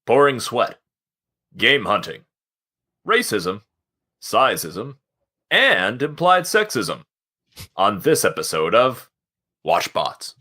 pouring sweat, game hunting, racism, sizeism, and implied sexism on this episode of Watchbots.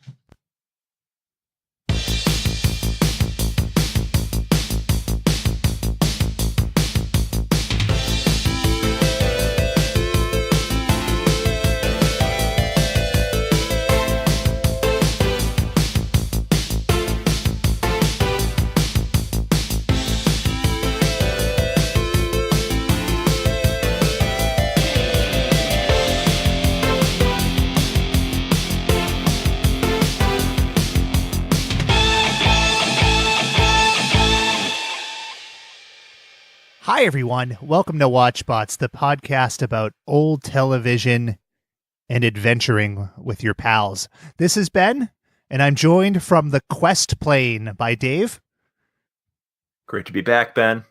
Hi, everyone. Welcome to Watchbots, the podcast about old television and adventuring with your pals. This is Ben, and I'm joined from the Quest plane by Dave. Great to be back, Ben.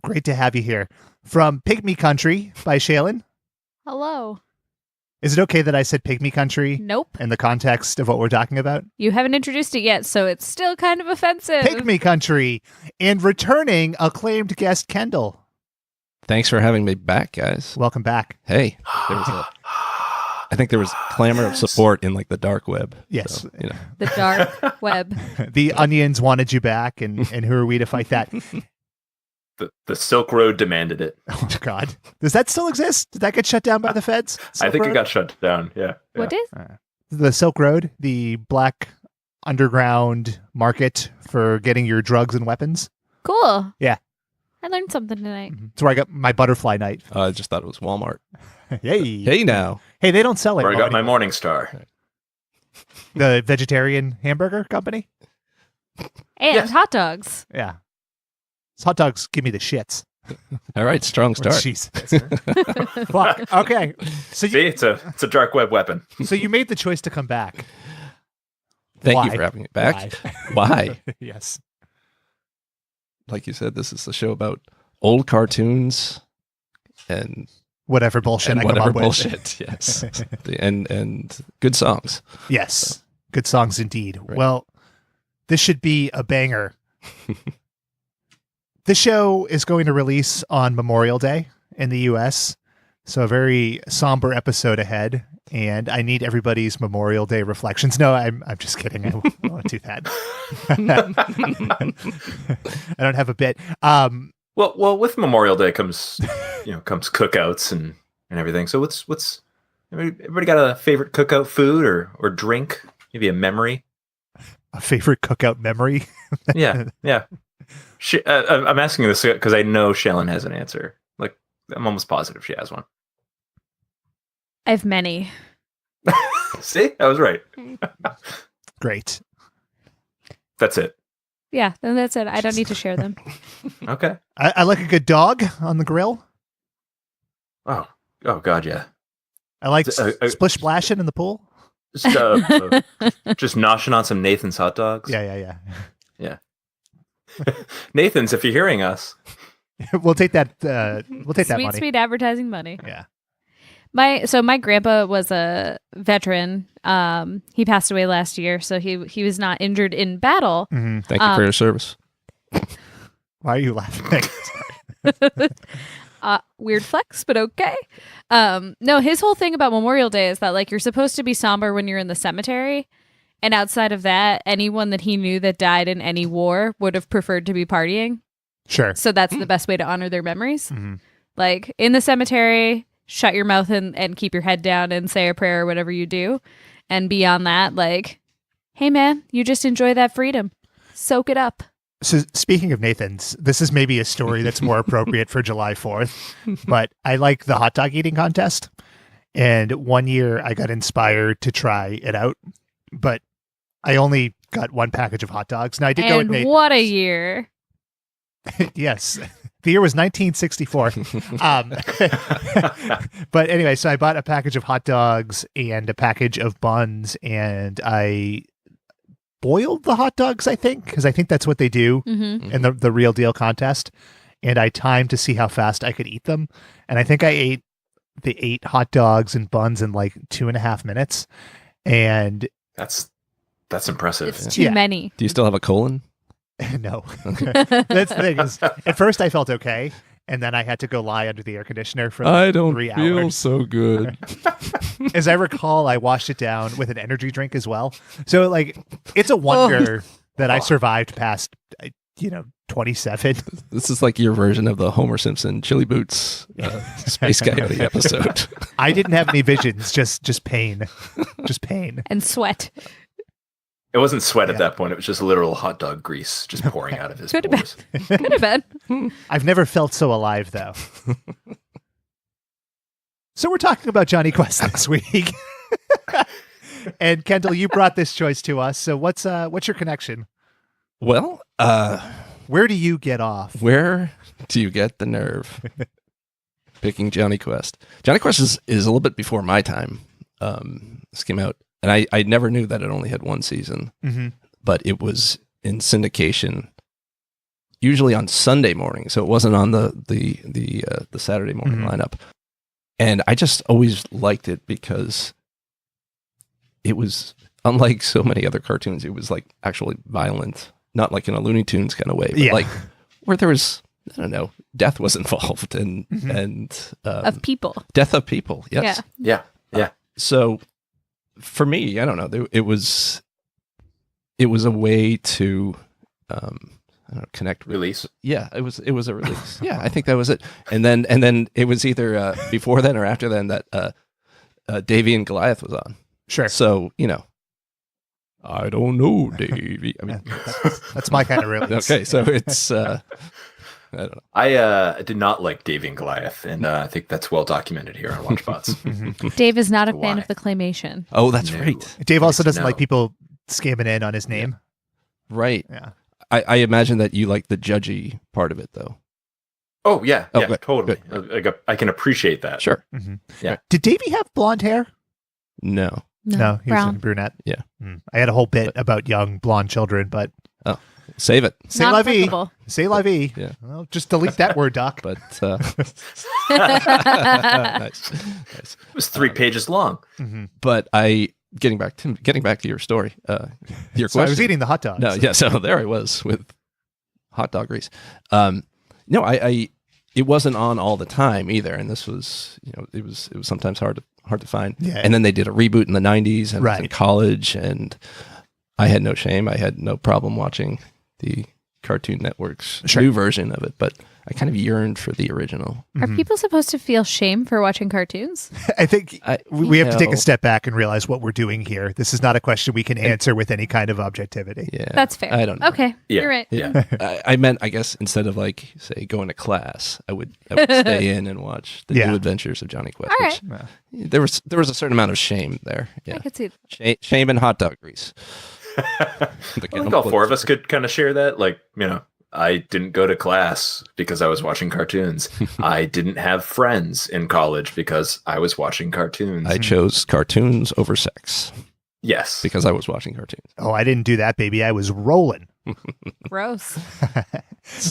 Great to have you here. From Pygmy Country by Shaylin. Hello. Is it okay that I said Pygmy Country? Nope. In the context of what we're talking about? You haven't introduced it yet, so it's still kind of offensive. Pygmy Country. And returning acclaimed guest Kendall. Thanks for having me back, guys. Welcome back. Hey, I think there was clamor of support in like the dark web. Yes. So, The dark web. The Onions wanted you back, and who are we to fight that? The Silk Road demanded it. Oh, God. Does that still exist? Did that get shut down by the feds? I think Road? it got shut down, yeah. What is? The Silk Road, the black underground market for getting your drugs and weapons. Cool. Yeah. I learned something tonight. That's where I got my butterfly knife. I just thought it was Walmart. Hey. Hey now. Hey, they don't sell it. Where I got my anymore. Morning Star. The vegetarian hamburger company? And Yes. hot dogs. Yeah. These hot dogs give me the shits. All right, strong start. Jesus. Fuck. Okay. So See, it's a dark web weapon. so you made the choice to come back. Thank Why? you for having me back. Why? Why? Yes. Like you said, this is a show about old cartoons and, Whatever bullshit and I come whatever up with. bullshit. Yes. and good songs. Yes. Good songs indeed. Right. Well, this should be a banger. This show is going to release on Memorial Day in the US. So a very somber episode ahead. And I need everybody's Memorial Day reflections. No, I'm just kidding. I won't do that. I don't have a bit. Well, with Memorial Day comes cookouts and everything. So what's everybody got a favorite cookout food or drink? Maybe a memory? A favorite cookout memory? Yeah. I'm asking this because I know Shaylin has an answer. Like, I'm almost positive she has one. I have many. See? I was right. Great. That's it. Yeah, then that's it. I don't need to share them. Okay. I like a good dog on the grill. Oh God, yeah. I like splish splashing in the pool. Just noshing on some Nathan's hot dogs. Yeah. Nathan's, if you're hearing us. We'll take that. We'll take that money. Sweet advertising money. Yeah. My grandpa was a veteran. He passed away last year, so he was not injured in battle. Mm-hmm. Thank you for your service. Why are you laughing? Weird flex, but okay. No, his whole thing about Memorial Day is that like you're supposed to be somber when you're in the cemetery, and outside of that, anyone that he knew that died in any war would have preferred to be partying. Sure. So that's the best way to honor their memories. Mm-hmm. Like in the cemetery, shut your mouth and keep your head down and say a prayer or whatever you do. And beyond that, like, hey man, you just enjoy that freedom. Soak it up. So speaking of Nathan's, this is maybe a story that's more appropriate for July 4th, but I like the hot dog eating contest. And one year I got inspired to try it out, but I only got one package of hot dogs. Now I did go with And Nathan's. what a year. Yes. The year was 1964. But anyway, so I bought a package of hot dogs and a package of buns, and I boiled the hot dogs, I think, because I think that's what they do Mm-hmm. in the real deal contest. And I timed to see how fast I could eat them. And I think I ate the 8 hot dogs and buns in like 2.5 minutes. And That's impressive. It's too Yeah. many. Do you still have a colon? No. That's the thing is, at first I felt okay, and then I had to go lie under the air conditioner for I don't 3 feel hours. so good. As I recall, I washed it down with an energy drink as well. So, like, it's a wonder that I survived past, 27. This is like your version of the Homer Simpson Chili Boots Space Coyote episode. I didn't have any visions, just pain. Just pain. And sweat. It wasn't sweat Yeah. at that point. It was just literal hot dog grease just pouring out of his Could have pores. Could have been. I've never felt so alive, though. So we're talking about Jonny Quest this week. And Kendall, you brought this choice to us. So what's your connection? Well, Where do you get off? where do you get the nerve picking Jonny Quest? Jonny Quest is a little bit before my time. This came out, and I never knew that it only had one season, Mm-hmm. but it was in syndication, usually on Sunday morning, so it wasn't on the Saturday morning Mhm. lineup. And I just always liked it because it was, unlike so many other cartoons, it was like actually violent, not like in a Looney Tunes kind of way, but Yeah. like where there was, I don't know, death was involved and Mhm. and Of people. death of people. Yes. Yeah. Yeah. So for me, I don't know, it was a way to I don't know, connect with, Release. yeah, it was a release. Yeah, I think that was it. And then it was either before then or after then that Davy and Goliath was on. Sure. So, I don't know, Davy. I mean, That's my kind of release. okay, so it's I don't know. I did not like Davy and Goliath, and I think that's well documented here on Watchbots. Mhm. Dave is not a fan Why? of the claymation. Oh, that's No. right. Dave also doesn't No. like people scamming in on his name. Right. Yeah. I imagine that you like the judgy part of it though. Oh yeah, Oh, yeah, good, totally. I can appreciate that. Sure. Mhm. Yeah. Did Davey have blonde hair? No. No, he was brown. a brunette. Yeah. I had a whole bit about young blonde children, but Save it. c'est Not la vie. applicable. C'est la vie. Yeah. Well, just delete that word, Doc. But nice. It was 3 pages long. Mhm. But getting back to your story, your So I question. was eating the hot dogs. No, yeah. So there I was with hot dog grease. No, I it wasn't on all the time either, and this was it was sometimes hard to find. Yeah. And then they did a reboot in the '90s, and I was in Right. college, and I had no shame. I had no problem watching the Cartoon Network's Sure. new version of it, but I kind of yearned for the original. Are Mhm. people supposed to feel shame for watching cartoons? I think I- we have to take no. a step back and realize what we're doing here. This is not a question we can answer with any kind of objectivity. Yeah, That's fair. I don't know. Okay. Yeah. You're right. Yeah. I meant, I guess, instead of like say going to class, I would stay in and watch the Yeah. new adventures of Jonny Quest. All which- right. Yeah. there was a certain amount of shame there. I Yeah, could see. shame and hot dog grease. I think all 4 of us could kind of share that. Like, I didn't go to class because I was watching cartoons. I didn't have friends in college because I was watching cartoons. I chose cartoons over sex Yes. because I was watching cartoons. Oh, I didn't do that, baby. I was rolling. Gross.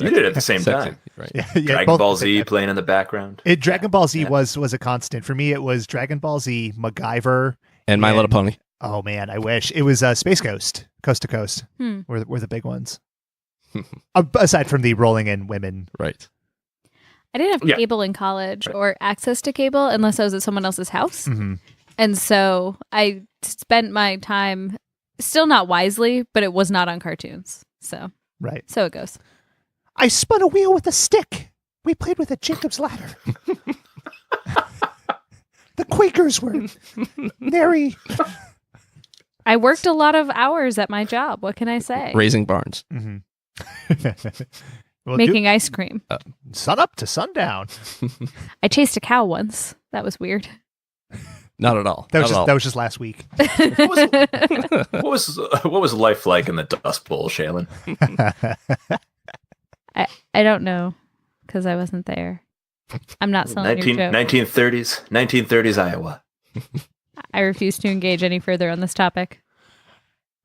You did it at the same Sexy, time. right? Yeah, Dragon both- Ball Z playing in the background. Dragon Ball Z Yeah. was a constant for me. It was Dragon Ball Z, MacGyver. And My Yeah. Little Pony. Oh man, I wish it was Space Coast, Coast to Coast. Hmm. Were the big ones. Aside from the rolling in women. Right. I didn't have Yeah. cable in college or access to cable unless I was at someone else's house. Mhm. And so I spent my time still not wisely, but it was not on cartoons. So Right. it goes. I spun a wheel with a stick. We played with a Jacob's ladder. The Quakers were nary. I worked a lot of hours at my job. What can I say? Raising Barns. Mhm. Well, Making ice cream. sun up to sundown. I chased a cow once. That was weird. Not at all. That was Not at all. that was just last week. What was life like in the Dust Bowl, Shaylin? I don't know because I wasn't there. I'm not selling your joke. 1930s Iowa. I refuse to engage any further on this topic.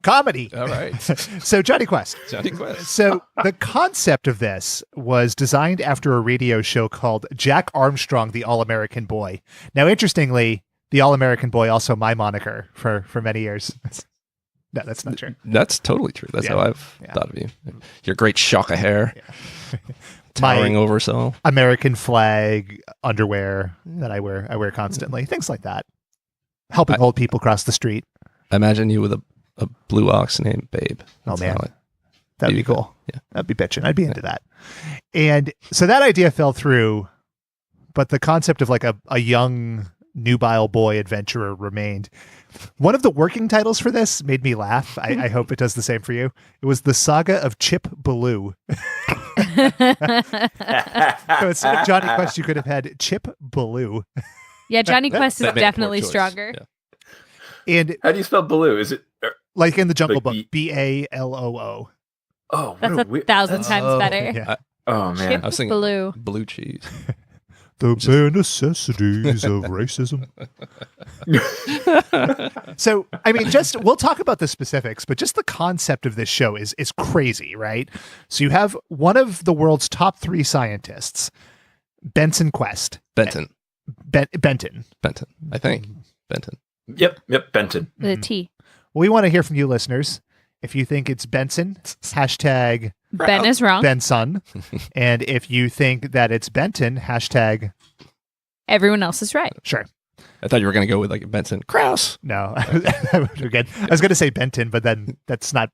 Comedy. All right. So Jonny Quest. Jonny Quest. So the concept of this was designed after a radio show called Jack Armstrong, the All-American Boy. Now, interestingly, the All-American Boy also my moniker for many years. No, that's not true. That's totally true. That's Yeah. how I've Yeah. thought of you. Your great shock of hair, Yeah. towering over so. American flag underwear that I wear constantly. Things like that. Helping old people cross the street. I imagine you with a blue ox named Babe. That's man. how it- That'd be Beautiful. cool. Yeah. That'd be bitching. I'd be into that. And so that idea fell through, but the concept of like a young nubile boy adventurer remained. One of the working titles for this made me laugh. I hope it does the same for you. It was The Saga of Chip Ballou. So instead of Jonny Quest, you could have had Chip Ballou. Yeah, Jonny Quest is That made a poor definitely choice. stronger. Yeah. And How do you spell Baloo? Is it? like in the Jungle Like Book, Balloo. Oh, That's what a weird- 1,000 that's- times better. Yeah. Oh man. Chip I was thinking Ballou. blue cheese. The bare necessities of racism. So, I mean, we'll talk about the specifics, but just the concept of this show is crazy, right? So you have one of the world's top 3 scientists, Benson Quest. Benton. Benton. I think. Benton. Yep. Benton. With a T. Well, we want to hear from you listeners. If you think it's Benson, hashtag Ben is wrong. Benson. And if you think that it's Benton, hashtag Everyone else is right. sure. I thought you were going to go with like Benson Krause. No, again, I was going to say Benton, but then it's not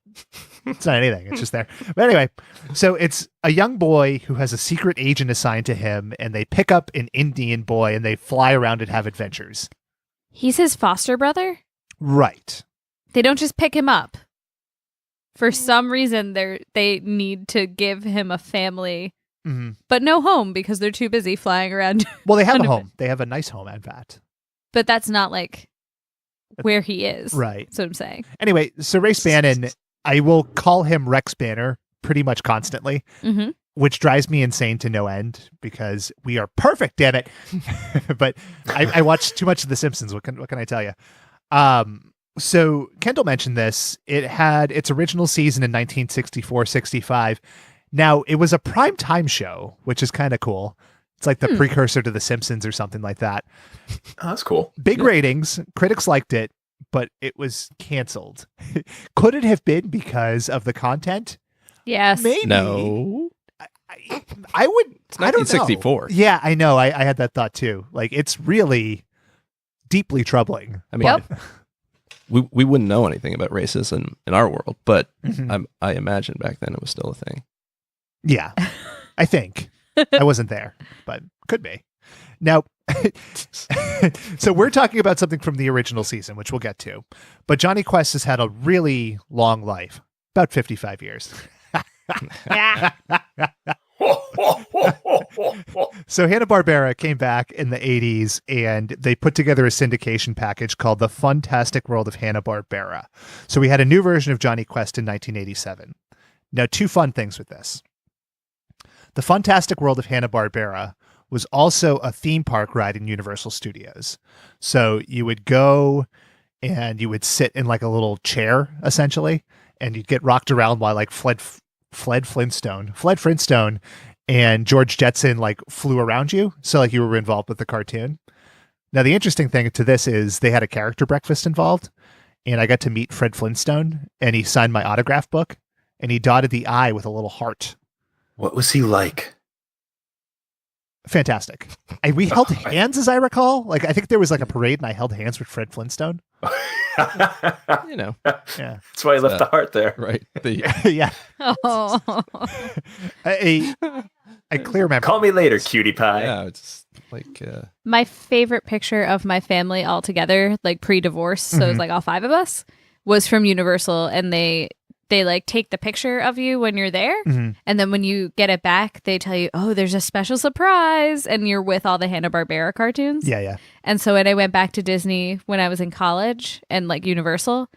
anything. It's just there. But anyway, so it's a young boy who has a secret agent assigned to him, and they pick up an Indian boy and they fly around and have adventures. He's his foster brother. Right. They don't just pick him up. For some reason, they need to give him a family, hmm but no home because they're too busy flying around. Well, they have a Kind of- home. They have a nice home, in fact. But that's not like where he is. Right. That's what I'm saying. Anyway, so Race Bannon, I will call him Rex Banner pretty much constantly, Hmm. which drives me insane to no end because we are perfect, damn it. But I watched too much of The Simpsons. What can I tell you? So Kendall mentioned this. It had its original season in 1964-65. Now, it was a prime time show, which is kind of cool. It's like the precursor to The Simpsons or something like that. Oh, that's cool. Big ratings. Critics liked it, but it was canceled. Could it have been because of the content? Yes. Maybe. No. I would. It's I don't know. 1964. Yeah, I know. I had that thought too. Like, it's really deeply troubling. I mean, we wouldn't know anything about racism in our world, but Mhm. I imagine back then it was still a thing. Yeah, I think. I wasn't there, but could be. Now, so we're talking about something from the original season, which we'll get to. But Jonny Quest has had a really long life, about 55 years. So Hanna-Barbera came back in the 80s and they put together a syndication package called The Funtastic World of Hanna-Barbera. So we had a new version of Jonny Quest in 1987. Now, 2 fun things with this. The Funtastic World of Hanna-Barbera was also a theme park ride in Universal Studios. So you would go and you would sit in like a little chair, essentially, and you'd get rocked around while like Fred Flintstone, and George Jetson like flew around you. So like you were involved with the cartoon. Now, the interesting thing to this is they had a character breakfast involved, and I got to meet Fred Flintstone, and he signed my autograph book, and he dotted the I with a little heart. What was he like? Fantastic. We held hands, as I recall. Like, I think there was like a parade, and I held hands with Fred Flintstone. You know, Yeah. That's why he left the heart there. right? The Yeah. Oh. A clear memory. Call me later, cutie pie. yeah, it's like My favorite picture of my family all together, like pre-divorce, so it was Mhm. like all 5 of us, was from Universal, and they like take the picture of you when you're there, Mhm. and then when you get it back, they tell you, oh, there's a special surprise, and you're with all the Hanna-Barbera cartoons. Yeah, yeah. And so when I went back to Disney when I was in college and like Universal,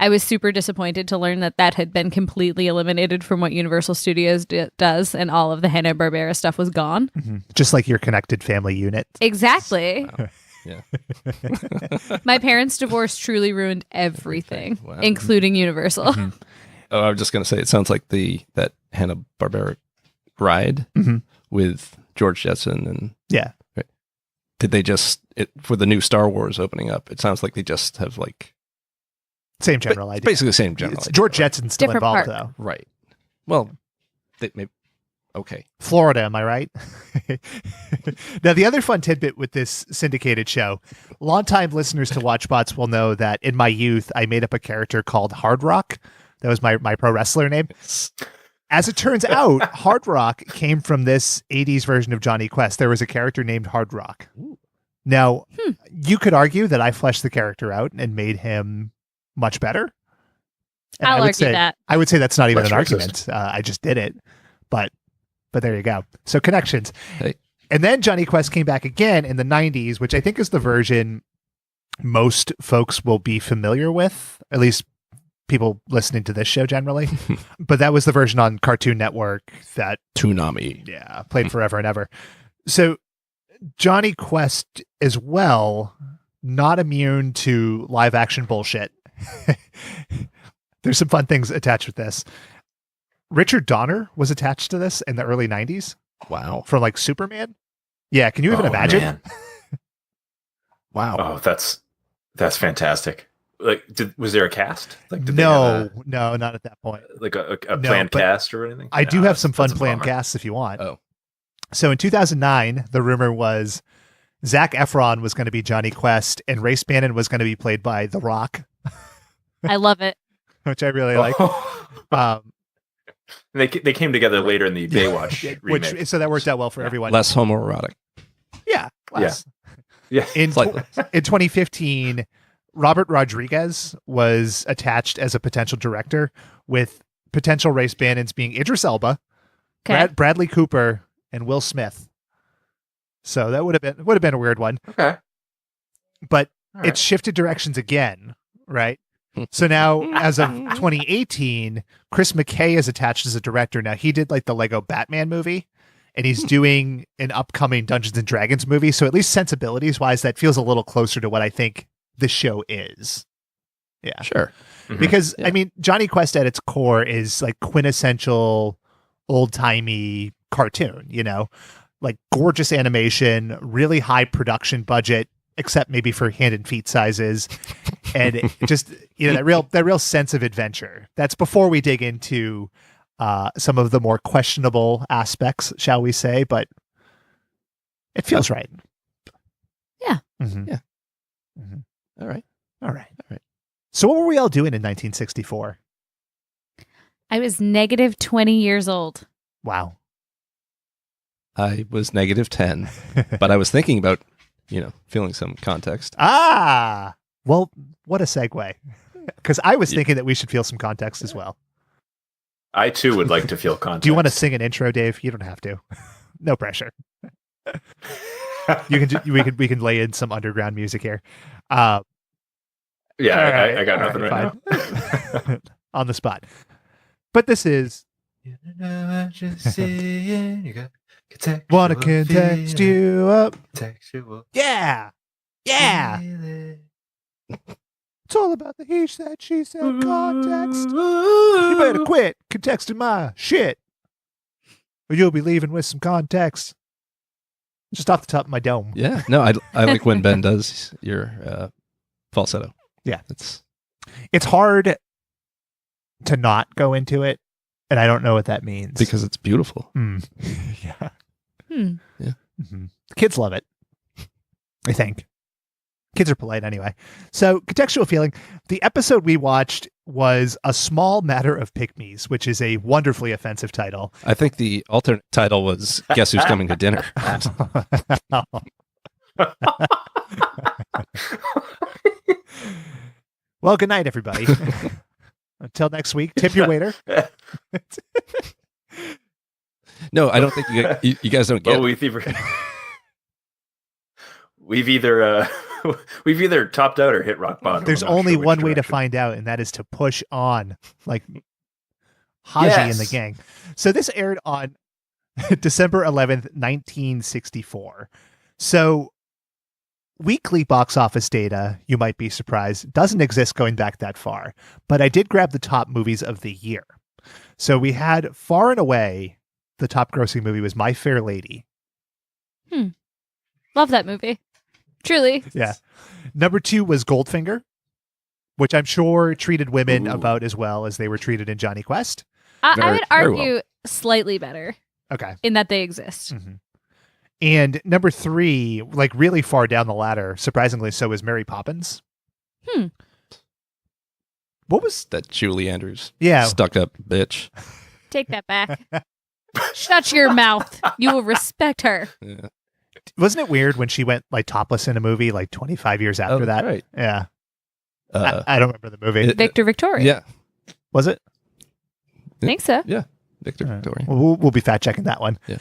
I was super disappointed to learn that had been completely eliminated from what Universal Studios does, and all of the Hanna-Barbera stuff was gone. Mhm. Just like your connected family unit. Exactly. wow. Yeah. My parents' divorce truly ruined everything, Wow. including Universal. Mhm. Oh, I was just gonna say it sounds like that Hanna-Barbera ride Mhm. with George Jetson and Yeah. did they just for the new Star Wars opening up? It sounds like they just have like Same general It's idea. basically the same general It's idea. George Jetson's still Different involved, park. though. Right. Well, they maybe. Okay. Florida, am I right? Now, the other fun tidbit with this syndicated show, longtime listeners to WatchBots will know that in my youth, I made up a character called Hard Rock. That was my pro wrestler name. As it turns out, Hard Rock came from this 80s version of Jonny Quest. There was a character named Hard Rock. Now, you could argue that I fleshed the character out and made him much better. And I'll I would argue say, that. I would say that's not even Less an racist. argument. I just did it. But there you go. So connections. Hey. And then Jonny Quest came back again in the 90s, which I think is the version most folks will be familiar with, at least people listening to this show generally. But that was the version on Cartoon Network that Toonami. played forever and ever. So Jonny Quest as well, not immune to live action bullshit. There's some fun things attached with this. Richard Donner was attached to this in the early 90s Wow. from like Superman. Yeah, can you even imagine? Man. Wow. Oh, that's fantastic. Like, was there a cast? Like, did they have No, not at that point. a No, planned but cast or anything? I do No, have that's- some fun that's a planned bummer. casts if you want. Oh. So in 2009, the rumor was Zac Efron was going to be Jonny Quest and Race Bannon was going to be played by The Rock, I love it. which I really like. Um, They came together later in the Baywatch remake. which so that worked out well for everyone. Less homoerotic. Yeah, less. Yeah. In Slightly. in 2015, Robert Rodriguez was attached as a potential director, with potential Race Bannons being Idris Elba, Okay. Bradley Cooper, and Will Smith. So that would have been a weird one, Okay. but All right. it's shifted directions again, right? So now, as of 2018, Chris McKay is attached as a director. Now he did like the Lego Batman movie, and he's doing an upcoming Dungeons and Dragons movie. So at least sensibilities wise, that feels a little closer to what I think the show is. Yeah. Sure. Mhm. Because Yeah. I mean, Jonny Quest at its core is like quintessential old timey cartoon, like gorgeous animation, really high production budget, except maybe for hand and feet sizes. And just, that real sense of adventure. That's before we dig into some of the more questionable aspects, shall we say, but it feels right. Yeah. Mhm. Yeah. Mhm. All right. All right. All right. So what were we all doing in 1964? I was negative 20 years old. Wow. I was negative 10, but I was thinking about, feeling some context. Ah, well, what a segue. Because I was thinking that we should feel some context as well. I too would like to feel context. Do you want to sing an intro, Dave? You don't have to. No pressure. We can lay in some underground music here. Yeah, All right, I got all nothing right, right now. on the spot. But this is wanna context you up. Yeah. Yeah. It's all about the he said, she said context. You better quit contexting my shit, or you'll be leaving with some context. Just off the top of my dome. Yeah. No, I like when Ben does your falsetto. Yeah. It's hard to not go into it, and I don't know what that means. because it's beautiful. Yeah. Hmm. Mhm. Kids love it, I think. Kids are polite anyway. So, contextual feeling. The episode we watched was A Small Matter of Pygmies, which is a wonderfully offensive title. I think the alternate title was Guess Who's Coming to Dinner. Well, good night, everybody. Until next week, tip your waiter. No, I don't think you guys don't get Well, we've either topped out or hit rock bottom. There's I'm not only sure which one way to direction. find out, and that is to push on, like Haji and the Yes. gang. So this aired on December 11th, 1964. So weekly box office data, you might be surprised, doesn't exist going back that far. But I did grab the top movies of the year. So we had far and away, the top grossing movie was My Fair Lady. Love that movie. Truly. Yeah. Number 2 was Goldfinger. which I'm sure treated women Ooh. about as well as they were treated in Jonny Quest. I Very- would very argue well. slightly better Okay. in that they exist. Mm-hmm. And number 3, like really far down the ladder, surprisingly so, is Mary Poppins. What was That Julie Andrews Yeah. stuck up bitch. Take that back. Shut your mouth. You will respect her. Yeah. Wasn't it weird when she went like topless in a movie like 25 years after that? Right. Yeah. I don't remember the movie. Victor Victoria. Yeah. Was it? Think so. Yeah. Victor All right. Victoria. Well, we'll be fact checking that one. Yeah.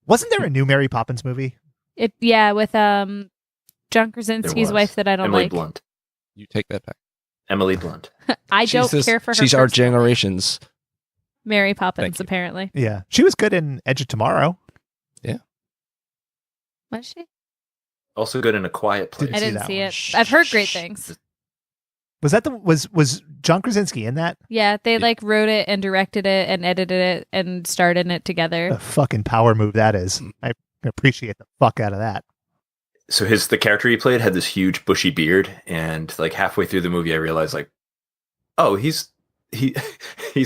Wasn't there a new Mary Poppins movie? With John There Krasinski's was. wife that I don't Emily like. Blunt. You take that back. Emily Blunt. I don't She's care for her. She's our personally. generation's. Mary Thank Poppins, you. apparently. Yeah. She was good in Edge of Tomorrow. Was she? Also good in A Quiet Place. Didn't I see didn't that see one. it. I've heard great things. Was that was John Krasinski in that? Yeah, they Yeah. like wrote it and directed it and edited it and starred in it together. A fucking power move that is. I appreciate the fuck out of that. So the character he played had this huge bushy beard, and like halfway through the movie I realized like, oh, he's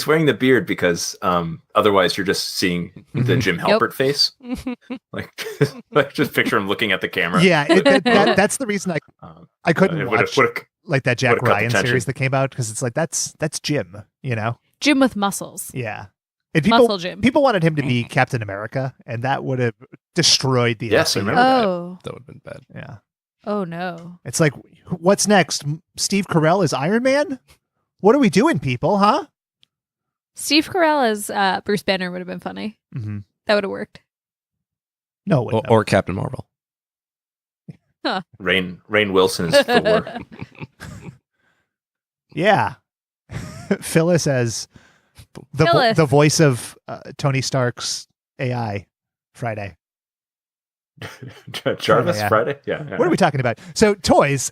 wearing the beard because otherwise you're just seeing the Jim Halpert face. Like, like just picture him looking at the camera. Yeah, that's the reason I couldn't It watch would've- like that Jack would've cut the Ryan tension. series that came out because it's like that's Jim, you know? Jim with muscles. Yeah. And Muscle Jim. people wanted him to be Captain America, and that would have destroyed the Yes, I MCU. remember that. Oh. That would have been bad. Yeah. Oh no. It's like, what's next? Steve Carell is Iron Man? What are we doing, people, huh? Steve Carell as Bruce Banner would have been funny. Mm-hmm. That would have worked. No, it wouldn't have. Or Captain Marvel. Rainn Wilson is Thor. Yeah. Phyllis as Phyllis. the voice of Tony Stark's AI Friday. Jarvis Yeah. Friday? Yeah. What are we talking about? So toys.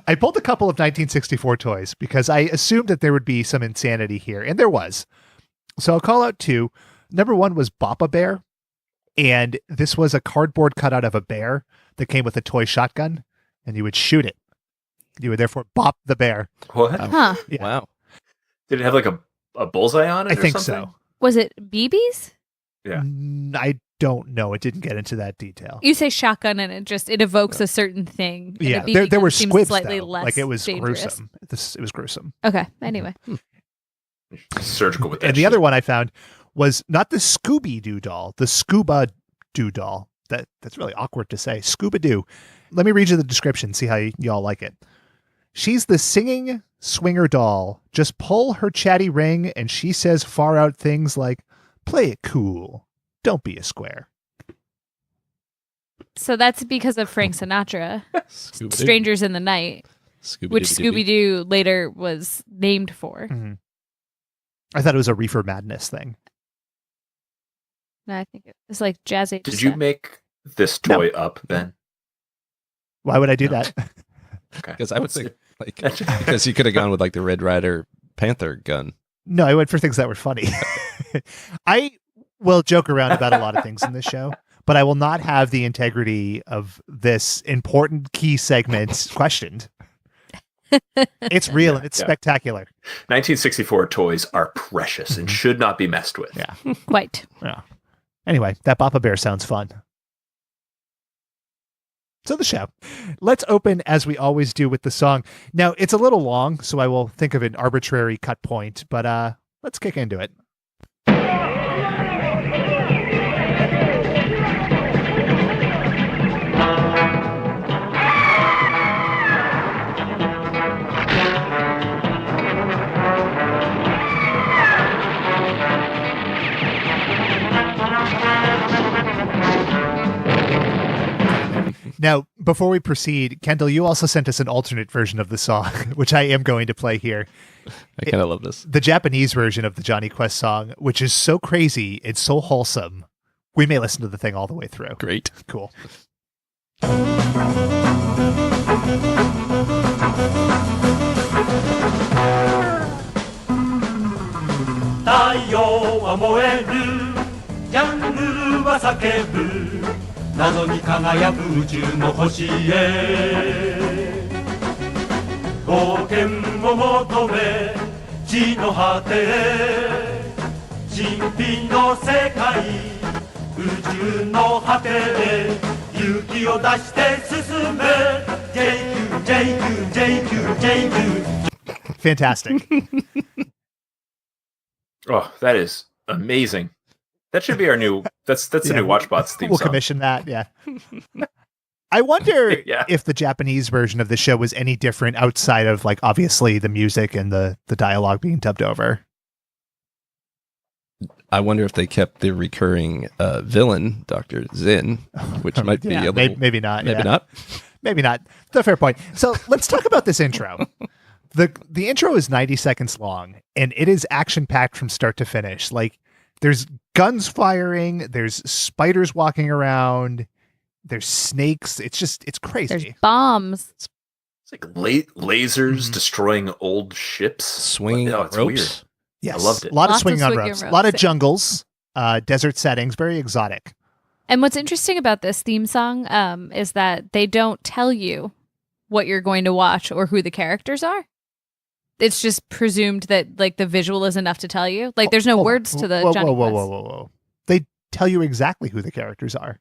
I pulled a couple of 1964 toys because I assumed that there would be some insanity here, and there was. So I'll call out 2. Number 1 was Bop a Bear, and this was a cardboard cutout of a bear that came with a toy shotgun, and you would shoot it. You would therefore bop the bear. What? Huh. Yeah. Wow. Did it have like a bullseye on it? I or think something? so. Was it BB's? Yeah. I don't know. It didn't get into that detail. You say shotgun and it evokes a certain thing. and a Yeah, BB there were gun seems squibs slightly though. less Like it was dangerous. gruesome. It was gruesome. Okay. Anyway. Surgical with that. And the shit. other one I found was not the Scooby Doo doll, the Scuba Doo doll. That's really awkward to say. Scuba Doo. Let me read you the description. See how y'all like it. She's the singing swinger doll. Just pull her chatty ring, and she says far out things like, "Play it cool. Don't be a square." So that's because of Frank Sinatra, Scooby-Doo. Strangers in the Night, which Scooby Doo later was named for. Mhm. I thought it was a Reefer Madness thing. No, I think it was like jazz age. Did you stuff. make this toy up, Ben? Why would I do No. that? Okay. Because I would think, like, because you could have gone with like the Red Rider Panther gun. No, I went for things that were funny. I will joke around about a lot of things in this show, but I will not have the integrity of this important key segment questioned. It's real and it's Yeah. spectacular. 1964 toys are precious and should not be messed with. Yeah. Quite. Yeah. Anyway, that Papa Bear sounds fun. So the show. Let's open as we always do with the song. Now, it's a little long, so I will think of an arbitrary cut point, but let's kick into it. Now, before we proceed, Kendall, you also sent us an alternate version of the song, which I am going to play here. I kind of love this. The Japanese version of the Jonny Quest song, which is so crazy, it's so wholesome. We may listen to the thing all the way through. Great. Cool. 太陽は燃えるジャングルは叫ぶ謎に輝く宇宙の星へ冒険を求め地の果てへ神秘の世界宇宙の果てへ勇気を出して進め JQ JQ JQ JQ Fantastic. Oh, that is amazing. That should be our new. That's the new WatchBots theme We'll song. commission that. Yeah. I wonder Yeah. if the Japanese version of the show was any different outside of like obviously the music and the dialogue being dubbed over. I wonder if they kept the recurring villain, Dr. Zin, which might be a little... maybe not. Maybe yeah. not. Maybe not. That's a fair point. So let's talk about this intro. The intro is 90 seconds long, and it is action-packed from start to finish. Like, there's guns firing, there's spiders walking around, there's snakes. It's crazy. There's bombs. It's like lasers destroying old ships. Swinging Oh, it's ropes. weird. Yes. I loved it. A lot of Lots of swinging on swinging ropes. A ropes. lot of jungles, desert settings, very exotic. And what's interesting about this theme song is that they don't tell you what you're going to watch or who the characters are. It's just presumed that like the visual is enough to tell you. Like there's no Hold on. words to the whoa, Jonny whoa, Quest. whoa. They tell you exactly who the characters are.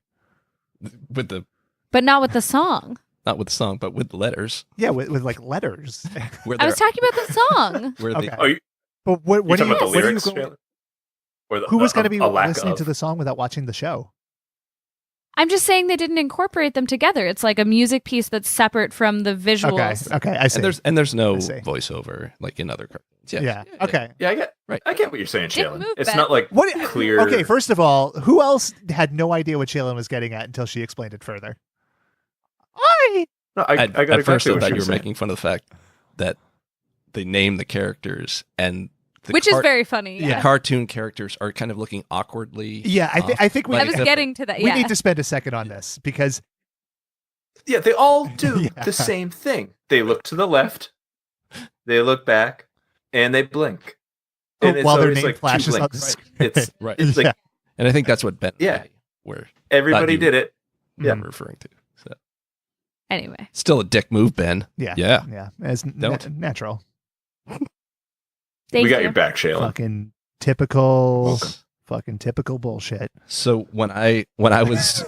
With the... But not with the song. Not with the song, but with the letters. Yeah, with like letters. Where I was they're- talking about the song. where Okay. they... Oh, you But what do talking you, about the what do you lyrics? go, Shayla? Or the, who was going to be a lack listening of? to the song without watching the show? I'm just saying they didn't incorporate them together. It's like a music piece that's separate from the visuals. Okay, I see. And there's no I see. voiceover like in other cartoons. Yeah. Okay. Yeah, I get. Right. I get what you're saying, Dick Shaylin. move, It's Ben. not like What? clear. Okay, first of all, who else had no idea what Shaylin was getting at until she explained it further? No, I got At first, exactly I what thought she you were was saying. making fun of the fact that they name the characters and the Which is very funny. Yeah. Yeah. cartoon characters are kind of looking awkwardly. Yeah, I think we, I Like was the- getting to that. we Yeah. need to spend a second on this because Yeah, they all do Yeah. the same thing. They look to the left, they look back, and they blink. And it's while their always name like two flashes on the blinks. screen. It's Right. it's like Yeah. And I think that's what Ben Yeah. were everybody you- did it. Yeah. I'm referring to. So, Anyway. still a dick move, Ben. Yeah. Yeah. Yeah. As Don't. natural. Thank We got you. your back, Shaylin. Fucking typical Welcome. fucking typical bullshit. So when I was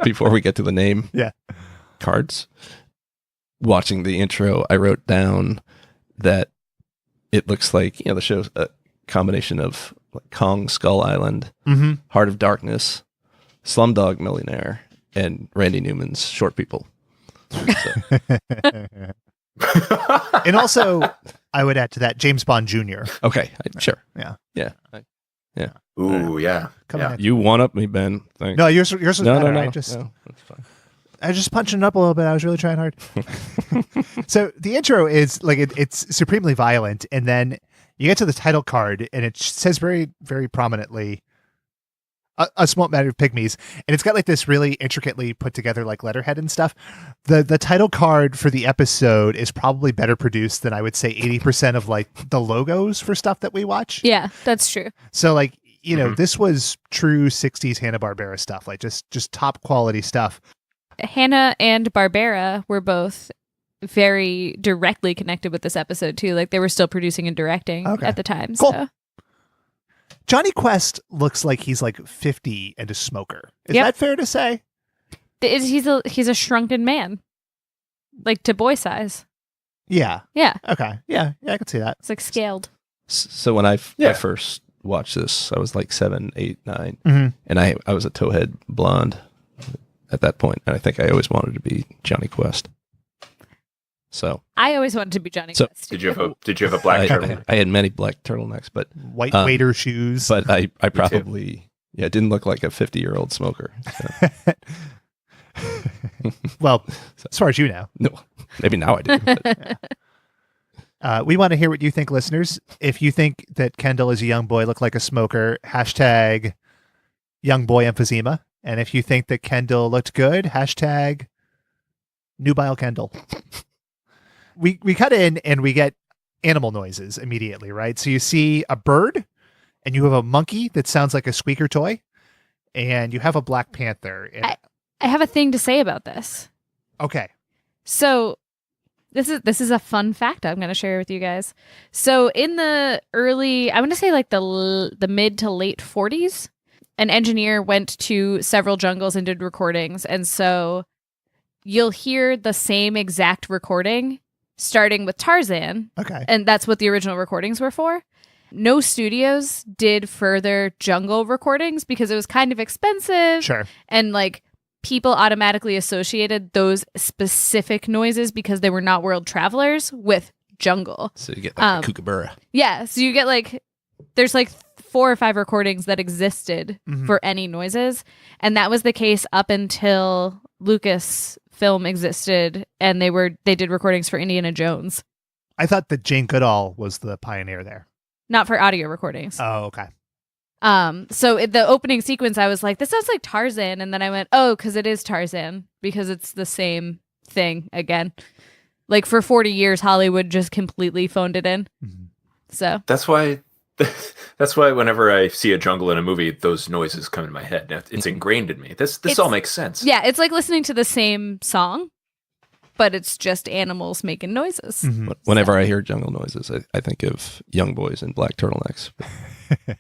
before we get to the name Yeah. cards, watching the intro, I wrote down that it looks like, the show's a combination of like Kong Skull Island, Mm-hmm. Heart of Darkness, Slumdog Millionaire, and Randy Newman's Short People. And also, I would add to that James Bond Jr. Okay, sure. Yeah. Yeah. Ooh, yeah. Coming Yeah. at You one up me, Ben. Thanks. No, yours was no, better. no, I just no, that's fine. I was just punching it up a little bit. I was really trying hard. So the intro is like it's supremely violent, and then you get to the title card, and it says very, very prominently, "A small matter of Pygmies," and it's got like this really intricately put together like letterhead and stuff. The title card for the episode is probably better produced than I would say 80% of like the logos for stuff that we watch. Yeah, that's true. So like Mhm. this was true 60s Hanna-Barbera stuff, like just top quality stuff. Hannah and Barbera were both very directly connected with this episode too. Like they were still producing and directing Okay. at the time. Cool. So Jonny Quest looks like he's like 50 and a smoker. Is Yep. that fair to say? he's a shrunken man, like to boy size. Yeah. Yeah, Okay. Yeah. Yeah, I could see that. it's like scaled. So when I Yeah. first watched this, I was like 7, 8, 9, Mm-hmm. and I was a towhead blonde at that point, and I think I always wanted to be Jonny Quest. So I always wanted to be Jonny So- Quest. Did you have a black turtle? I had many black turtlenecks, but White Um, waiter shoes. but I too. probably didn't look like a 50-year-old smoker. So, Well, as far as you know, no, maybe now I do. But we want to hear what you think, listeners. If you think that Kendall as a young boy looked like a smoker, hashtag young boy emphysema. And if you think that Kendall looked good, hashtag nubile Kendall. We cut in and we get animal noises immediately, right? So you see a bird and you have a monkey that sounds like a squeaker toy and you have a Black Panther. And, I have a thing to say about this. okay. So This is a fun fact I'm going to share with you guys. So in the early, I want to say like the mid to late 40s, an engineer went to several jungles and did recordings. And so you'll hear the same exact recording starting with Tarzan. Okay. And that's what the original recordings were for. No studios did further jungle recordings because it was kind of expensive. Sure. And like people automatically associated those specific noises because they were not world travelers with jungle. So you get like a kookaburra. Yeah. So you get like, there's like 4 or 5 recordings that existed for any noises. And that was the case up until Lucasfilm existed and they did recordings for Indiana Jones. I thought that Jane Goodall was the pioneer there. Not for audio recordings. Oh, okay. So the opening sequence, I was like, this sounds like Tarzan. And then I went, oh, because it is Tarzan, because it's the same thing again. Like for 40 years, Hollywood just completely phoned it in. Mm-hmm. So That's why whenever I see a jungle in a movie, those noises come in my head. It's ingrained in me. This all makes sense. yeah, it's like listening to the same song, but it's just animals making noises. Mm-hmm. Whenever I hear jungle noises, I think of young boys in black turtlenecks.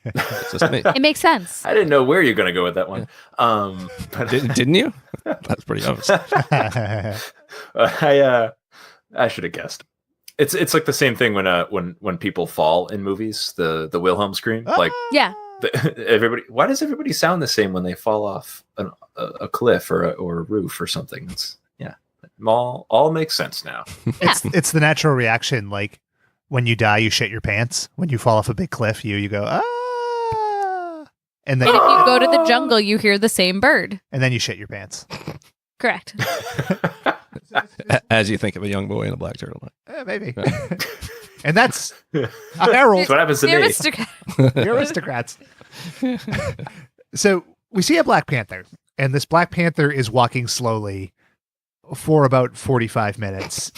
It's just me. It makes sense. I didn't know where you're going to go with that one. But Didn't you? That's pretty obvious. I should have guessed. It's like the same thing when people fall in movies, the Wilhelm scream. Like Yeah. everybody, why does everybody sound the same when they fall off a cliff or a roof or something? All makes sense now. It's the natural reaction. Like when you die, you shit your pants. When you fall off a big cliff, you go, ah. And then And if you go to the jungle, you hear the same bird. and then you shit your pants. Correct. As you think of a young boy in a black turtleneck. Maybe. And that's a herald. That's what happens to The me. aristocrat. The aristocrats. So we see a Black Panther, and this Black Panther is walking slowly for about 45 minutes.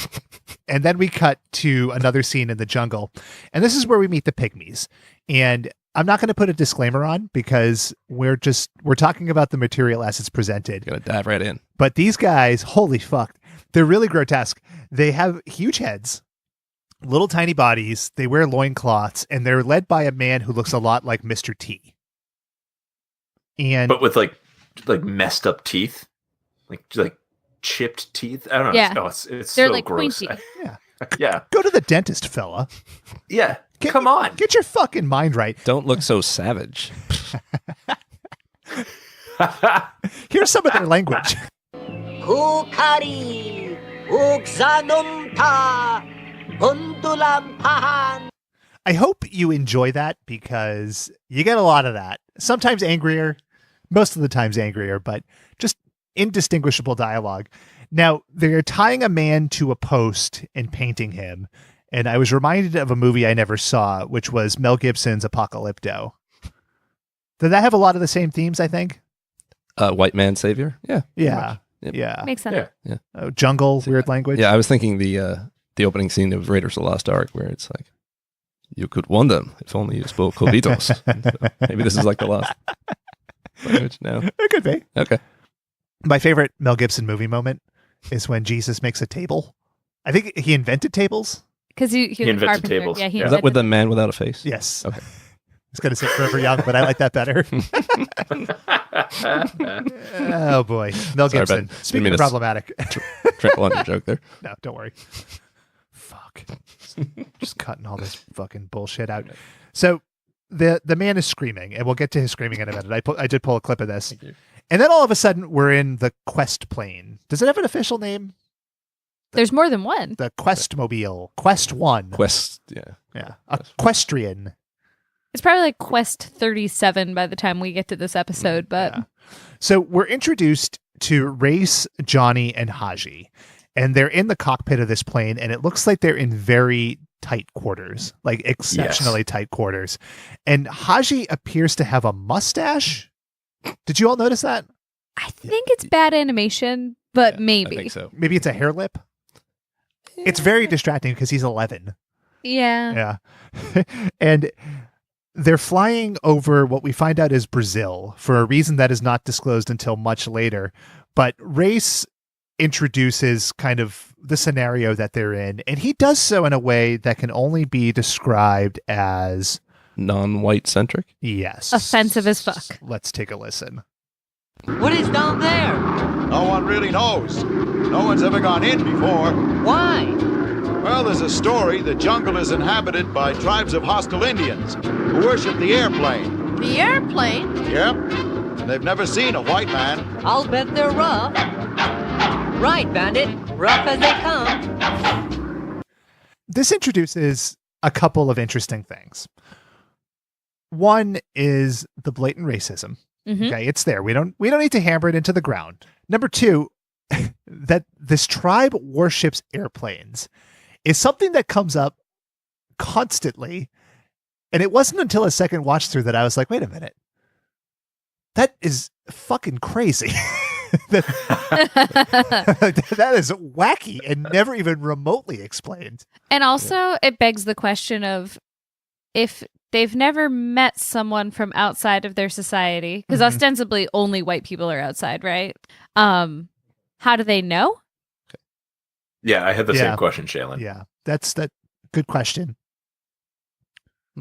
And then we cut to another scene in the jungle. And this is where we meet the Pygmies. And I'm not going to put a disclaimer on because we're talking about the material as it's presented. Gonna dive right in. But these guys, holy fuck, they're really grotesque. They have huge heads, little tiny bodies. They wear loincloths, and they're led by a man who looks a lot like Mr. T. And But with like messed up teeth, like chipped teeth. I don't know. Yeah. Oh, it's They're so like gross. pointy. yeah, Yeah. go to the dentist, fella. Yeah. Come on. Get your fucking mind right. Don't look so savage. Here's some of their language. Kukari, uksanumta, bundulampahan. I hope you enjoy that because you get a lot of that. Sometimes angrier, most of the times angrier, but just indistinguishable dialogue. Now, they're tying a man to a post and painting him. And I was reminded of a movie I never saw, which was Mel Gibson's Apocalypto. Did that have a lot of the same themes, I think? White man savior. Yeah. Yeah. Yep. Yeah. Makes sense. Yeah. Jungle, weird language. Yeah, I was thinking the opening scene of Raiders of the Lost Ark where it's like, you could warn them if only you spoke Covitos. So maybe this is like the lost language now. It could be. Okay. My favorite Mel Gibson movie moment is when Jesus makes a table. I think he invented tables. Because he was a invented carpenter. tables. Yeah, he Yeah. Is that with invented the man without a face? Yes. Okay. I was going to say Forever Young, but I like that better. Oh, boy. Mel Sorry, Gibson. but Speaking didn't of mean to problematic. Triple under joke there. No, don't worry. Fuck. Just cutting all this fucking bullshit out. So the man is screaming, and we'll get to his screaming in a minute. I did pull a clip of this. Thank you. And then all of a sudden, we're in the Quest plane. Does it have an official name? There's more than one. The Questmobile. Quest 1. Quest, yeah. Yeah. Equestrian. It's probably like Quest 37 by the time we get to this episode, but Yeah. So we're introduced to Race, Johnny, and Haji. And they're in the cockpit of this plane, and it looks like they're in very tight quarters, like exceptionally tight quarters. And Haji appears to have a mustache. Did you all notice that? I think it's bad animation, but I maybe. think so. Maybe it's a hair lip. It's very distracting because he's 11. Yeah. Yeah. And they're flying over what we find out is Brazil for a reason that is not disclosed until much later. But Race introduces kind of the scenario that they're in, and he does so in a way that can only be described as non-white centric. yes, Offensive as fuck. Let's take a listen. What is down there? No one really knows. No one's ever gone in before. Why? Well, there's a story the jungle is inhabited by tribes of hostile Indians who worship the airplane. The airplane? Yep. And they've never seen a white man. I'll bet they're rough. Right, Bandit. Rough as they come. This introduces a couple of interesting things. One is the blatant racism. Mhm. Okay, it's there. We don't need to hammer it into the ground. Number two, that this tribe worships airplanes is something that comes up constantly. And it wasn't until a second watch through that I was like, wait a minute. That is fucking crazy. that is wacky and never even remotely explained. And also, it begs the question of if they've never met someone from outside of their society, because ostensibly only white people are outside, right? How do they know? Yeah, I had the Yeah. same question, Shaylin. Yeah, that's that. Good question.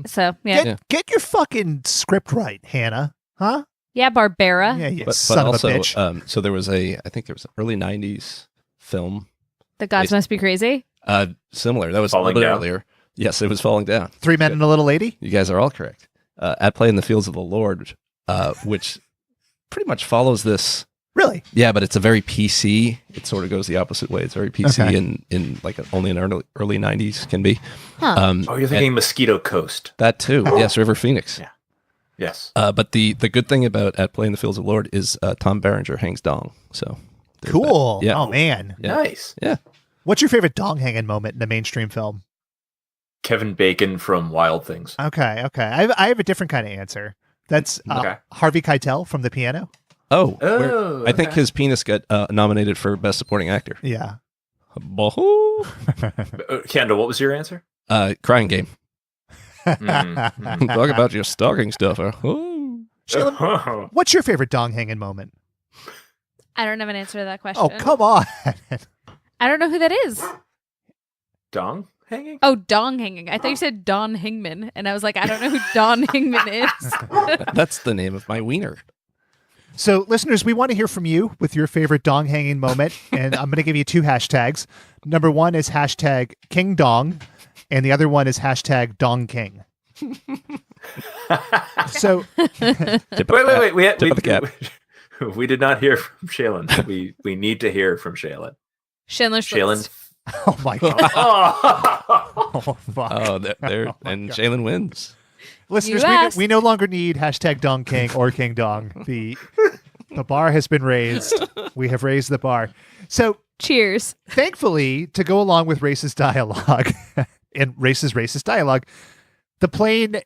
So, yeah. Get your fucking script right, Hannah. Huh? Yeah, Barbara. Yeah, you But son also, of a bitch. so there was I think there was an early 90s film The Gods Must Be Crazy. similar. That was Falling a little bit Down? earlier. Yes, it was Falling Down. Three Men and a Little Lady. You guys are all correct. At Play in the Fields of the Lord, which pretty much follows this. Really? Yeah, but it's a very PC. It sort of goes the opposite way. It's very PC Okay. in like only in early 90s can be. Huh. Oh, you're thinking Mosquito Coast. That too. Yes, River Phoenix. Yeah. Yes. But the good thing about At Play in the Fields of the Lord is Tom Berenger hangs dong. So there's Cool. that. Yeah. Oh man. Yeah. Nice. Yeah. What's your favorite dong hanging moment in a mainstream film? Kevin Bacon from Wild Things. Okay. I have a different kind of answer. That's Okay. Harvey Keitel from The Piano. Oh, Oh, I think okay. his penis got nominated for Best Supporting Actor. Yeah. Boo-hoo. Kendall, what was your answer? Crying Game. Mm. Talk about your stocking stuffer. Ooh. Oh. What's your favorite dong hanging moment? I don't have an answer to that question. Oh, come on. I don't know who that is. Dong hanging? Oh, Dong Hanging. I thought you said Don Hingman, and I was like, I don't know who Don Hingman is. That's the name of my wiener. So, listeners, we want to hear from you with your favorite dong hanging moment, and I'm going to give you two hashtags. Number one is hashtag King Dong, and the other one is hashtag Dong King. So, Wait. Tip of the cap. We did not hear from Shaylin. We need to hear from Shaylin. Schindler's Shaylin. List. oh my God. Oh. Oh, fuck. Oh, there, and Shaylin wins. Listeners, You asked. we no longer need hashtag Dong King or King Dong. The bar has been raised. We have raised the bar. So, Cheers. thankfully, to go along with racist dialogue and racist dialogue, the plane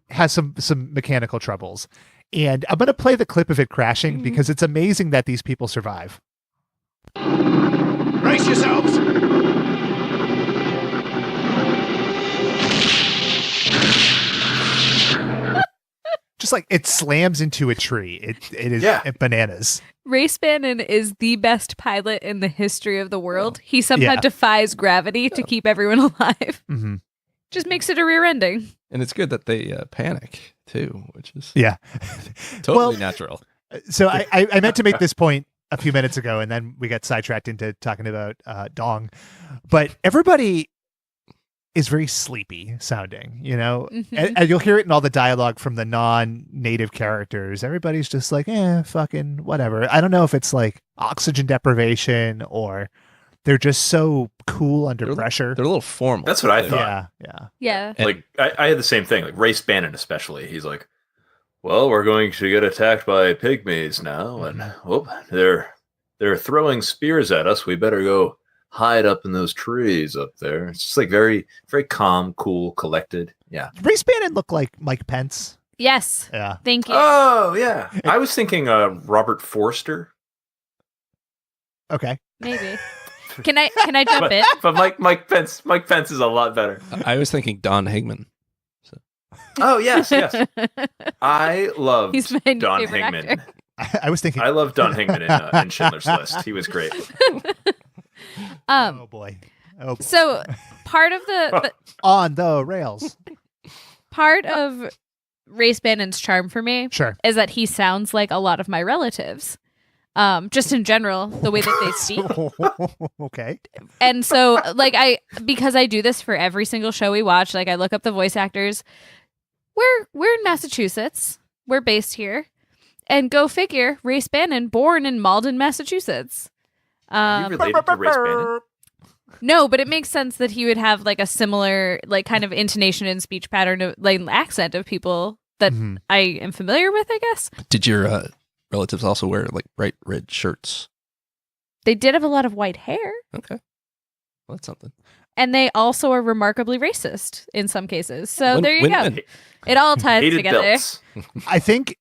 has some mechanical troubles. And I'm going to play the clip of it crashing because it's amazing that these people survive. Brace yourselves. Just like it slams into a tree. It is bananas. Race Bannon is the best pilot in the history of the world. He somehow Yeah. defies gravity to keep everyone alive. hmm Just makes it a rear ending. And it's good that they panic too, which is Yeah. totally Well, natural. So I meant to make this point a few minutes ago, and then we got sidetracked into talking about Dong. But everybody is very sleepy sounding, you know? Mhm. And you'll hear it in all the dialogue from the non-native characters. Everybody's just like, fucking whatever. I don't know if it's like oxygen deprivation or they're just so cool under pressure. They're a little formal. That's what I thought. Yeah. Yeah. And- Like I had the same thing. Like Race Bannon, especially. He's like, "Well, we're going to get attacked by pygmies now, and they're throwing spears at us. We better go hide up in those trees up there." It's just like very, very calm, cool, collected. Yeah. Race Bannon looked like Mike Pence. Yes. Yeah. Thank you. Oh yeah. I was thinking Robert Forster. Okay. Maybe. Can I jump in? But Mike Pence is a lot better. I was thinking Don Higman. Oh yes. I love He's my new Don favorite Higman. actor. I was thinking. I love Don Hingman in Schindler's List. He was great. Oh boy. Oh boy. So part of the On the rails. part of Race Bannon's charm for me Sure. is that he sounds like a lot of my relatives. Just in general, the way that they speak. Okay. And so like because I do this for every single show we watch, like I look up the voice actors. We're in Massachusetts. We're based here. And go figure, Race Bannon born in Malden, Massachusetts. Are you related to Race Bannon? No, but it makes sense that he would have like a similar like kind of intonation and speech pattern of like accent of people that I am familiar with, I guess. Did your relatives also wear like bright red shirts? They did have a lot of white hair. Okay. Well, that's something. And they also are remarkably racist in some cases. So Win- there you win-win. go. It all ties Hated together. belts. I think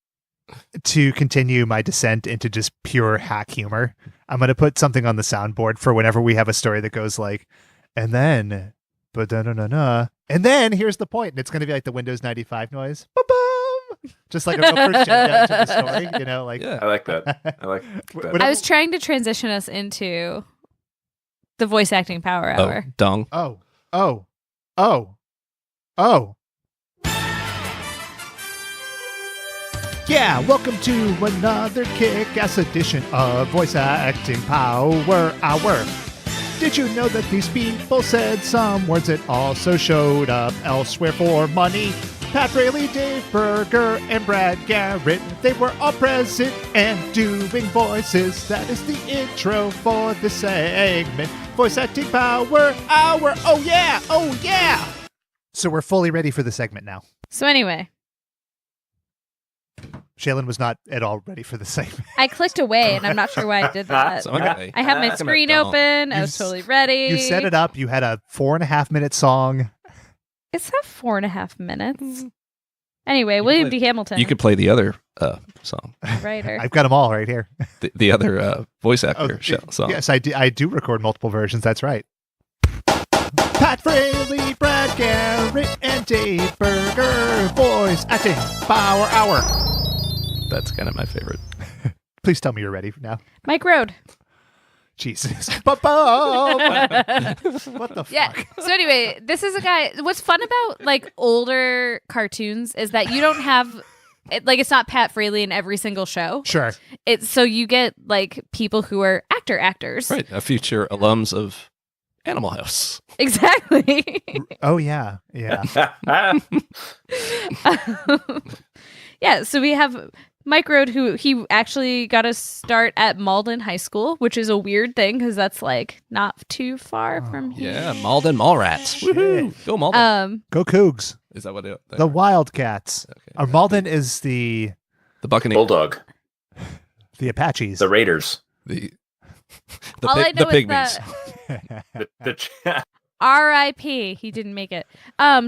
to continue my descent into just pure hack humor, I'm going to put something on the soundboard for whenever we have a story that goes like, and then, but da-da-da-da, and then here's the point. And it's going to be like the Windows 95 noise. Ba-boom! Just like a real crescendo to the story, you know, like. Yeah. I like that. I like that. Whatever- I was trying to transition us into the voice acting power hour. Oh, dong. Oh. Yeah, welcome to another kick-ass edition of Voice Acting Power Hour. Did you know that these people said some words that also showed up elsewhere for money? Pat Fraley, Dave Berger, and Brad Garrett, they were all present and doing voices. That is the intro for this segment. Voice Acting Power Hour. Oh yeah, oh yeah. So we're fully ready for the segment now. So anyway, Shaylin was not at all ready for the segment. I clicked away and I'm not sure why I did that. So anyway, I have my screen open. I was totally ready. You set it up. You had a 4.5 minute song. It's not 4.5 minutes. Anyway, William D. Hamilton. you could play the other song, writer. I've got them all right here. the other voice actor song. Yes, I do record multiple versions. That's right. Pat Fraley, Brad Garrett, and Dave Berger. Voice Acting Power Hour. That's kind of my favorite. Please tell me you're ready now. Mike Road. Jesus. Ba-boom. What the Yeah. fuck? So anyway, this is a guy. What's fun about like older cartoons is that you don't have it's not Pat Fraley in every single show. Sure. It's so you get like people who are actors. Right. A future alums of Animal House. Exactly. Oh, yeah. Yeah. Yeah. So we have Mike Road, who he actually got a start at Malden High School, which is a weird thing because that's like not too far from here. Yeah, Malden Mallrats. Woohoo! Go Malden. Go Cougs. Is that what it? The Wildcats. Okay. Malden is the Buccaneers. Bulldog. the Apaches. The Raiders. The All I know the is Pygmies. The R.I.P. He didn't make it.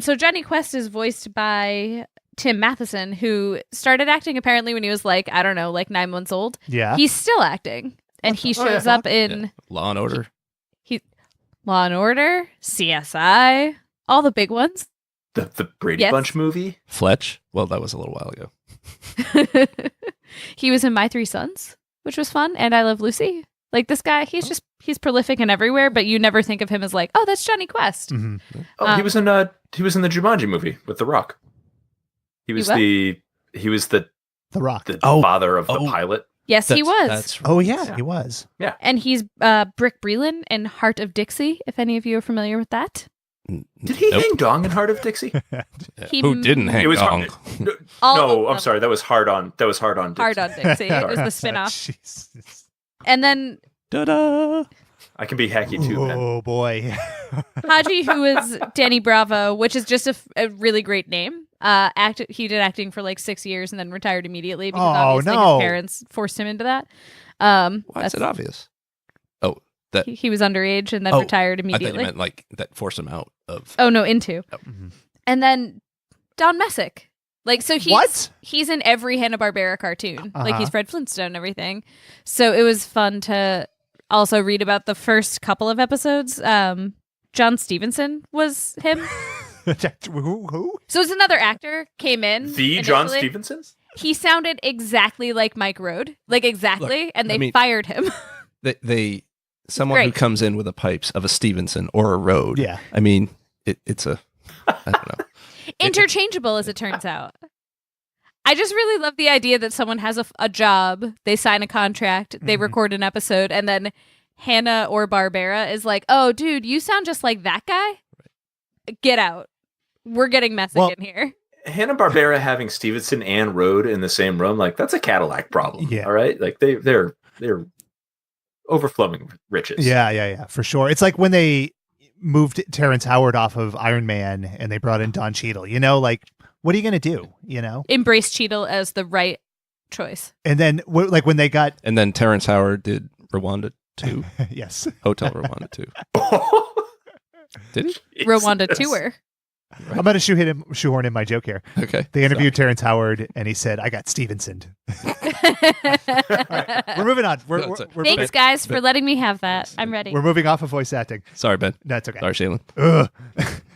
So Jonny Quest is voiced by Tim Matheson, who started acting apparently when he was like, I don't know, like 9 months old. Yeah. He's still acting. And he shows up in Law and Order. Law and Order, CSI, all the big ones. the Brady Yes. Bunch movie. Fletch. Well, that was a little while ago. He was in My Three Sons, which was fun, and I Love Lucy. Like this guy, he's prolific and everywhere, but you never think of him as like, oh, that's Jonny Quest. Mhm. Oh, he was in the Jumanji movie with The Rock. He was what? the The Rock. father of the pilot. Yes, he was. That's Oh, yeah, he was. And he's Brick Breland in Heart of Dixie, if any of you are familiar with that. Did he hang dong in Heart of Dixie? Who didn't hang It was dong? All No, of I'm them. sorry. That was Hard on Dixie. Hard on Dixie. It was the spin-off. Jesus. And then Da-da! I can be hacky too, man. Oh, boy. Haji, who is Danny Bravo, which is just a really great name. He did acting for like 6 years and then retired immediately because obviously no. his parents forced him into that. Why is it obvious? Oh, that He was underage and then retired I thought immediately. you meant like that forced him out of. Oh no, into. Mhm. And then Don Messick. Like so What? he's in every Hanna-Barbera cartoon. Like Uh-huh. he's Fred Flintstone and everything. So it was fun to also read about the first couple of episodes. John Stevenson was him. Who? So it's another actor came in. The John initially. Stevenson? he sounded exactly like Mike Road, like exactly, and they fired him. Someone who Great. comes in with the pipes of a Stevenson or a Road. Yeah. I mean, it's a, I don't know. Interchangeable, as it turns out. I just really love the idea that someone has a job, they sign a contract, they record an episode, and then Hannah or Barbera is like, "Oh, dude, you sound just like that guy. Get out. We're getting messy in here." Hanna-Barbera having Stevenson and Road in the same room, like that's a Cadillac problem. Yeah. All right, like they're overflowing riches. Yeah, for sure. It's like when they moved Terrence Howard off of Iron Man and they brought in Don Cheadle. You know, like what are you going to do? You know, Embrace Cheadle as the right choice. and then like when they got And then Terrence Howard did Rwanda 2, yes, Hotel Rwanda 2. Did he? Rwanda tour. I'm going to shoehorn in my joke here. Okay. They interviewed Terrence Howard and he said, "I got Stevenson." We're moving on. We're Thanks, guys, for letting me have that. I'm ready. We're moving off of voice acting. Sorry, Ben. No, it's okay. Sorry, Shaylin. Ugh.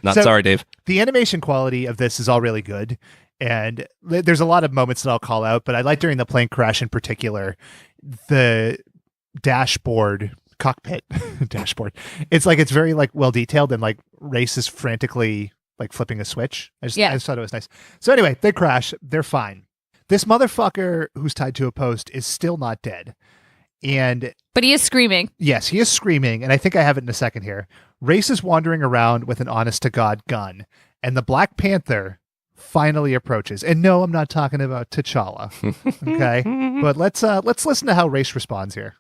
Not So, sorry, Dave. The animation quality of this is all really good. And there's a lot of moments that I'll call out, but I like during the plane crash in particular, the cockpit dashboard. It's like, it's very like well detailed and like Race is frantically like flipping a switch. I just thought it was nice. So anyway, they crash. They're fine. This motherfucker who's tied to a post is still not dead. But he is screaming. Yes, he is screaming, and I think I have it in a second here. Race is wandering around with an honest-to-God gun, and the Black Panther finally approaches. And no, I'm not talking about T'Challa, okay? But let's listen to how Race responds here.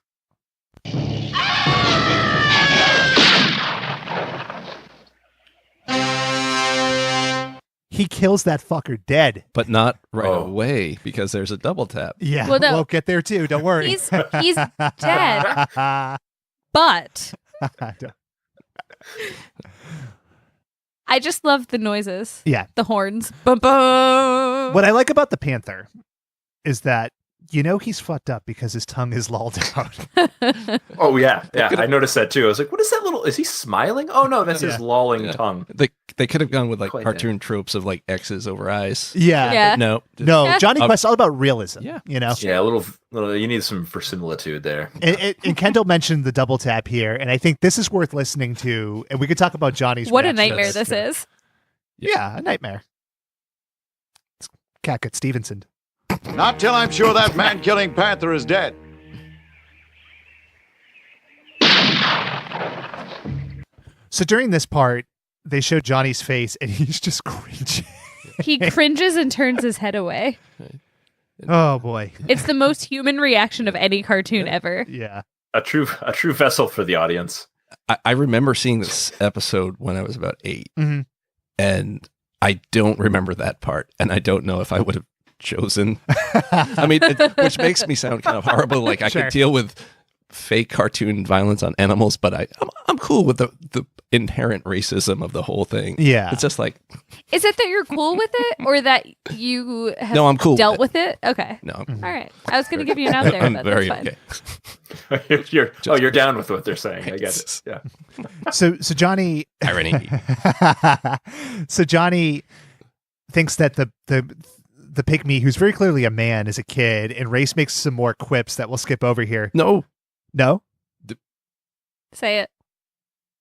He kills that fucker dead. But not right away because there's a double tap. Yeah, Well, no. we'll get there too. Don't worry. He's dead. But I just love the noises. Yeah. The horns. Bum, bum. What I like about the Panther is that he's fucked up because his tongue is lolled out. Oh yeah. I noticed that too. I was like, "What is that little? Is he smiling? Oh no, that's his lolling tongue." They could have gone with like Quite cartoon tropes of like X's over eyes. Yeah. No. No, Jonny Quest all about realism. Yeah. Yeah, a little. You need some verisimilitude there. And Kendall mentioned the double tap here, and I think this is worth listening to. And we could talk about Johnny's. What a reaction to nightmare this is. Yeah, a nightmare. Cat gets Stevenson. Not till I'm sure that man-killing panther is dead. So during this part, they show Johnny's face, and he's just cringing. He cringes and turns his head away. Oh boy! It's the most human reaction of any cartoon ever. Yeah, A true vessel for the audience. I remember seeing this episode when I was about 8, Mhm. and I don't remember that part, and I don't know if I would have chosen. I mean, which makes me sound kind of horrible. Like I Sure. could deal with fake cartoon violence on animals, but I'm cool with the inherent racism of the whole thing. Yeah. It's just like, Is it that you're cool with it or that you have No, I'm cool dealt with with it? Okay. no, All right. I was going to give you an out there, I'm but very that's fine. okay. you're down with what they're saying. I get it. Yeah. So Johnny. Irony. So Johnny thinks that the Pygmy, who's very clearly a man, is a kid, and Race makes some more quips that we'll skip over here. No, Say it.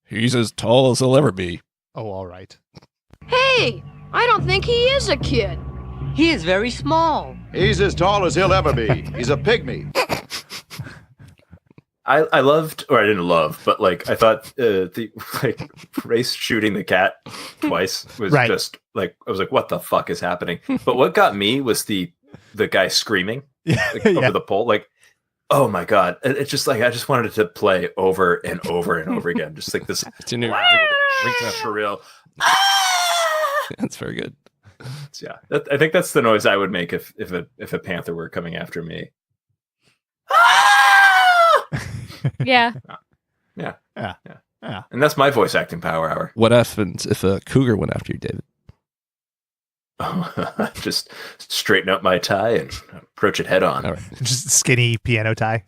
he's as tall as he'll ever be. Oh, all right. Hey, I don't think he is a kid. He is very small. He's as tall as he'll ever be. He's a pygmy. I loved, or I didn't love, but like I thought the like Race shooting the cat twice was Right. just like I was like, what the fuck is happening? But what got me was the guy screaming like, over the pole, like, oh my god! It's just like I just wanted it to play over and over and over again, just like this It's a new shrill. That's very good. Yeah, I think that's the noise I would make if a panther were coming after me. Yeah. Yeah. Yeah. And that's my voice acting power hour. What happens if a cougar went after you, David? Just straighten up my tie and approach it head on. All right. Just skinny piano tie.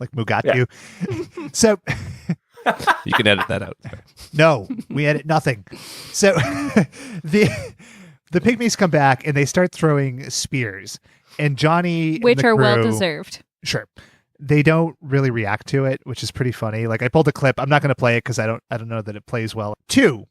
Like Mugatu. So You can edit that out. no, we edit nothing. So the the Pygmies come back and they start throwing spears. And Johnny, Which and the are crew, well deserved. Sure. They don't really react to it, which is pretty funny. Like I pulled a clip. I'm not going to play it because I don't know that it plays well. 2,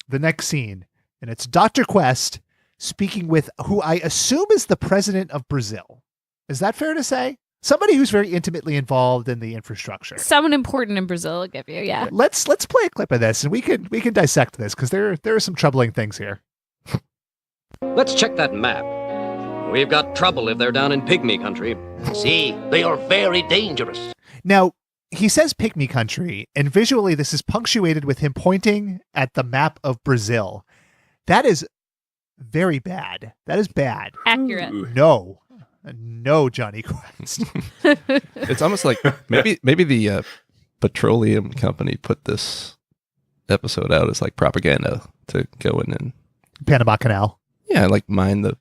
the next scene, and it's Dr. Quest speaking with who I assume is the president of Brazil. Is that fair to say? Somebody who's very intimately involved in the infrastructure. Someone important in Brazil, I'll give you, yeah. Let's play a clip of this, and we can dissect this because there are some troubling things here. Let's check that map. We've got trouble if they're down in Pygmy country. See, they are very dangerous. Now, he says Pygmy country, and visually this is punctuated with him pointing at the map of Brazil. That is very bad. That is bad. Accurate. No, Jonny Quest. It's almost like maybe the petroleum company put this episode out as like propaganda to go in and Panama Canal. yeah, like mine the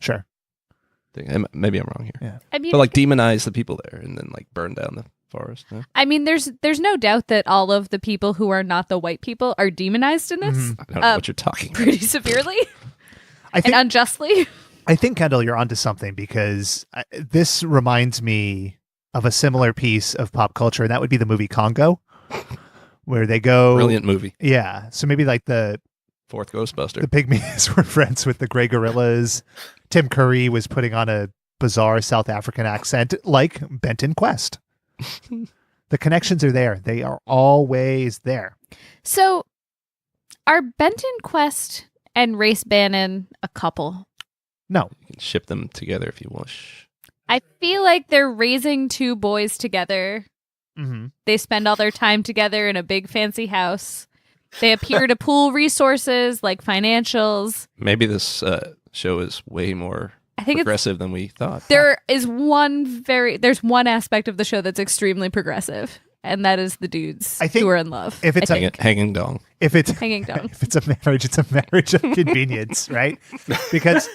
Sure. thing. Maybe I'm wrong here. Yeah. I mean, But like demonize the people there and then like burn down the forest. No? I mean, there's no doubt that all of the people who are not the white people are demonized in this I don't know what you're talking about. pretty severely I think and unjustly. I think, Kendall, you're onto something because this reminds me of a similar piece of pop culture, and that would be the movie Congo, where they go... Brilliant movie. Yeah. So maybe like the Fourth Ghostbuster. Pygmies were friends with the Grey Gorillas. Tim Curry was putting on a bizarre South African accent like Benton Quest. The connections are there. They are always there. So, are Benton Quest and Race Bannon a couple? No. You can ship them together if you wish. I feel like they're raising 2 boys together. Mm-hmm. They spend all their time together in a big fancy house. They appear to pool resources like financials. Maybe this show is way more I think progressive than we thought. there's one aspect of the show that's extremely progressive, and that is the dudes who are in love. If it's hanging dong. If it's hanging dong. If it's a marriage of convenience, right? Because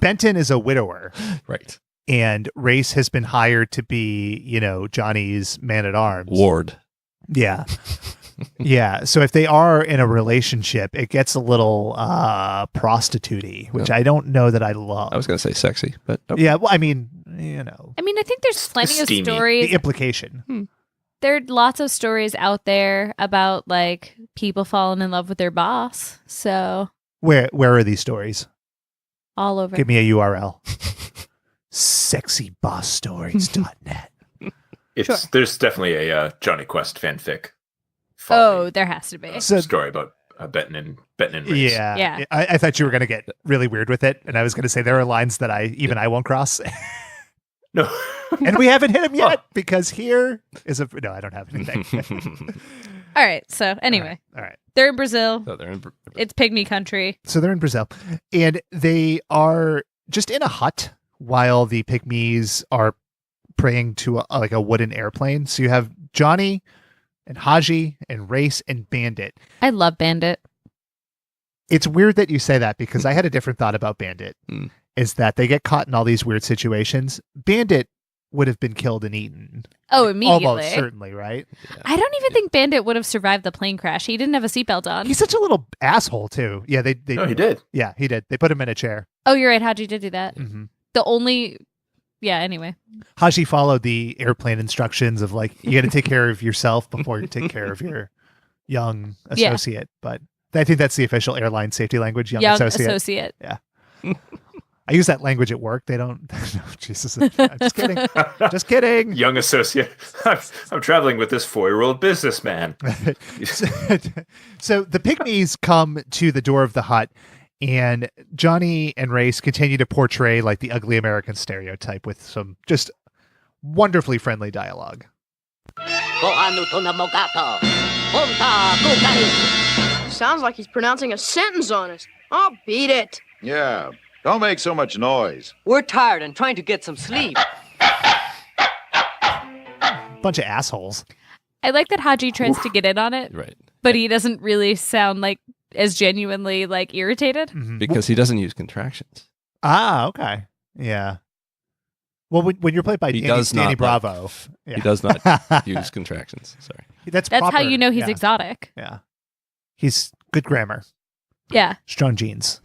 Benton is a widower. Right. And Race has been hired to be, Johnny's man-at-arms. Ward. Yeah. Yeah. So if they are in a relationship, it gets a little prostitute-y, which I don't know that I love. I was going to say sexy, but okay. Yeah, well, I mean, I think there's plenty of steamy. stories. The implication. There are lots of stories out there about like people falling in love with their boss. So Where are these stories? all over. Give me a URL. Sexybossstories.net. There's definitely a Jonny Quest fanfic. Oh, there has to be. Story about Benton and Race. Yeah. I thought you were going to get really weird with it, and I was going to say there are lines that I won't cross. No. And we haven't hit them yet because here is no, I don't have anything. All right. So anyway, all right. They're in Brazil. So they're in It's Pygmy country. So they're in Brazil, and they are just in a hut while the Pygmies are praying to a wooden airplane. So you have Johnny and Haji and Race and Bandit. I love Bandit. It's weird that you say that because I had a different thought about Bandit. Is that they get caught in all these weird situations. Bandit would have been killed and eaten. Oh, immediately. Almost certainly, right? Yeah. I don't even think Bandit would have survived the plane crash. He didn't have a seatbelt on. He's such a little asshole, too. Yeah, they No, he did. Yeah, he did. They put him in a chair. Oh, you're right. Haji did do that. Mm-hmm. Anyway. Haji followed the airplane instructions of you got to take care of yourself before you take care of your young associate. But I think that's the official airline safety language, young associate. Yeah. I use that language at work. They don't. No, Jesus. I'm just kidding. Just kidding. Young associate. I'm traveling with this 4-year-old businessman. So the Pygmies come to the door of the hut, and Johnny and Race continue to portray the ugly American stereotype with some just wonderfully friendly dialogue. Sounds like he's pronouncing a sentence on us. I'll beat it. Yeah, don't make so much noise. We're tired and trying to get some sleep. Bunch of assholes. I like that Haji tries to get in on it. Right. But he doesn't really sound as genuinely irritated. Mm-hmm. Because he doesn't use contractions. Ah, okay. Yeah. Well, when you're played by Danny Bravo. He does not use contractions. Sorry. That's how proper. you know he's exotic. Yeah. He's good grammar. Yeah. Strong genes.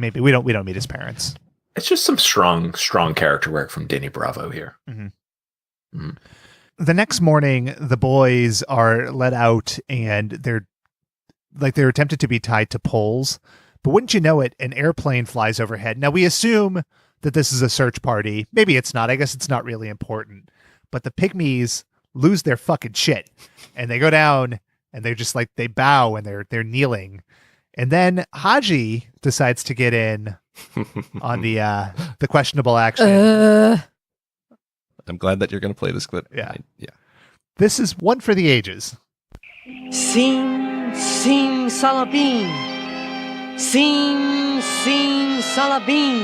maybe we don't meet his parents. It's just some strong character work from Danny Bravo here. The next morning, the boys are let out, and they're attempted to be tied to poles. But wouldn't you know it, an airplane flies overhead. Now, we assume that this is a search party. Maybe it's not. I guess it's not really important. But the Pygmies lose their fucking shit, and they go down, and they're just they bow, and they're kneeling. And then Haji decides to get in on the questionable action. I'm glad that you're going to play this clip. Yeah. Yeah. This is one for the ages. Sing, sing, salabim. Sing, sing, salabim.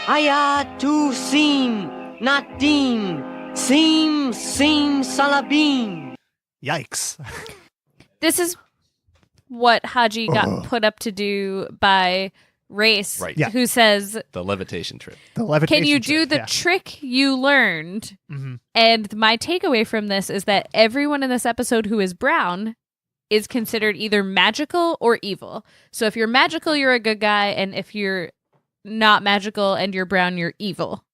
Aya tu sim, natim. Sim, sim, salabim. Yikes. This is what Haji got put up to do by Race, Right. Yeah. who says, The levitation trip. can you do the trick you learned? And my takeaway from this is that everyone in this episode who is brown is considered either magical or evil. So if you're magical, you're a good guy. And if you're not magical and you're brown, you're evil.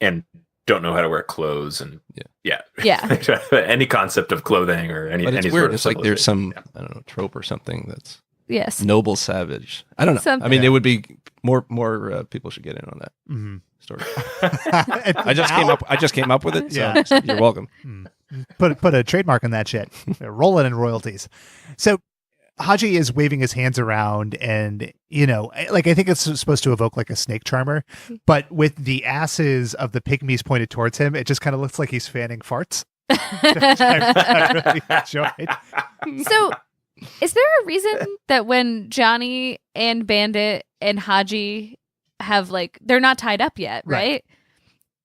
And don't know how to wear clothes. And yeah. Any concept of clothing or any. But it's any weird. Sort of It's like there's some, civilization. I don't know, trope or something that's Yes. noble savage. I don't know. Something. I mean, it would be more people should get in on that story. I just came up with it. So Yeah. you're welcome. Put a trademark on that shit. Roll it in royalties. So Haji is waving his hands around, and I think it's supposed to evoke like a snake charmer, but with the asses of the Pygmies pointed towards him, it just kind of looks like he's fanning farts. I really enjoyed. So is there a reason that when Johnny and Bandit and Haji have they're not tied up yet, right?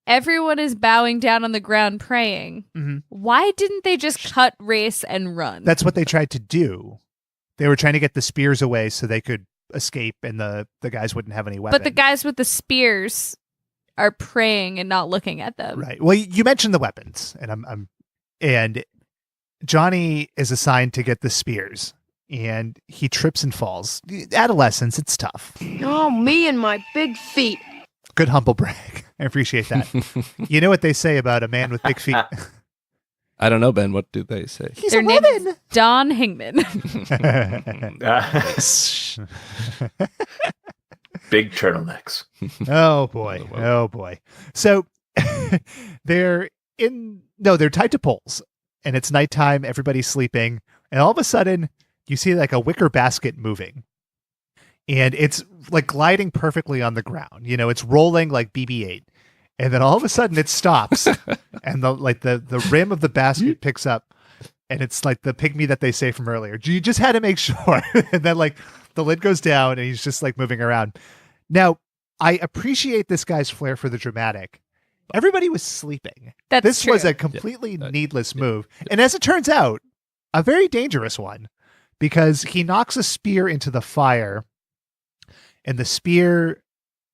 Everyone is bowing down on the ground praying. Why didn't they just cut Race and run? That's what they tried to do. They were trying to get the spears away so they could escape, and the guys wouldn't have any weapons. But the guys with the spears are praying and not looking at them. Right. Well, you mentioned the weapons, and and Johnny is assigned to get the spears, and he trips and falls. Adolescence, it's tough. Oh, me and my big feet. Good humble brag. I appreciate that. You know what they say about a man with big feet? I don't know, Ben. What do they say? He's Their a name woman. is Don Hingman. Big turtlenecks. Oh boy. Oh boy. So they're tied to poles, and it's nighttime. Everybody's sleeping, and all of a sudden you see like a wicker basket moving, and it's like gliding perfectly on the ground. It's rolling like BB-8, and then all of a sudden it stops, and the rim of the basket picks up, and it's like the Pygmy that they say from earlier. You just had to make sure, and then the lid goes down, and he's just moving around. Now, I appreciate this guy's flair for the dramatic. Everybody was sleeping. This was a completely needless move. And as it turns out, a very dangerous one, because he knocks a spear into the fire, and the spear,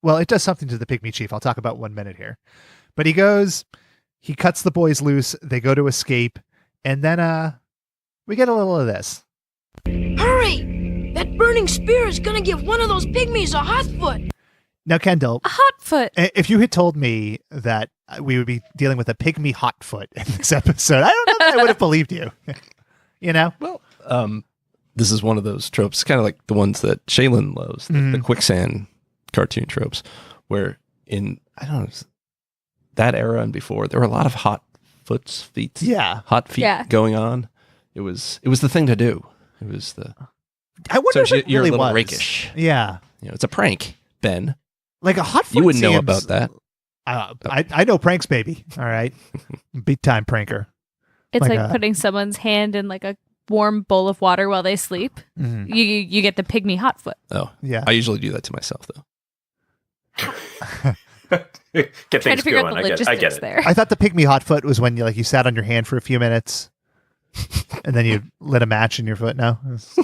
well, it does something to the Pygmy chief. I'll talk about 1 minute here. But he cuts the boys loose, they go to escape, and then we get a little of this. Hurry! That burning spear is gonna give one of those pygmies a hot foot. Now, Kendall, A hot foot. if you had told me that we would be dealing with a Pygmy hot foot in this episode, I don't know that I would have believed you. Well, this is one of those tropes, kind of like the ones that Shaylin loves, the quicksand cartoon tropes, where in, I don't know, that era and before, there were a lot of hot feet going on. It was the thing to do. It was the... I wonder if it you're really a little was. rakish. Yeah. It's a prank, Ben. Like a hot foot. You wouldn't know seems- about that. I know pranks, baby. All right. Big time pranker. It's like a- putting someone's hand in a warm bowl of water while they sleep. Mhm. You get the Pygmy hot foot. Oh, Yeah. I usually do that to myself, though. Get Trying things to figure going. out the I logistics get it. there. I thought the Pygmy hot foot was when you sat on your hand for a few minutes and then you lit a match in your foot. No? Is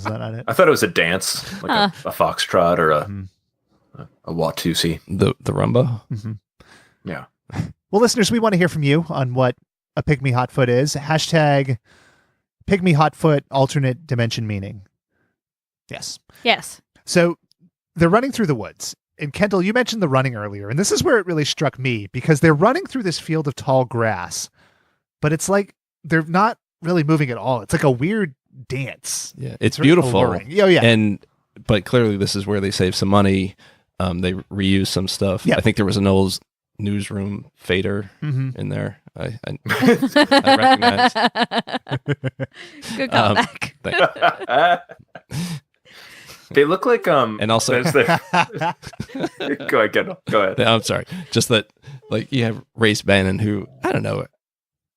that not it? I thought it was a dance, like a foxtrot or a Watusi. The rumba. Yeah. Well, listeners, we want to hear from you on what a Pygmy hot foot is. Hashtag Pygmy hot foot alternate dimension meaning. Yes. Yes. So they're running through the woods. And Kendall, you mentioned the running earlier, and this is where it really struck me because they're running through this field of tall grass, but it's like they're not really moving at all. It's like a weird dance. Yeah, it's beautiful. Alluring. Oh, yeah. But clearly this is where they save some money. They reuse some stuff. Yep. I think there was an old newsroom fader in there. I recognize. Good callback. They look like and also go ahead, Kendall. Go ahead. I'm sorry. Just that, like, you have Race Bannon, who I don't know.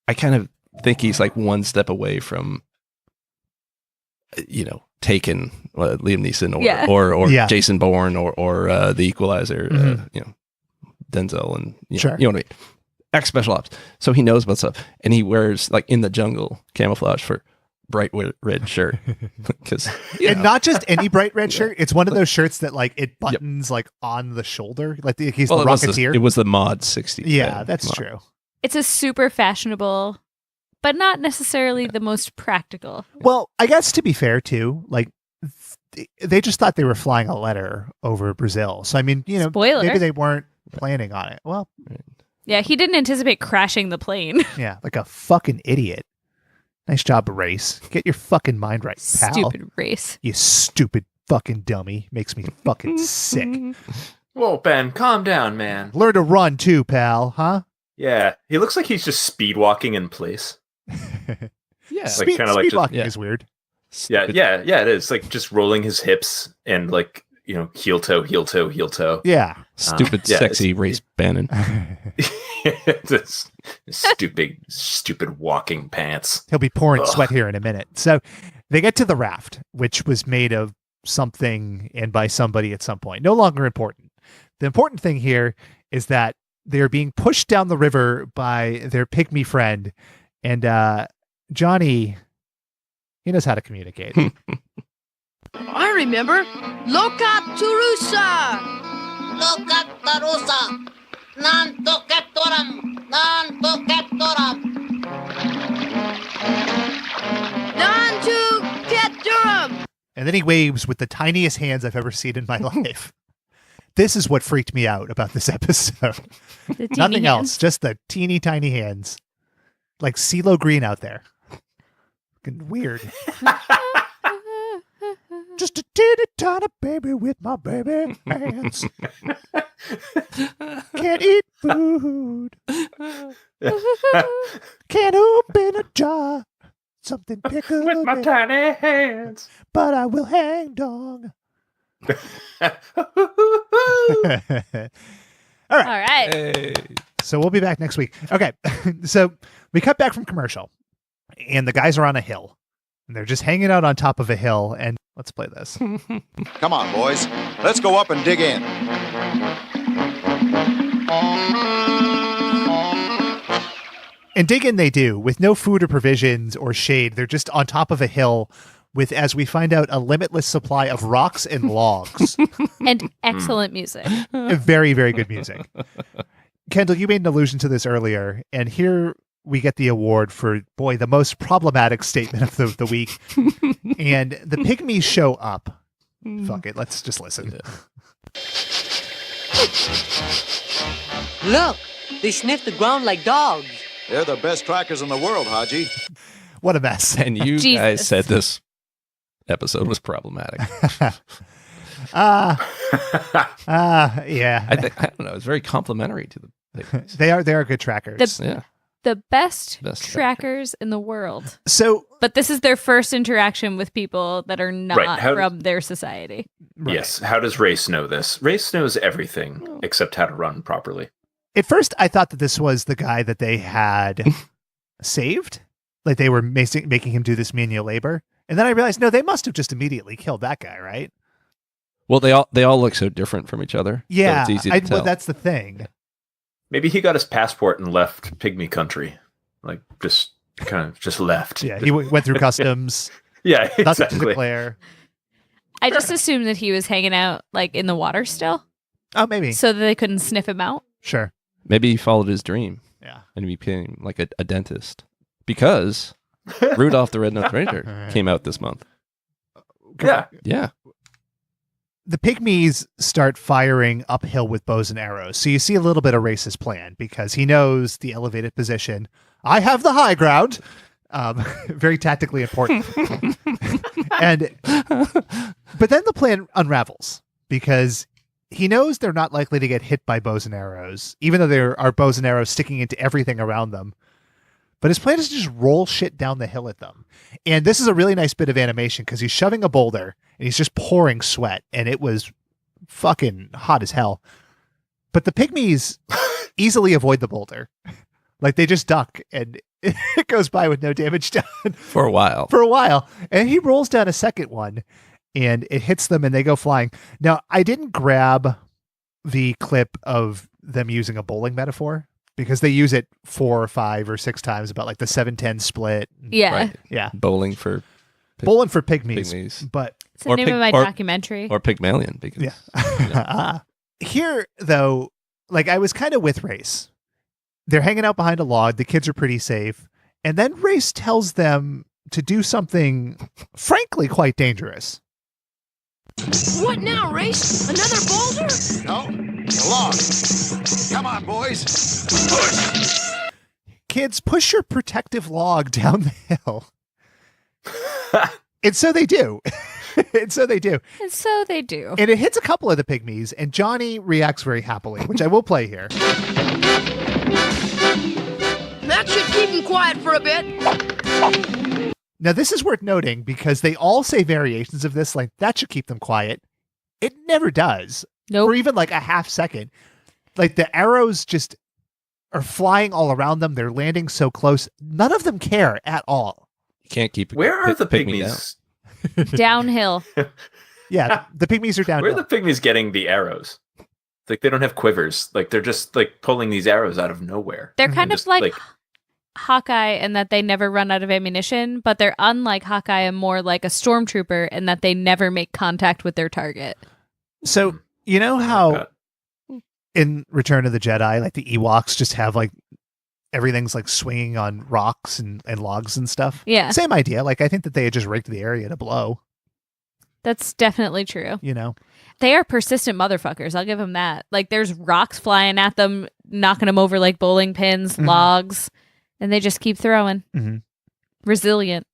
I kind of think he's like one step away from, Taken, Liam Neeson, or Jason Bourne, or The Equalizer. Denzel, and sure. You know what I mean. Ex special ops. So he knows about stuff, and he wears like in the jungle camouflage for bright red shirt because not just any bright red shirt. It's one of those shirts that like it buttons like on the shoulder, like he's the Rocketeer. It was the mod 60. Yeah, that's true. It's a super fashionable, but not necessarily the most practical. Well, I guess to be fair too, like they just thought they were flying a letter over Brazil. So I mean, Spoiler. Maybe they weren't planning on it. Well, yeah, he didn't anticipate crashing the plane. Yeah, like a fucking idiot. Nice job, Race. Get your fucking mind right, pal. Stupid Race. You stupid fucking dummy. Makes me fucking sick. Whoa, Ben, calm down, man. Learn to run too, pal, huh? Yeah, he looks like he's just speed walking in place. Yeah, like kind of like speed walking is weird. Yeah, it is. Like just rolling his hips and like heel toe, heel toe, heel toe. Yeah, sexy Race Bannon. stupid walking pants. He'll be pouring sweat here in a minute. So they get to the raft, which was made of something and by somebody at some point. No longer important. The important thing here is that they're being pushed down the river by their pygmy friend, and Jonny, he knows how to communicate. I remember. Loka Turusa! Loka Tarusa! Nanto Ketoram! Nanto Ketoram! Nanto Ketoram! And then he waves with the tiniest hands I've ever seen in my life. This is what freaked me out about this episode. Nothing else, just the teeny tiny hands. Like CeeLo Green out there. Fucking weird. Just a teeny tiny baby with my baby hands. Can't eat food. Can't open a jar. Something pickled with my tiny hands. But I will hang dong. All right. Hey. So we'll be back next week. Okay. So we cut back from commercial and the guys are on a hill and they're just hanging out on top of a hill. And let's play this. Come on, boys. Let's go up and dig in. And dig in they do with no food or provisions or shade. They're just on top of a hill with, as we find out, a limitless supply of rocks and logs. And excellent music. Very, very good music. Kendall, you made an allusion to this earlier, and here we get the award for, boy, the most problematic statement of the week. And the Pygmies show up. Fuck it, let's just listen. Look, they sniff the ground like dogs. They're the best trackers in the world, Haji. What a mess. And you guys said this episode was problematic. Yeah. I don't know. It's very complimentary to the Pygmies. They are good trackers. The best trackers in the world. So, but this is their first interaction with people that are not Right. from their society. Right. Yes. How does Race know this? Race knows everything except how to run properly. At first, I thought that this was the guy that they had saved. Like they were making him do this menial labor. And then I realized, no, they must have just immediately killed that guy, right? Well, they all look so different from each other. Yeah, so it's easy to tell. Well, that's the thing. Maybe he got his passport and left Pygmy country. Like just left. Yeah, he went through customs. Yeah, Nothing to exactly. declare. I just assumed that he was hanging out like in the water still. Oh, maybe. So that they couldn't sniff him out. Sure. Maybe he followed his dream. Yeah. And he became like a dentist. Because Rudolph the Red-Nosed Reindeer came out this month. Yeah. Yeah. the Pygmies start firing uphill with bows and arrows. So you see a little bit of Race's plan because he knows the elevated position. I have the high ground. Very tactically important. But then the plan unravels because he knows they're not likely to get hit by bows and arrows, even though there are bows and arrows sticking into everything around them. But his plan is to just roll shit down the hill at them. And this is a really nice bit of animation because he's shoving a boulder and he's just pouring sweat. And it was fucking hot as hell. But the Pygmies easily avoid the boulder. Like they just duck and it goes by with no damage done. For a while. And he rolls down a second one and it hits them and they go flying. Now, I didn't grab the clip of them using a bowling metaphor, because they use it 4 or 5 or 6 times about like the 7-10 split. Yeah. Right. Yeah. Bowling for Pygmies. But it's the name of my documentary. Or Pygmalion. Because, yeah. Here, though, like I was kind of with Race. They're hanging out behind a log. The kids are pretty safe. And then Race tells them to do something, frankly, quite dangerous. What now, Race? Another boulder? No, a log. Come on, boys. Push. Kids, push your protective log down the hill. And so they do. And so they do. And it hits a couple of the Pygmies, and Jonny reacts very happily, which I will play here. That should keep him quiet for a bit. Now, this is worth noting because they all say variations of this, like, that should keep them quiet. It never does. Nope. For even like a half second. Like, the arrows just are flying all around them. They're landing so close. None of them care at all. You can't keep Where are the Pygmy Pygmies? Downhill. Yeah, the Pygmies are downhill. Where are the Pygmies getting the arrows? Like, they don't have quivers. Like, they're just, like, pulling these arrows out of nowhere. They're kind of Just, like Hawkeye in that they never run out of ammunition, but they're unlike Hawkeye and more like a stormtrooper in that they never make contact with their target. So, you know how in Return of the Jedi, like the Ewoks just have like everything's like swinging on rocks and logs and stuff? Yeah. Same idea. Like, I think that they had just rigged the area to blow. That's definitely true. You know? They are persistent motherfuckers. I'll give them that. Like, there's rocks flying at them, knocking them over like bowling pins, logs, and they just keep throwing. Resilient.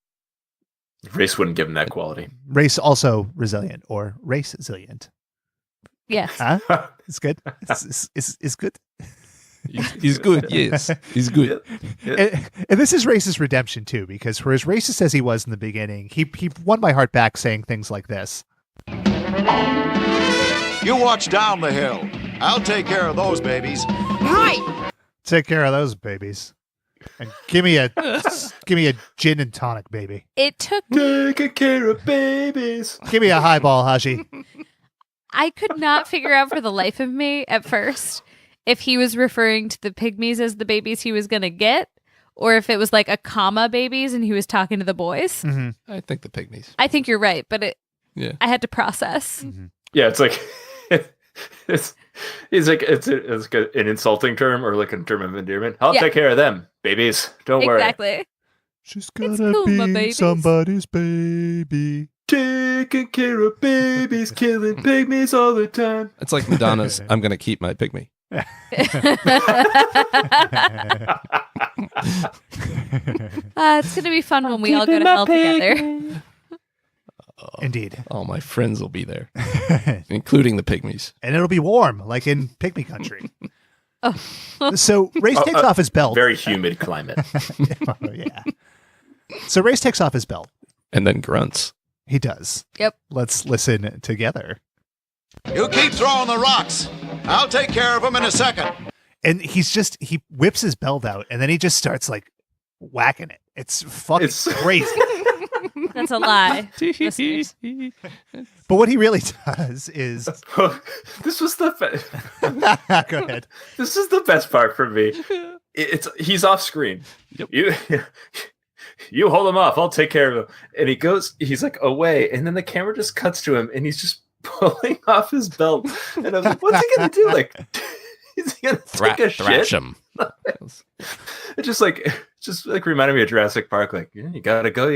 Race wouldn't give them that quality. Race also resilient or race-zilient. Yes. Huh? It's good. It's good. He's good. Yes, he's good. And this is Race's redemption too, because for as racist as he was in the beginning, he won my heart back saying things like this. You watch down the hill. I'll take care of those babies. Right. Take care of those babies. And give me a gin and tonic, baby. It took taking care of babies. Give me a highball, Haji. I could not figure out for the life of me at first if he was referring to the Pygmies as the babies he was going to get, or if it was like a comma babies and he was talking to the boys. I think the Pygmies. I think you're right, but I had to process. Yeah, it's like it's an insulting term or like a term of endearment. I'll take care of them, babies. Don't worry. Exactly. She's gonna be somebody's baby. Taking care of babies, killing Pygmies all the time. It's like Madonna's I'm gonna keep my Pygmy. It's gonna be fun when we all go to hell together. Indeed. All my friends will be there, including the Pygmies. And it'll be warm, like in Pygmy country. So Race takes off his belt. Very humid climate. Yeah. So Race takes off his belt. And then grunts. He does. Yep. Let's listen together. You keep throwing the rocks. I'll take care of them in a second. And he whips his belt out and then he just starts like whacking it. It's fucking crazy. That's a lie. But what he really does is this was the go ahead. This is the best part for me. He's off screen. Yep. You hold him off. I'll take care of him. And he's like away, and then the camera just cuts to him, and he's just pulling off his belt. And I was like, what's he gonna do? Like, is he gonna take a thrash shit? him? It just reminded me of Jurassic Park. Like, yeah, you gotta go.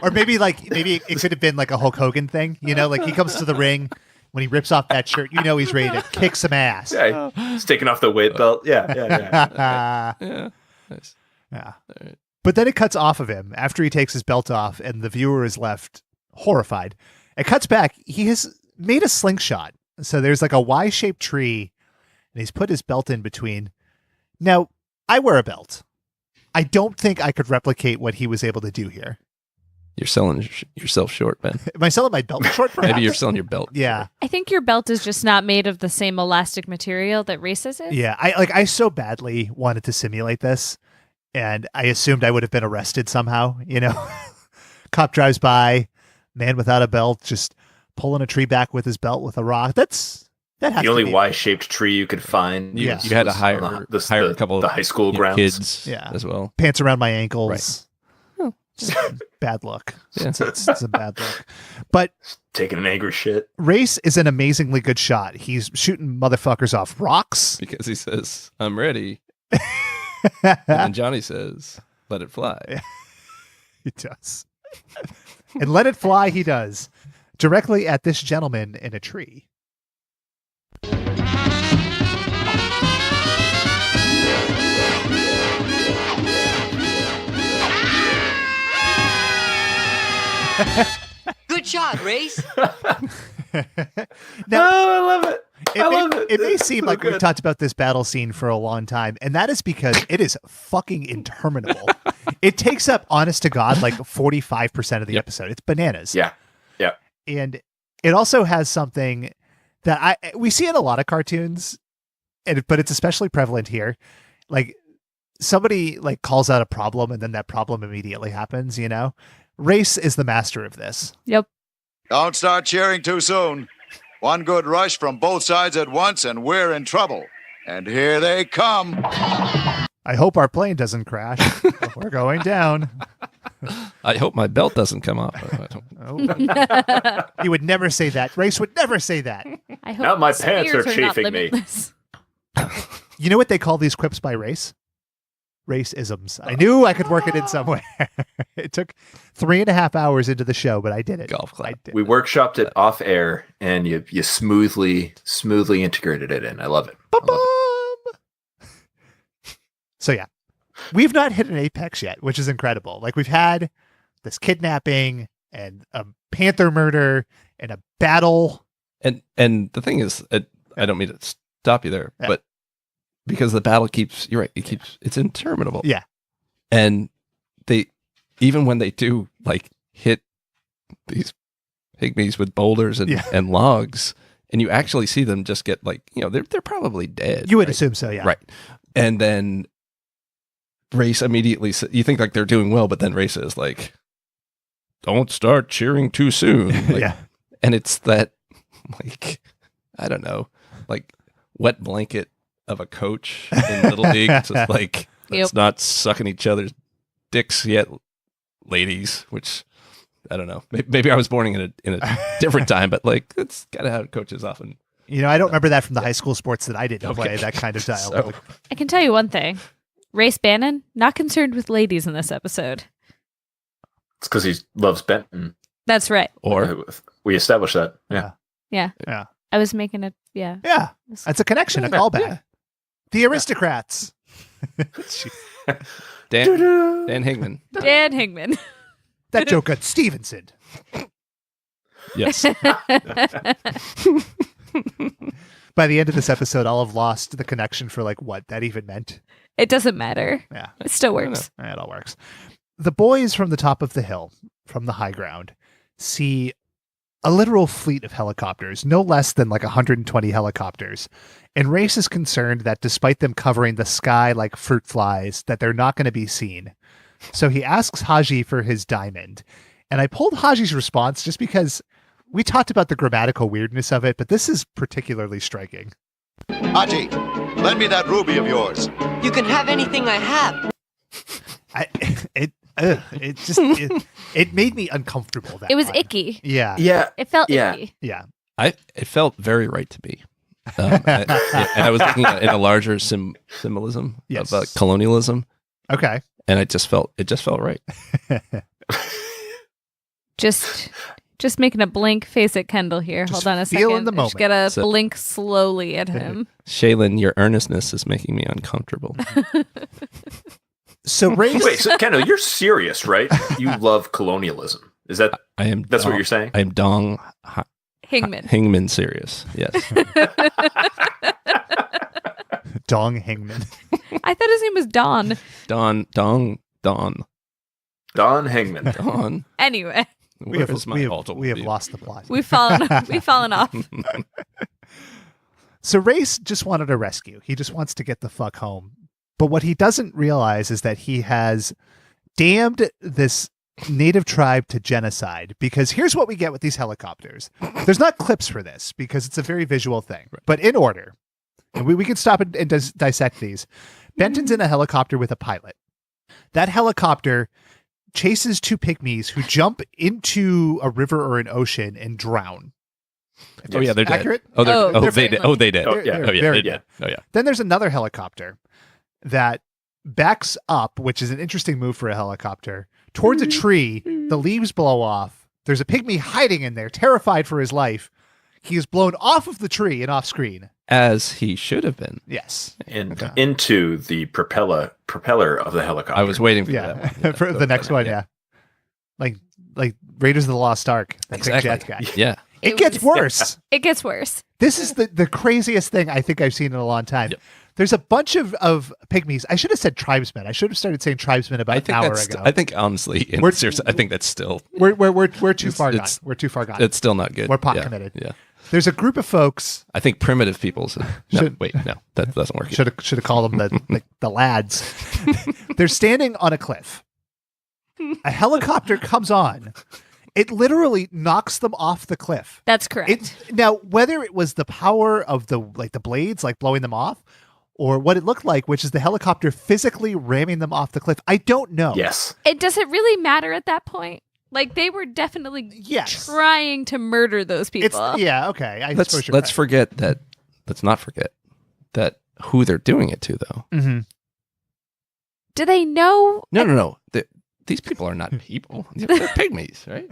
Or maybe it could have been like a Hulk Hogan thing. You know, like he comes to the ring when he rips off that shirt. You know, he's ready to kick some ass. Yeah, he's taking off the weight belt. Yeah. Yeah. Nice. Yeah. Right. But then it cuts off of him after he takes his belt off, and the viewer is left horrified. It cuts back. He has made a slingshot. So there's like a Y-shaped tree, and he's put his belt in between. Now, I wear a belt. I don't think I could replicate what he was able to do here. You're selling yourself short, Ben. Am I selling my belt short? Perhaps? Maybe you're selling your belt. Yeah. I think your belt is just not made of the same elastic material that Race's is. Yeah. I so badly wanted to simulate this, and I assumed I would have been arrested somehow. You know, cop drives by, man without a belt, just pulling a tree back with his belt with a rock. That has the only Y-shaped tree you could find. Yeah. You had to hire a couple of the high school grounds kids Yeah. as well. Pants around my ankles. Right. Just bad look. Yeah. It's a bad look. But taking an angry shit. Race is an amazingly good shot. He's shooting motherfuckers off rocks. Because he says, I'm ready. And then Johnny says, let it fly. He does. And let it fly he does. Directly at this gentleman in a tree. Good shot, Race. Now, I love it. It may seem so like good. we've talked about this battle scene for a long time, and that is because it is fucking interminable. It takes up, honest to God, like 45% of the episode. It's bananas. Yeah. And it also has something that we see in a lot of cartoons, but it's especially prevalent here. Like somebody like calls out a problem, and then that problem immediately happens. You know, Race is the master of this. Yep. Don't start cheering too soon. One good rush from both sides at once, and we're in trouble. And here they come. I hope our plane doesn't crash. We're going down. I hope my belt doesn't come off. He would never say that. Race would never say that. I hope Now my the pants are spears not chafing me. limitless. You know what they call these quips by Race? Race-isms. I knew I could work it in somewhere. It took 3.5 hours into the show, but I did it. Golf clap. We workshopped it off air, and you smoothly integrated it in. I love it. So yeah, we've not hit an apex yet, which is incredible. Like we've had this kidnapping and a panther murder and a battle. And the thing is, I don't mean to stop you there, Yeah. but because the battle keeps, you're right, it's interminable. Yeah. And even when they do like hit these pygmies with boulders and logs, and you actually see them just get like, they're probably dead. You would assume so, yeah. Right. And then Race immediately, you think like they're doing well, but then Race is like, don't start cheering too soon. Like, Yeah. And it's that, like, I don't know, like wet blanket of a coach in Little League. It's just like, let's not sucking each other's dicks yet, ladies, which I don't know. Maybe I was born in a different time, but like, it's kind of how coaches often. I don't remember that from the high school sports that I didn't play, that kind of dialogue. I can tell you one thing. Race Bannon, not concerned with ladies in this episode. It's because he loves Benton. That's right. Or we established that. Yeah. I was making it. Yeah. Yeah. That's a connection, a callback. Yeah. The aristocrats. Dan Higman. Dan Higman. That joke got Stevenson. Yes. By the end of this episode, I'll have lost the connection for like what that even meant. It doesn't matter. Yeah. It still works. It all works. The boys from the top of the hill, from the high ground, see a literal fleet of helicopters, no less than like 120 helicopters. And Race is concerned that despite them covering the sky like fruit flies, that they're not going to be seen. So he asks Haji for his diamond. And I pulled Haji's response just because we talked about the grammatical weirdness of it, but this is particularly striking. Haji, lend me that ruby of yours. You can have anything I have. It made me uncomfortable. It was line. icky. Yeah. Yeah. It felt Yeah. icky. Yeah. It felt very right to me. And I was looking at it in a larger symbolism of colonialism. Okay. And it just felt right. Just making a blank face at Kendall here. Just Hold on a feel second. in the I just moment. gotta blink slowly at him. Shaylin, your earnestness is making me uncomfortable. So Race, Wait, so Kendall, you're serious, right? You love colonialism. Is that? I am. That's what you're saying. I am Dong Hingman serious. Yes. Dong Hingman. I thought his name was Don. Don Hangman. Don. Anyway, We have lost the plot. we've fallen off. So Race just wanted a rescue. He just wants to get the fuck home. But what he doesn't realize is that he has damned this native tribe to genocide, because here's what we get with these helicopters. There's not clips for this because it's a very visual thing, but in order, and we can stop and dissect these. Benton's in a helicopter with a pilot. That helicopter chases two pygmies who jump into a river or an ocean and drown. Oh yeah, they're accurate? dead. They did. They're They did. very dead. Oh yeah. Then there's another helicopter that backs up, which is an interesting move for a helicopter, towards a tree. The leaves blow off. There's a pygmy hiding in there, terrified for his life. He is blown off of the tree and off screen. As he should have been. Yes. And into the propeller of the helicopter. I was waiting for that one. For the next one, yeah. Like Raiders of the Lost Ark. That big jet guy. Yeah. It gets worse. It gets worse. This is the craziest thing I think I've seen in a long time. Yep. There's a bunch of pygmies. I should have said tribesmen. I should have started saying tribesmen about an hour ago. I think honestly, seriously, I think that's still we're too far gone. We're too far gone. It's still not good. We're pot committed. Yeah. There's a group of folks. I think primitive peoples. No, that doesn't work. Should have called them the lads. They're standing on a cliff. A helicopter comes on. It literally knocks them off the cliff. That's correct. Now, whether it was the power of the blades, like blowing them off, or what it looked like, which is the helicopter physically ramming them off the cliff, I don't know. Yes. Does it really matter at that point? Like, they were definitely trying to murder those people. Okay. Let's not forget that who they're doing it to, though. Mm-hmm. Do they know? No. These people are not people. They're pygmies, right?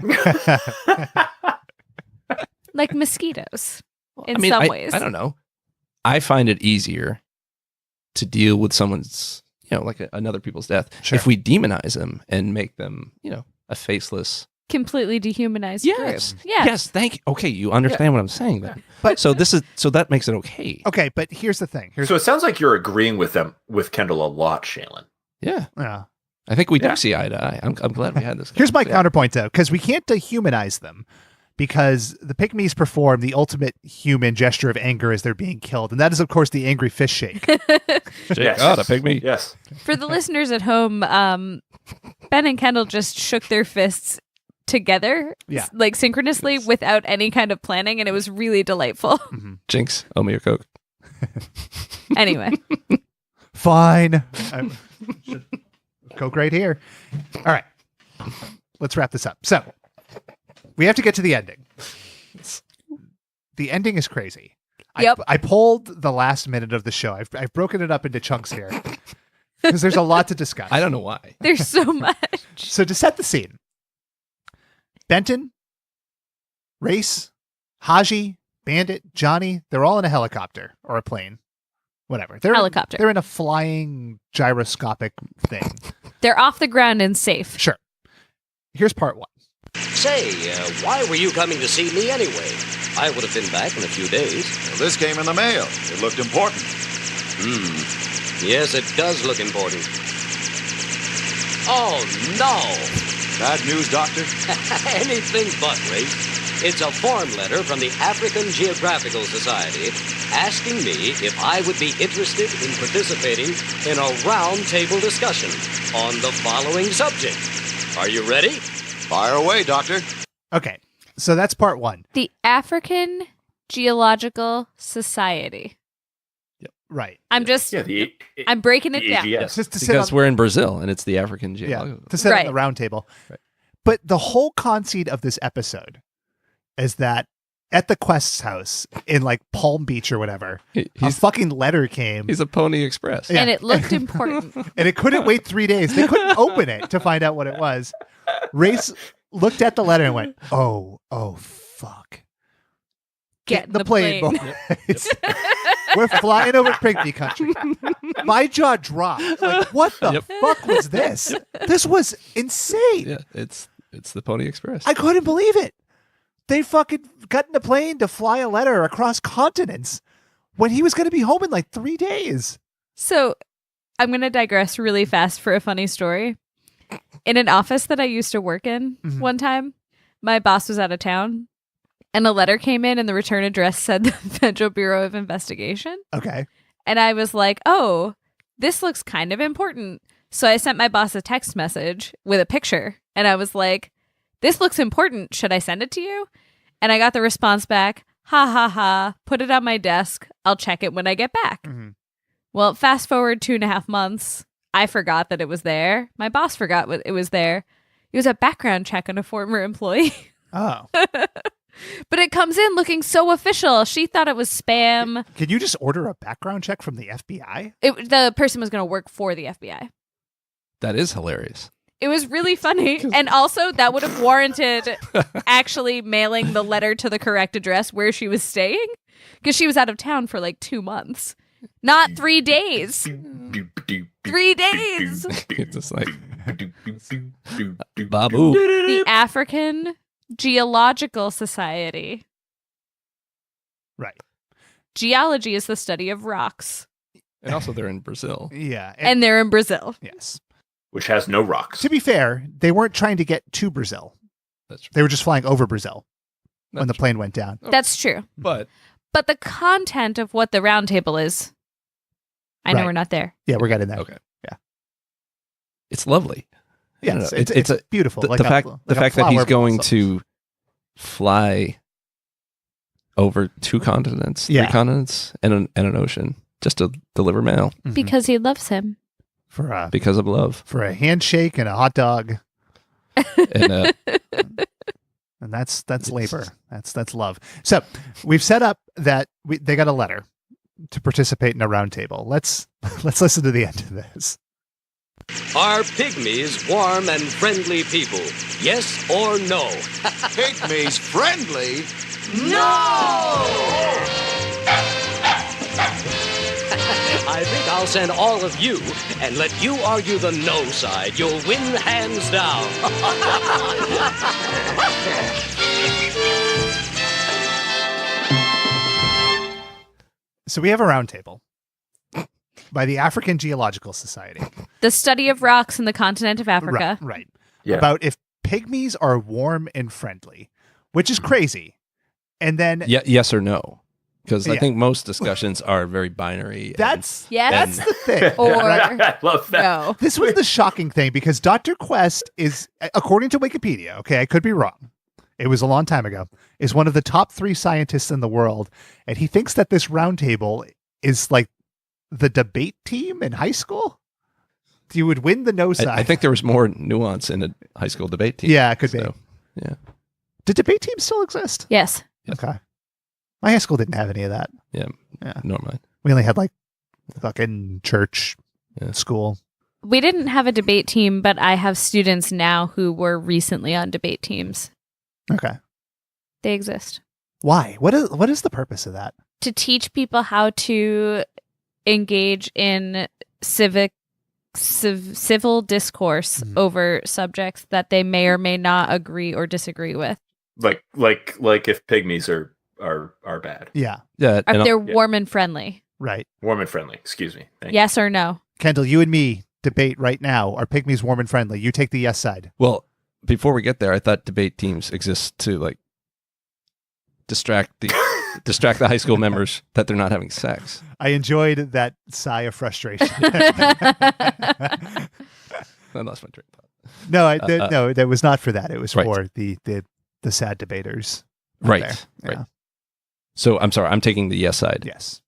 Like mosquitoes in some ways. I don't know. I find it easier to deal with someone's, like another people's death if we demonize them and make them, a faceless, completely dehumanized group. Yes. Thank you. Okay, you understand what I'm saying then. But so that makes it okay. Okay, but here's the thing. So it sounds like you're agreeing with Kendall a lot, Shaylin. Yeah. Yeah. I think we do see eye to eye. I'm glad we had this. Here's my counterpoint, though, because we can't dehumanize them, because the pygmies perform the ultimate human gesture of anger as they're being killed, and that is, of course, the angry fist shake. Yes. God, a pygmy. Yes. For the listeners at home, Ben and Kendall just shook their fists together, like synchronously, without any kind of planning, and it was really delightful. Mm-hmm. Jinx, owe me your Coke. Anyway. Fine. Coke right here. All right. Let's wrap this up. So, we have to get to the ending. The ending is crazy. Yep. I pulled the last minute of the show. I've broken it up into chunks here because there's a lot to discuss. I don't know why. There's so much. So to set the scene, Benton, Race, Haji, Bandit, Jonny, they're all in a helicopter or a plane. Whatever. Helicopter. They're in a flying gyroscopic thing. They're off the ground and safe. Sure. Here's part one. Say, why were you coming to see me anyway? I would have been back in a few days. Well, this came in the mail. It looked important. Yes, it does look important. Oh, no. Bad news, Doctor? Anything but, Ray. It's a form letter from the African Geographical Society asking me if I would be interested in participating in a roundtable discussion on the following subject. Are you ready? Fire away, Doctor. Okay, so that's part one. The African Geological Society. Yep. Right. I'm just, I'm breaking it down. Just to because we're in Brazil and it's the African Geological. To sit on the round table. Right. But the whole conceit of this episode is that at the Quest's house in like Palm Beach or whatever. A He's- fucking letter came. He's a Pony Express. Yeah. And it looked important. And it couldn't wait 3 days. They couldn't open it to find out what it was. Race looked at the letter and went, oh, fuck. Get in the plane. boys. We're flying over Pygmy country. My jaw dropped. Like, what the fuck was this? This was insane. Yeah, it's the Pony Express. I couldn't believe it. They fucking got in a plane to fly a letter across continents when he was going to be home in like 3 days. So I'm going to digress really fast for a funny story. In an office that I used to work in one time, my boss was out of town and a letter came in and the return address said the Federal Bureau of Investigation. Okay. And I was like, oh, this looks kind of important. So I sent my boss a text message with a picture and I was like, this looks important. Should I send it to you? And I got the response back, ha ha ha, put it on my desk. I'll check it when I get back. Well, fast forward 2.5 months. I forgot that it was there. My boss forgot it was there. It was a background check on a former employee. Oh. But it comes in looking so official. She thought it was spam. Can you just order a background check from the FBI? The person was going to work for the FBI. That is hilarious. It was really funny. And also, that would have warranted actually mailing the letter to the correct address where she was staying. Because she was out of town for like 2 months. Not 3 days. 3 days. It's just like Babu. The African Geological Society. Right. Geology is the study of rocks. And also they're in Brazil. Yeah. And they're in Brazil. Yes. Which has no rocks. To be fair, they weren't trying to get to Brazil. That's true. They were just flying over Brazil when the That's plane went down. That's true. But the content of what the Roundtable is, I know Right. we're not there. Yeah, we're getting there. okay. Yeah. It's lovely. I don't Yes, know. it's beautiful. The, like the a- fact like the a fact that he's flower going blossom. to fly over 2 continents, Yeah. 3 continents, and an ocean just to deliver mail Mhm. Because he loves him. for because of love. a handshake and a hot dog, And and that's labor. That's love. So we've set up that they got a letter to participate in a roundtable. Let's listen to the end of this. Are Pygmies warm and friendly people? Yes or no? Pygmies friendly? I think I'll send all of you and let you argue the no side. You'll win hands down. So we have a roundtable by the African Geological Society. The study of rocks in the continent of Africa. Right. Yeah. About if pygmies are warm and friendly, which is crazy. And then yes or no. Because I Yeah. think most discussions are very binary. and- that's Yes. the thing. Or I love that. no. This was the shocking thing because Dr. Quest is, according to Wikipedia, okay, I could be wrong. It was a long time ago, is one of the top 3 scientists in the world. And he thinks that this roundtable is like the debate team in high school. You would win the no side. I think there was more nuance in a high school debate team. Yeah, it could be. Yeah. Did debate teams still exist? Yes. Okay. My high school didn't have any of that. Yeah. Yeah. Nor mine. We only had like fucking church Yeah. school. We didn't have a debate team, but I have students now who were recently on debate teams. Okay. They exist. Why? What is the purpose of that? To teach people how to engage in civil discourse over subjects that they may or may not agree or disagree with. Like if pygmies are bad. Yeah. Yeah. If and they're warm and friendly. Right. Warm and friendly. Excuse me. Thank Yes or no? Kendall, you and me debate right now. Are pygmies warm and friendly? You take the yes side. well, before we get there, I thought debate teams exist to like distract the high school members that they're not having sex. I enjoyed that sigh of frustration. I lost my train of thought. No, no, that was not for that. It was Right. for the sad debaters. out Right. there. Right. Yeah. So I'm sorry. I'm taking the yes side. Yes.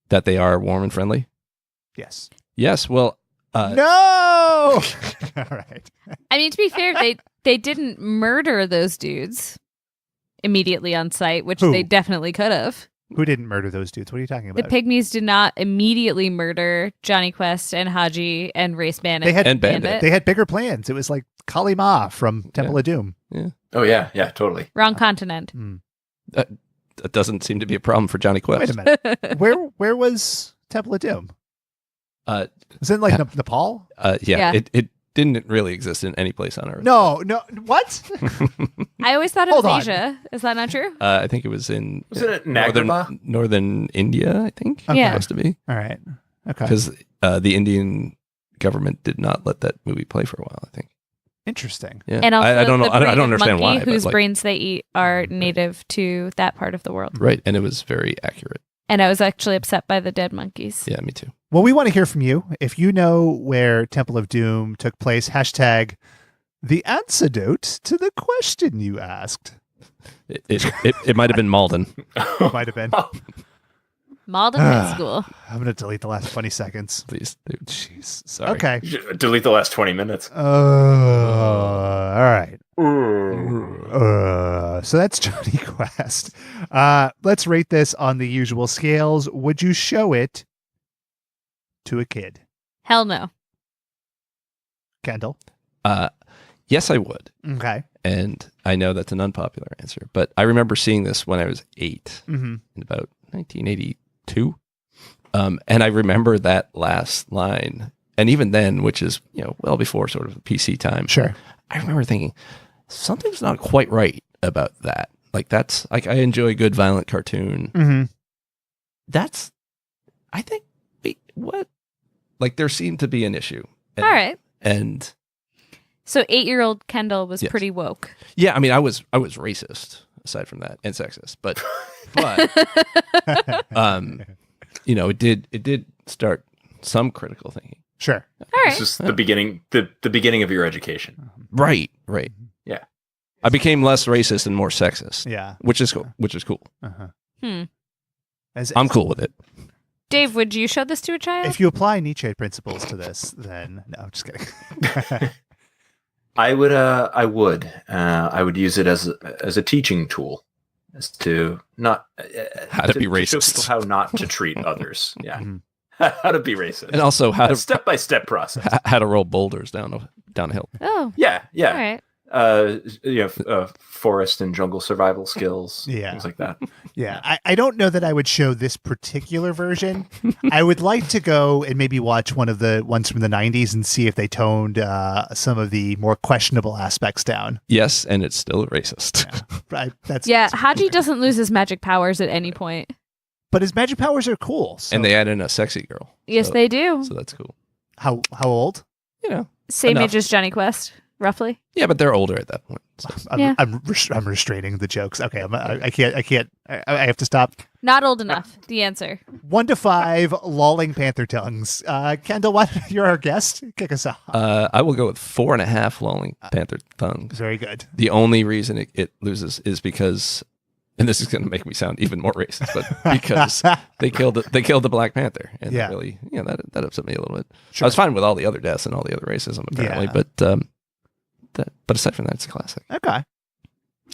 That they are warm and friendly. Yes. Yes. Well. No. All right. I mean, to be fair, they didn't murder those dudes. immediately on site, which Who? they definitely could have. Who didn't murder those dudes? What are you talking The about? Pygmies did not immediately murder Jonny Quest and Haji and Race Bandit. They had And Bandit. They had bigger plans. It was like Kali Ma from Temple of Doom. Yeah. Oh yeah, totally. Wrong continent. That doesn't seem to be a problem for Jonny Quest. Wait a minute. Where was Temple of Doom? Was it in like Nepal? Yeah. It didn't really exist in any place on Earth. No. What? I always thought it Hold was on. Asia. Is that not true? I think it was in Wasn't it Nagrabah? northern India, I think. Okay. Yeah. Supposed to be. All right. Okay. Because the Indian government did not let that movie play for a while, I think. Interesting. Yeah. And also, I don't know. the I brain don't of understand monkey, why. whose but, like, brains they eat are native to that part of the world. right, and it was very accurate. And I was actually upset by the dead monkeys. Yeah, me too. Well, we want to hear from you. If you know where Temple of Doom took place, hashtag the antidote to the question you asked. It might have been Malden. Might have been. Malden High School. I'm going to delete the last 20 seconds. Please, dude. Jeez. Sorry. Okay. You should delete the last 20 minutes. All right. So that's Jonny Quest. Let's rate this on the usual scales. Would you show it to a kid? Hell no. Kendall? Yes, I would. Okay. And I know that's an unpopular answer, but I remember seeing this when I was 8 Mm-hmm. in about 1982. And I remember that last line. And even then, which is, well before sort of PC time. Sure. I remember thinking, something's not quite right about that. Like, that's like, I enjoy a good violent cartoon. Mm-hmm. That's, I think, what? Like, there seemed to be an issue. And, All right. And So 8-year-old Kendall was Yes. pretty woke. yeah, I mean, I was racist aside from that and sexist, but it did start some critical thinking. Sure. All right. It's just the beginning, the beginning of your education. Right. Yeah. I became less racist and more sexist. Yeah. Which is cool. Hmm. I'm cool with it. Dave, would you show this to a child? If you apply Nietzsche principles to this, then no, I'm just kidding. I would use it as a teaching tool, as to not How to be show racist. people how not to treat others. Yeah, Mhm. how to be racist, And also how a to step-by-step process. how to roll boulders down a hill. Oh, Yeah, all right. Forest and jungle survival skills, Yeah. things like that. Yeah, I don't know that I would show this particular version. I would like to go and maybe watch one of the ones from the 90s and see if they toned some of the more questionable aspects down. Yes, and it's still racist. Yeah, Haji doesn't lose his magic powers at any point. But his magic powers are cool. So And they add in a sexy girl. Yes, So- they do. So that's cool. how old? Same enough. age as Jonny Quest, roughly. Yeah, but they're older at that point. So. I'm restraining the jokes. Okay, I can't. I have to stop. Not old enough. The answer. 1 to 5, lolling panther tongues. Kendall, you're our guest. Kick us off. I will go with 4.5 lolling panther tongues. Very good. The only reason it loses is because, and this is going to make me sound even more racist, but because they killed the Black Panther, and Yeah. that really, that upset me a little bit. Sure. I was fine with all the other deaths and all the other racism apparently, Yeah. but aside from that, it's a classic. Okay.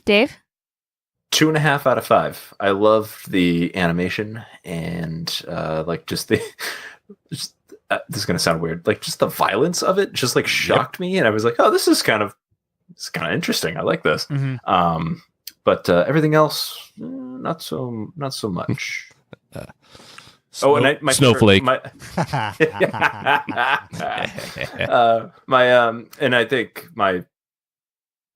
Dave? 2.5 out of 5. I loved the animation and this is gonna sound weird. Like, just the violence of it just like shocked me, and I was like, oh, this is kind of interesting. I like this. Mm-hmm. But everything else, not so much. My Snowflake. And I think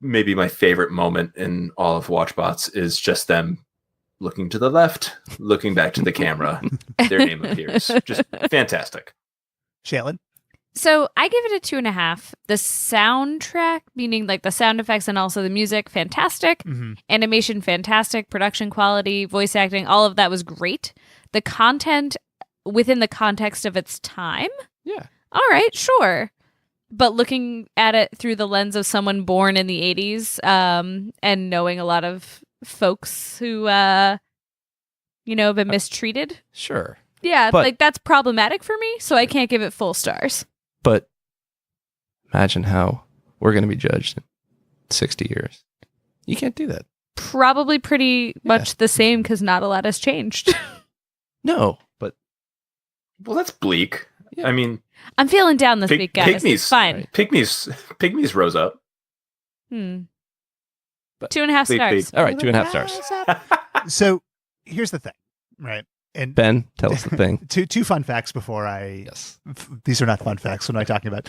maybe my favorite moment in all of WatchBots is just them looking to the left, looking back to the camera. Their name appears. Just fantastic. Shaylin? So I give it a 2.5. The soundtrack, meaning like the sound effects and also the music, fantastic. Mm-hmm. Animation, fantastic. Production quality, voice acting, all of that was great. The content within the context of its time. Yeah. All right, sure. But looking at it through the lens of someone born in the 80s and knowing a lot of folks who, have been mistreated. Sure. Yeah, But- that's problematic for me, so I can't give it full stars. But imagine how we're going to be judged in 60 years. You can't do that. probably pretty much the same because not a lot has changed. No, but Well, that's bleak. Yeah. I mean, I'm feeling down this week, guys. Pygmies, It's fine. Right. Pygmies rose up. But 2.5 stars. all right, 2.5 stars. So here's the thing, right? And Ben, tell us the thing. Two fun facts before I. Yes. These are not fun facts. What am I talking about?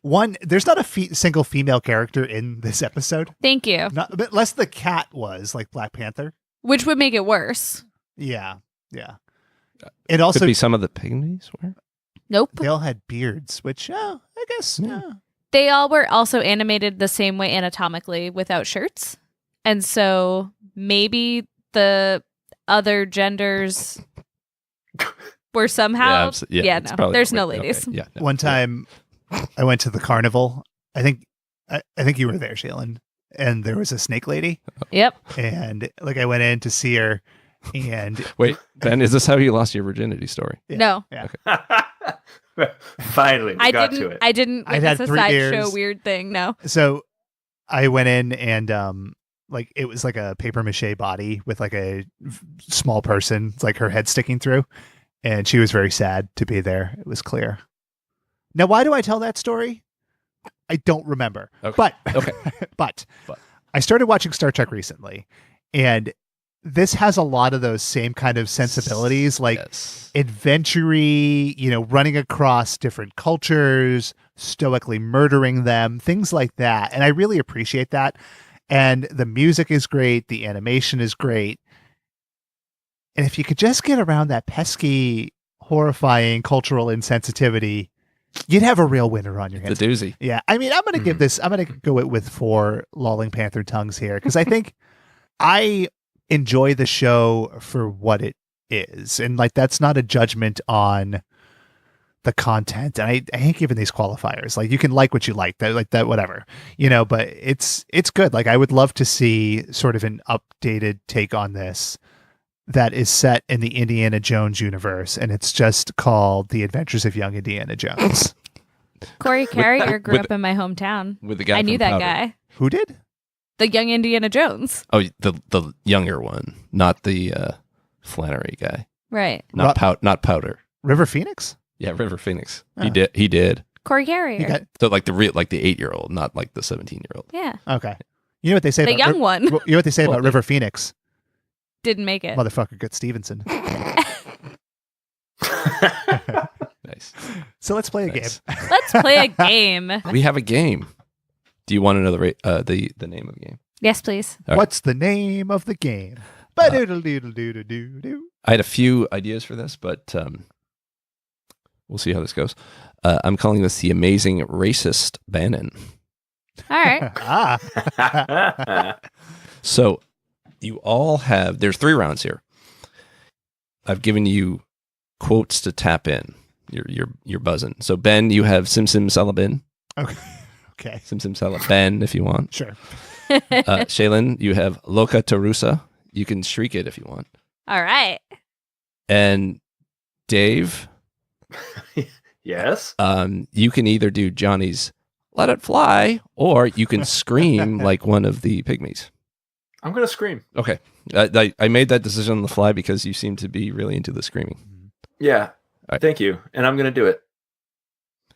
One, there's not a single female character in this episode. Thank you. But unless the cat was like Black Panther. Which would make it worse. Yeah. It also Could be some of the Pygmies were. Nope. They all had beards, which I guess. They all were also animated the same way anatomically without shirts. And so maybe the other genders were somehow. No. There's no ladies. Okay. Yeah. No, One time I went to the carnival. I think you were there, Shaylin. And there was a snake lady. Yep. And like I went in to see her. And wait, Ben, is this how you lost your virginity story? Yeah. No. Yeah. Okay. Finally, we got to it. I didn't I'd witness had a 3 sideshow years. weird thing. No. So I went in and like it was like a paper mache body with like a small person, it's like her head sticking through, and she was very sad to be there. It was clear. Now, why do I tell that story? I don't remember. Okay. But I started watching Star Trek recently, and this has a lot of those same kind of sensibilities, like adventure-y, running across different cultures, stoically murdering them, things like that. And I really appreciate that. And the music is great. The animation is great. And if you could just get around that pesky, horrifying cultural insensitivity, you'd have a real winner on your hands. The doozy. Yeah. I mean, I'm going to go with 4 lolling panther tongues here, because I think I enjoy the show for what it is. And like, that's not a judgment on the content. And I hate giving these qualifiers. Like, you can like what you like, that, whatever, but it's good. Like, I would love to see sort of an updated take on this that is set in the Indiana Jones universe. And it's just called The Adventures of Young Indiana Jones. Corey Carrier grew up in my hometown. With the guy I knew from that Powder. guy. Who did? The young Indiana Jones. Oh, the younger one, not the Flannery guy. Right. Not Powder. River Phoenix? Yeah, River Phoenix. Oh. He did. Corey Carrier. So like the 8-year-old, not like the 17-year-old. Yeah. Okay. You know what they say The about young one. You know what they say about River Phoenix? Didn't make it. Motherfucker, good Stevenson. Nice. So let's play a game. Let's play a game. We have a game. Do you want to know the name of the game? Yes, please. All right. What's the name of the game? Ba-doodle-doodle-doodle-doo-doo. I had a few ideas for this, but we'll see how this goes. I'm calling this the Amazing Racist Bannon. All right. So you all have, there's 3 rounds here. I've given you quotes to tap in. You're buzzing. So Ben, you have Sim Sim Salabin. Okay. Sim Sim Salaben if you want. Sure. Shaylin, you have Loca Tarusa. You can shriek it if you want. All right. And Dave. Yes. You can either do Johnny's Let It Fly, or you can scream like one of the Pygmies. I'm going to scream. Okay. I made that decision on the fly because you seem to be really into the screaming. Yeah. Right. Thank you. And I'm going to do it.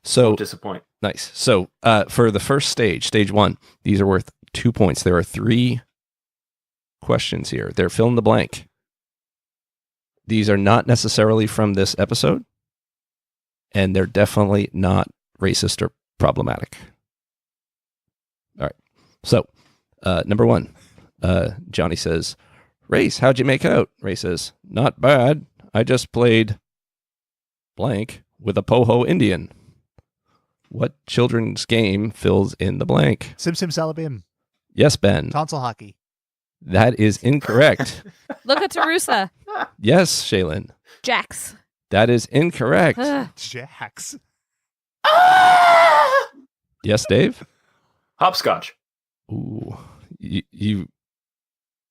So Don't disappoint. Nice. So for the first stage 1, these are worth 2 points. There are 3 questions here. They're fill in the blank. These are not necessarily from this episode, and they're definitely not racist or problematic. All right. So, number 1, Johnny says, Race, how'd you make out? Ray says, not bad. I just played blank with a Poho Indian. What children's game fills in the blank? Sim Sim Salabim. Yes, Ben. Tonsil hockey. That is incorrect. Look at Tarusa. Yes, Shaylin. Jax. That is incorrect. Jax. Yes, Dave? Hopscotch. Ooh. You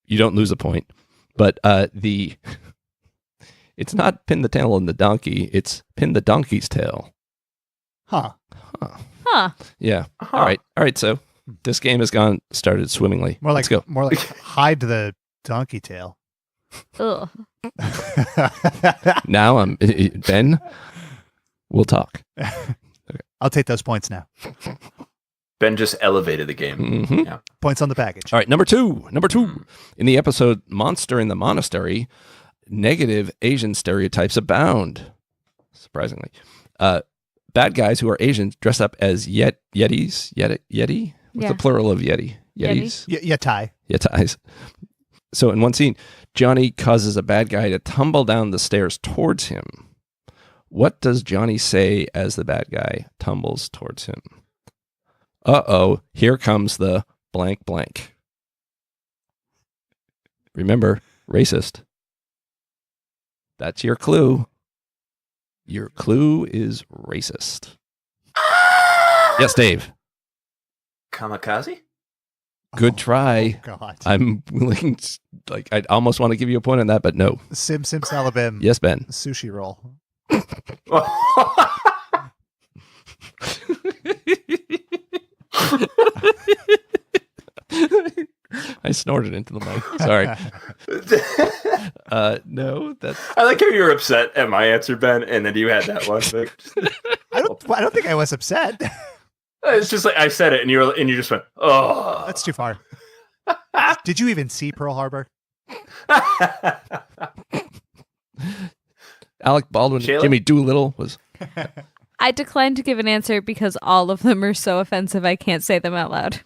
don't lose a point. But it's not pin the tail on the donkey, it's pin the donkey's tail. Huh. Huh. Yeah. All right. So This game has started swimmingly. More Let's like go. more like hide the donkey tail. Ugh. Now Ben. We'll talk. I'll take those points now. Ben just elevated the game. Mhm. Yeah. Points on the package. All right, number two. In the episode "Monster in the Monastery," negative Asian stereotypes abound. Surprisingly, bad guys who are Asian dress up as yetis. Yeti. What's Yeah. the plural of yeti? Yetis. Yatai. Yetis. So in one scene, Johnny causes a bad guy to tumble down the stairs towards him. What does Johnny say as the bad guy tumbles towards him? Uh-oh, here comes the blank blank. Remember, racist. That's your clue. Your clue is racist. Yes, Dave. Kamikaze? Good try. Oh, God. I'm willing to, I almost want to give you a point on that, but no. Sim Salabim. Yes, Ben. Sushi roll. I snorted into the mic. Sorry. No, that's. I like how you were upset at my answer, Ben, and then you had that one. I don't think I was upset. It's just like I said it, and you just went, "Oh, That's too far. Did you even see Pearl Harbor? Alec Baldwin, Shayla? Jimmy Doolittle was. I declined to give an answer because all of them are so offensive I can't say them out loud.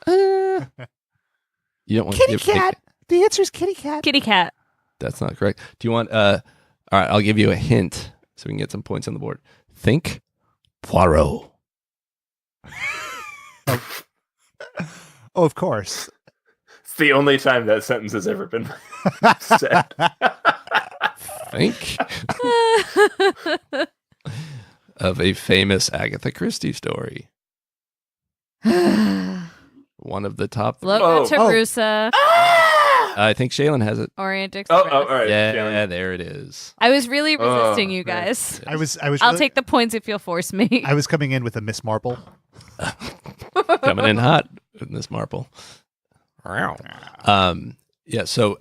You don't want Kitty to give cat. The answer is kitty cat. Kitty cat. That's not correct. Do you want? All right, I'll give you a hint so we can get some points on the board. Think Poirot. Oh, of course. it's the only time that sentence has ever been said." Think of a famous Agatha Christie story. One of the top. Look Oh. at Tarusa. I think Shaylin has it. Orient Express. All right. Yeah, Jalen. there it is. I was really resisting you man. guys. I was I'll really- take the points if you'll force me. I was coming in with a Miss Marple. Coming in hot in this marble. Yeah, so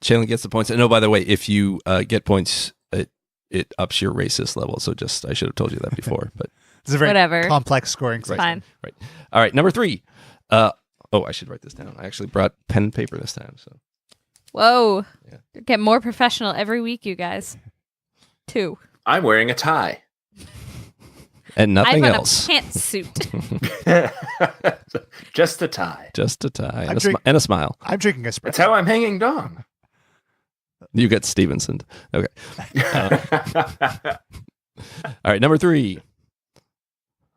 Shaylin gets the points. And oh, by the way, if you get points, it ups your racist level. So just, I should have told you that before, but It's a very Whatever. complex scoring It's system. fine. right. All right, number 3. I should write this down. I actually brought pen and paper this time. So Whoa. Yeah. Get more professional every week, you guys. 2. I'm wearing a tie. and nothing I'm else. on a pantsuit. Just a tie. Just a tie I'm and, drink- and a smile. I'm drinking espresso. That's how I'm hanging dong. You get Stevenson. Okay. All right, number 3.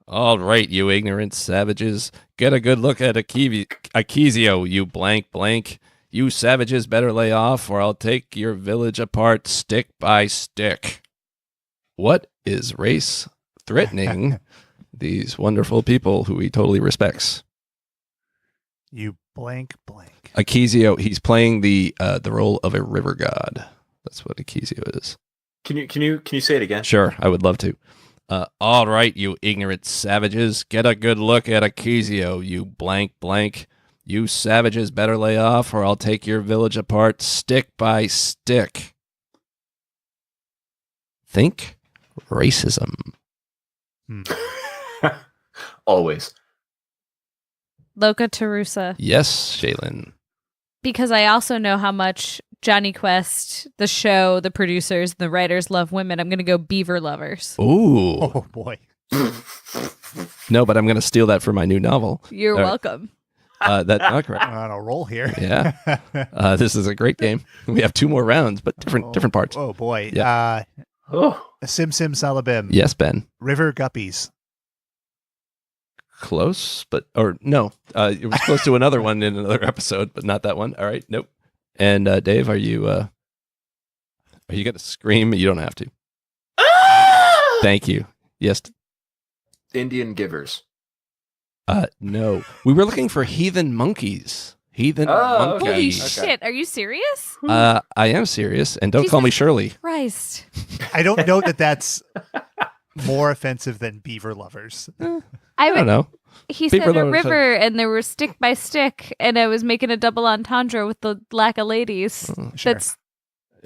All right, you ignorant savages. Get a good look at Akizio, you blank blank. You savages better lay off, or I'll take your village apart stick by stick. What is race threatening these wonderful people who he totally respects? You blank. Akizio, he's playing the role of a river god. That's what Akizio is. Can you say it again? Sure, I would love to. All right, you ignorant savages. Get a good look at Akizio, you blank blank. You savages better lay off, or I'll take your village apart stick by stick. Think racism. Always. Loca Tarusa. Yes, Shaylin. Because I also know how much Jonny Quest, the show, the producers, the writers love women. I'm going to go beaver lovers. Ooh. Oh boy. No, but I'm going to steal that for my new novel. You're All right. welcome. That's not correct. I'm on a roll here. Yeah. This is a great game. We have 2 more rounds, but different parts. Oh boy. Yeah. Sim Salabim. Yes, Ben. River guppies. Close, but or no, it was close to another one in another episode, but not that one. All right, nope. And Dave, are you going to scream? You don't have to. Thank you. Yes. Indian givers. No, we were looking for heathen monkeys. Heathen Oh, okay. Holy monkeys. shit. Are you serious? I am serious, and don't call me Jesus Shirley. Christ. I don't know that that's more offensive than beaver lovers. I don't know. He Paper said a lovers. river, and there were stick by stick, and I was making a double entendre with the lack of ladies. Sure. That's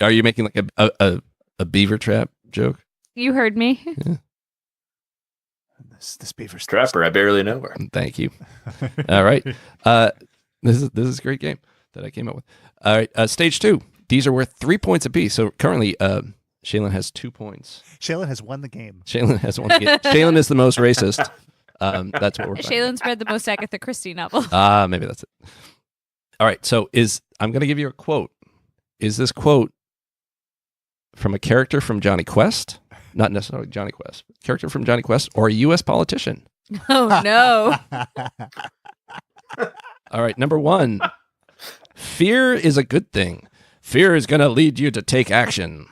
Are you making like a beaver trap joke? you heard me. Yeah. This beaver's Trapper, I barely know her. Thank you. All right. This is a great game that I came up with. All right. Stage 2. These are worth 3 points apiece. So currently, Shaylin has 2 points. Shaylin has won the game. Shaylin has won the game. Shaylin is the most racist. That's what we're finding. Shaylin's read the most Agatha Christie novel. Maybe that's it. All right. So I'm going to give you a quote. Is this quote from a character from Jonny Quest? Not necessarily Jonny Quest. Character from Jonny Quest or a U.S. politician? Oh, no. All right. Number 1. Fear is a good thing. Fear is going to lead you to take action.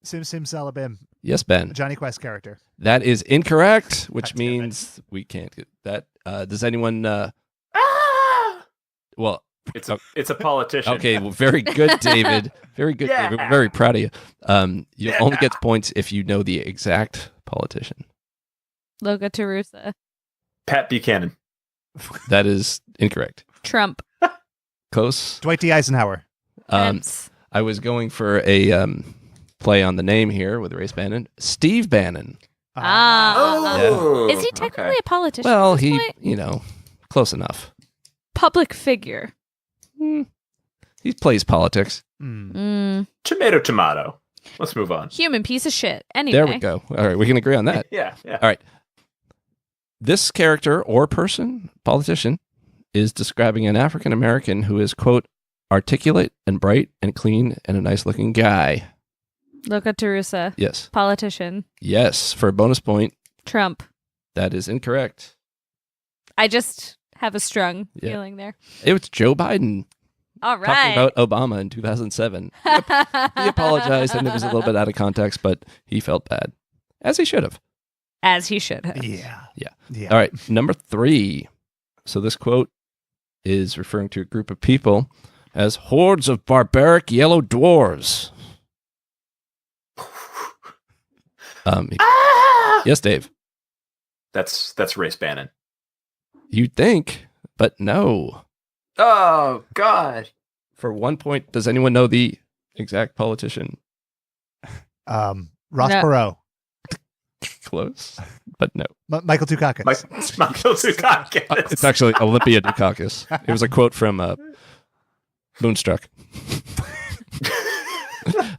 Sim Salabim. Yes, Ben. Jonny Quest character. That is incorrect, which means we can't get that. Does anyone... Well... It's a politician. Okay, well, very good, David. Very good, Yeah. David. We're very proud of you. You'll only get points if you know the exact politician. Loga Tarusa. Pat Buchanan. That is incorrect. Trump. Close. Dwight D. Eisenhower. Pence. I was going for a play on the name here with Race Bannon. Steve Bannon. Oh. Is he technically a politician? Well, at this he, point? close enough. Public figure. He plays politics. Tomato, tomato. Let's move on. Human piece of shit. Anyway. There we go. All right, we can agree on that. Yeah. All right. This character or person, politician, is describing an African American who is, quote, articulate and bright and clean and a nice looking guy. Loga Tarusa. Yes. Politician. Yes. For a bonus point, Trump. that is incorrect. I just have a strong feeling there. It was Joe Biden. All right. Talking about Obama in 2007. He apologized and it was a little bit out of context, but he felt bad. As he should have. As he should have. Yeah. All right. Number 3. So this quote is referring to a group of people as hordes of barbaric yellow dwarves. Yes, Dave. That's Race Bannon. You'd think, but no. Oh, God. For 1 point, does anyone know the exact politician? Ross No. Perot. Close, but no. Michael Dukakis. Michael Dukakis. It's actually Olympia Dukakis. It was a quote from Moonstruck.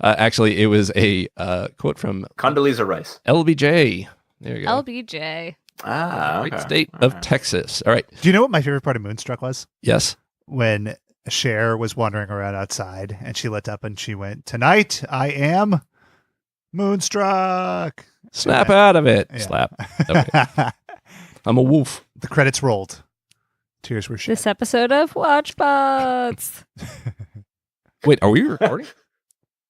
Actually, it was a quote from Condoleezza Rice. LBJ. There you go. LBJ. Okay. Great state of Texas. All right. Do you know what my favorite part of Moonstruck was? Yes. When Cher was wandering around outside and she looked up and she went, "Tonight I am Moonstruck." Snap out of it. Yeah. Slap. Okay. I'm a wolf. The credits rolled. Tears were shed. This episode of Watchbots. Wait, are we recording?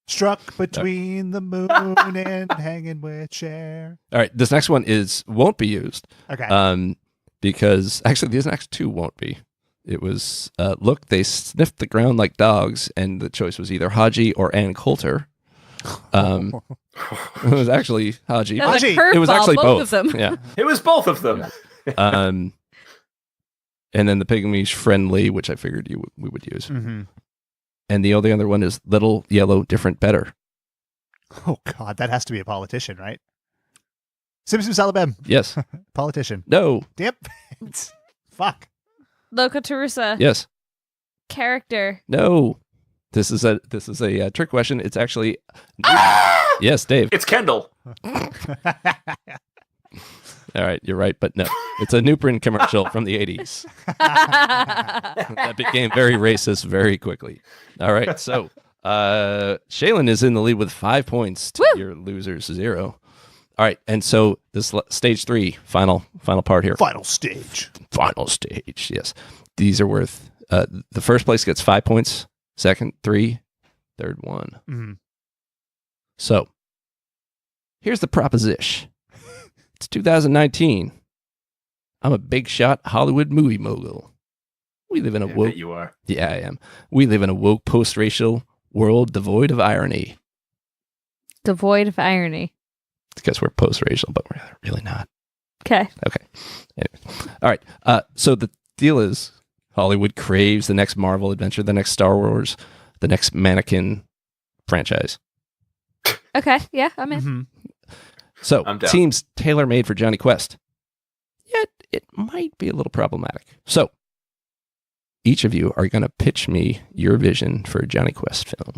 Struck between the moon and hanging with Cher. All right. This next one won't be used. Okay. Because actually these next 2 won't be. It was, look, they sniffed the ground like dogs, and the choice was either Haji or Ann Coulter. It was actually Haji. That was a It was curveball, actually both both. of them. Yeah. It was both of them. And then the Pygmies friendly, which I figured we would use. Mm-hmm. And the only other one is little, yellow, different, better. Oh, God. That has to be a politician, right? Simpson Salabem. Yes. Politician. No. Yep. Fuck. Loga Tarusa. Yes. Character. No. This is a trick question. It's actually yes, Dave. It's Kendall. All right, you're right, but no. It's a Nuprin commercial from the 80s. That became very racist very quickly. All right, so Shaylin is in the lead with 5 points to your losers 0. All right, and so this stage 3, final part here. Final stage, yes. These are worth, the first place gets 5 points, second 3, third 1. Mm-hmm. So, here's the proposition. It's 2019. I'm a big shot Hollywood movie mogul. We live in a woke... I bet you are. Yeah, I am. We live in a woke post-racial world devoid of irony. Devoid of irony. It's because we're post-racial, but we're really not. Okay. Okay. Anyway. All right. So the deal is Hollywood craves the next Marvel adventure, the next Star Wars, the next mannequin franchise. Okay. Yeah, I'm in. Mm-hmm. So I'm down. seems tailor-made for Jonny Quest. Yet it might be a little problematic. So each of you are going to pitch me your vision for a Jonny Quest film.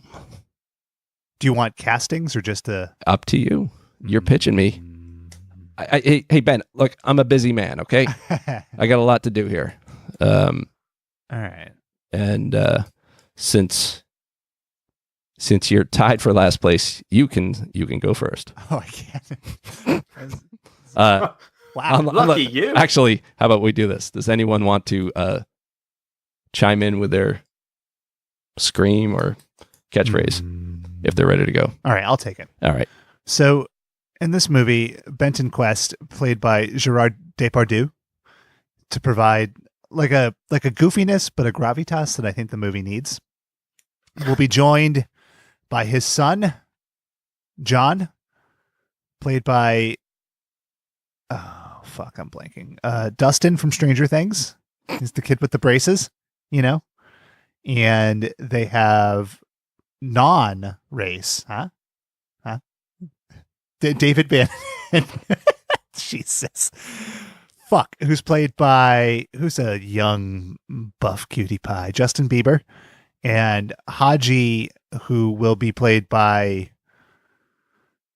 Do you want castings or just a... Up to you. You're pitching me. Hey, Ben, look, I'm a busy man, okay? I got a lot to do here. All right. And since you're tied for last place, you can go first. Oh, I can't. Wow. Lucky you. Actually, how about we do this? Does anyone want to chime in with their scream or catchphrase if they're ready to go? All right, I'll take it. All right. So, in this movie, Benton Quest, played by Gerard Depardieu, to provide like a goofiness but a gravitas that I think the movie needs, will be joined by his son, John, played by I'm blanking. Dustin from Stranger Things. He's the kid with the braces, you know? And they have non-race, David Bannon. Jesus. Fuck. Who's a young buff cutie pie? Justin Bieber. And Haji, who will be played by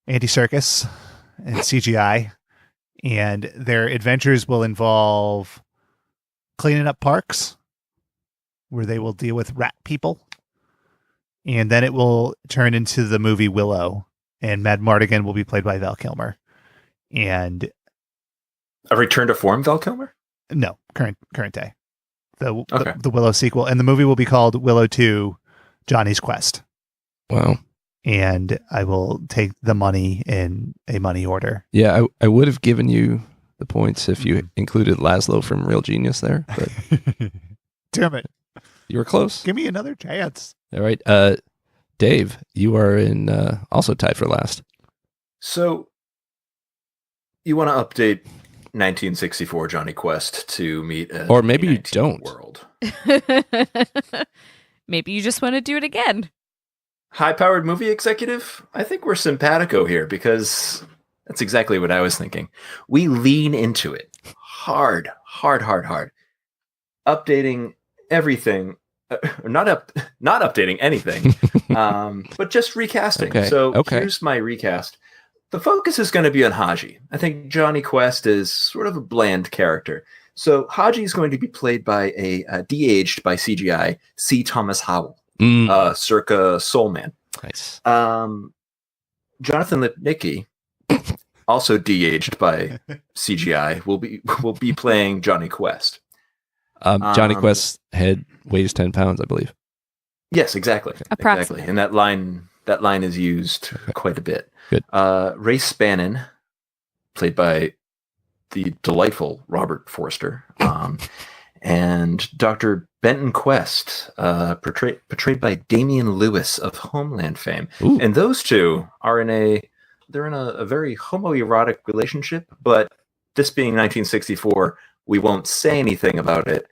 Andy Serkis and CGI. And their adventures will involve cleaning up parks where they will deal with rat people. And then it will turn into the movie Willow. And Mad Mardigan will be played by Val Kilmer. And A return to form, Val Kilmer? no, current day. The Willow sequel. And the movie will be called Willow 2, Jonny's Quest. Wow. And I will take the money in a money order. Yeah, I would have given you the points if you included Laszlo from Real Genius there, but damn it. You were close. Give me another chance. All right. Dave, you are in also tied for last. So you want to update 1964 Jonny Quest to meet a or maybe you don't. World. Maybe you just want to do it again. High-powered movie executive? I think we're simpatico here because that's exactly what I was thinking. We lean into it hard. Updating everything. Not updating anything, but just recasting. Okay. Here's my recast. The focus is going to be on Haji. I think Jonny Quest is sort of a bland character. So Haji is going to be played by a de-aged by CGI C. Thomas Howell, circa Soul Man. Nice. Jonathan Lipnicki, also de-aged by CGI, will be playing Jonny Quest. Jonny Quest's head weighs 10 pounds, I believe. Yes, exactly. Approximately. Exactly. And that line is used quite a bit. Good. Race Bannon, played by the delightful Robert Forster, and Dr. Benton Quest, portrayed by Damian Lewis of Homeland fame. Ooh. And those two are in a very homoerotic relationship, but this being 1964, we won't say anything about it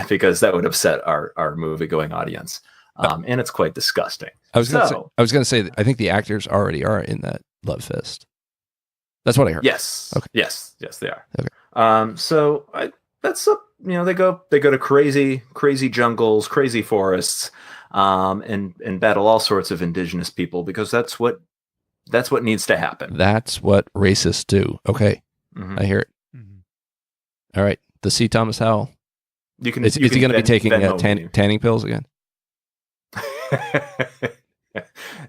because that would upset our movie-going audience. And it's quite disgusting. I was going to say, I think the actors already are in that love fest. That's what I heard. Yes. Okay. Yes, they are. Okay. They go to crazy jungles, crazy forests, and battle all sorts of indigenous people because that's what needs to happen. That's what racists do. Okay. Mm-hmm. I hear it. Mm-hmm. All right. The C. Thomas Howell. Is he going to be taking tanning pills again?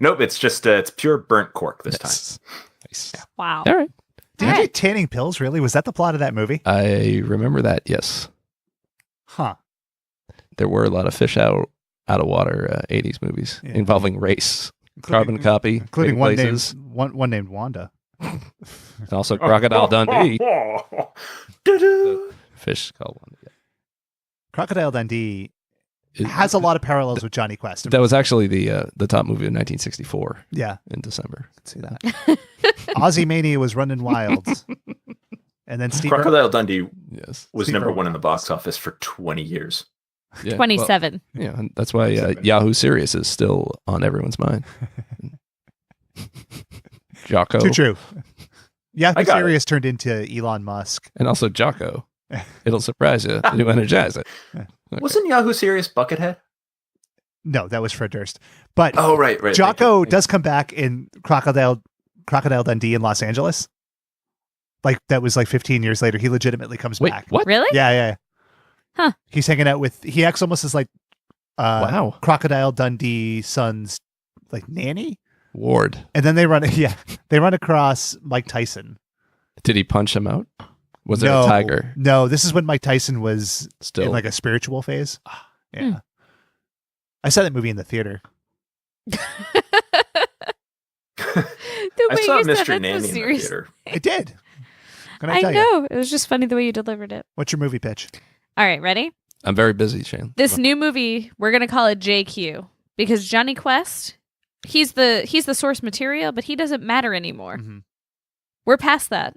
Nope, it's just it's pure burnt cork this time. Nice. Yeah. Wow. All right. Did you get tanning pills? Really? Was that the plot of that movie? I remember that. Yes. Huh. There were a lot of fish out of water 80s movies involving race, carbon copy, including one named Wanda, and also Crocodile Dundee. Fish called Wanda. Yeah. Crocodile Dundee has a lot of parallels with Jonny Quest. That was actually the top movie of 1964. Yeah, in December. see that. Ozymandias was running wild. And then Steve Crocodile Dundee Yes. was Steve number Irwin. one in the box office for 20 years. Yeah, 27. Well, yeah, and that's why Yahoo Serious is still on everyone's mind. Jocko. Too true. Yeah, I got Sirius turned into Elon Musk. And also Jocko. It'll surprise you. You energize it. Okay. Wasn't Yahoo Serious Buckethead? No, that was Fred Durst. But Oh, right. Jocko does come back in Crocodile Dundee in Los Angeles. Like that was like 15 years later. He legitimately comes Wait, back. what? Really? Yeah. Huh. He's hanging out with. He acts almost as like Wow. Crocodile Dundee's son's like nanny. Ward. And then they run. Yeah, they run across Mike Tyson. Did he punch him out? Was there a tiger? No, this is when Mike Tyson was Still in like a spiritual phase. Yeah. Hmm. I saw that movie in the theater. The I way saw you said Mr. that Nanny so in the serious. theater. It did. Can I I tell you? know. It was just funny the way you delivered it. What's your movie pitch? All right, ready? I'm very busy, Shane. This new movie, we're gonna call it JQ because Jonny Quest, he's the source material, but he doesn't matter anymore. Mhm. We're past that.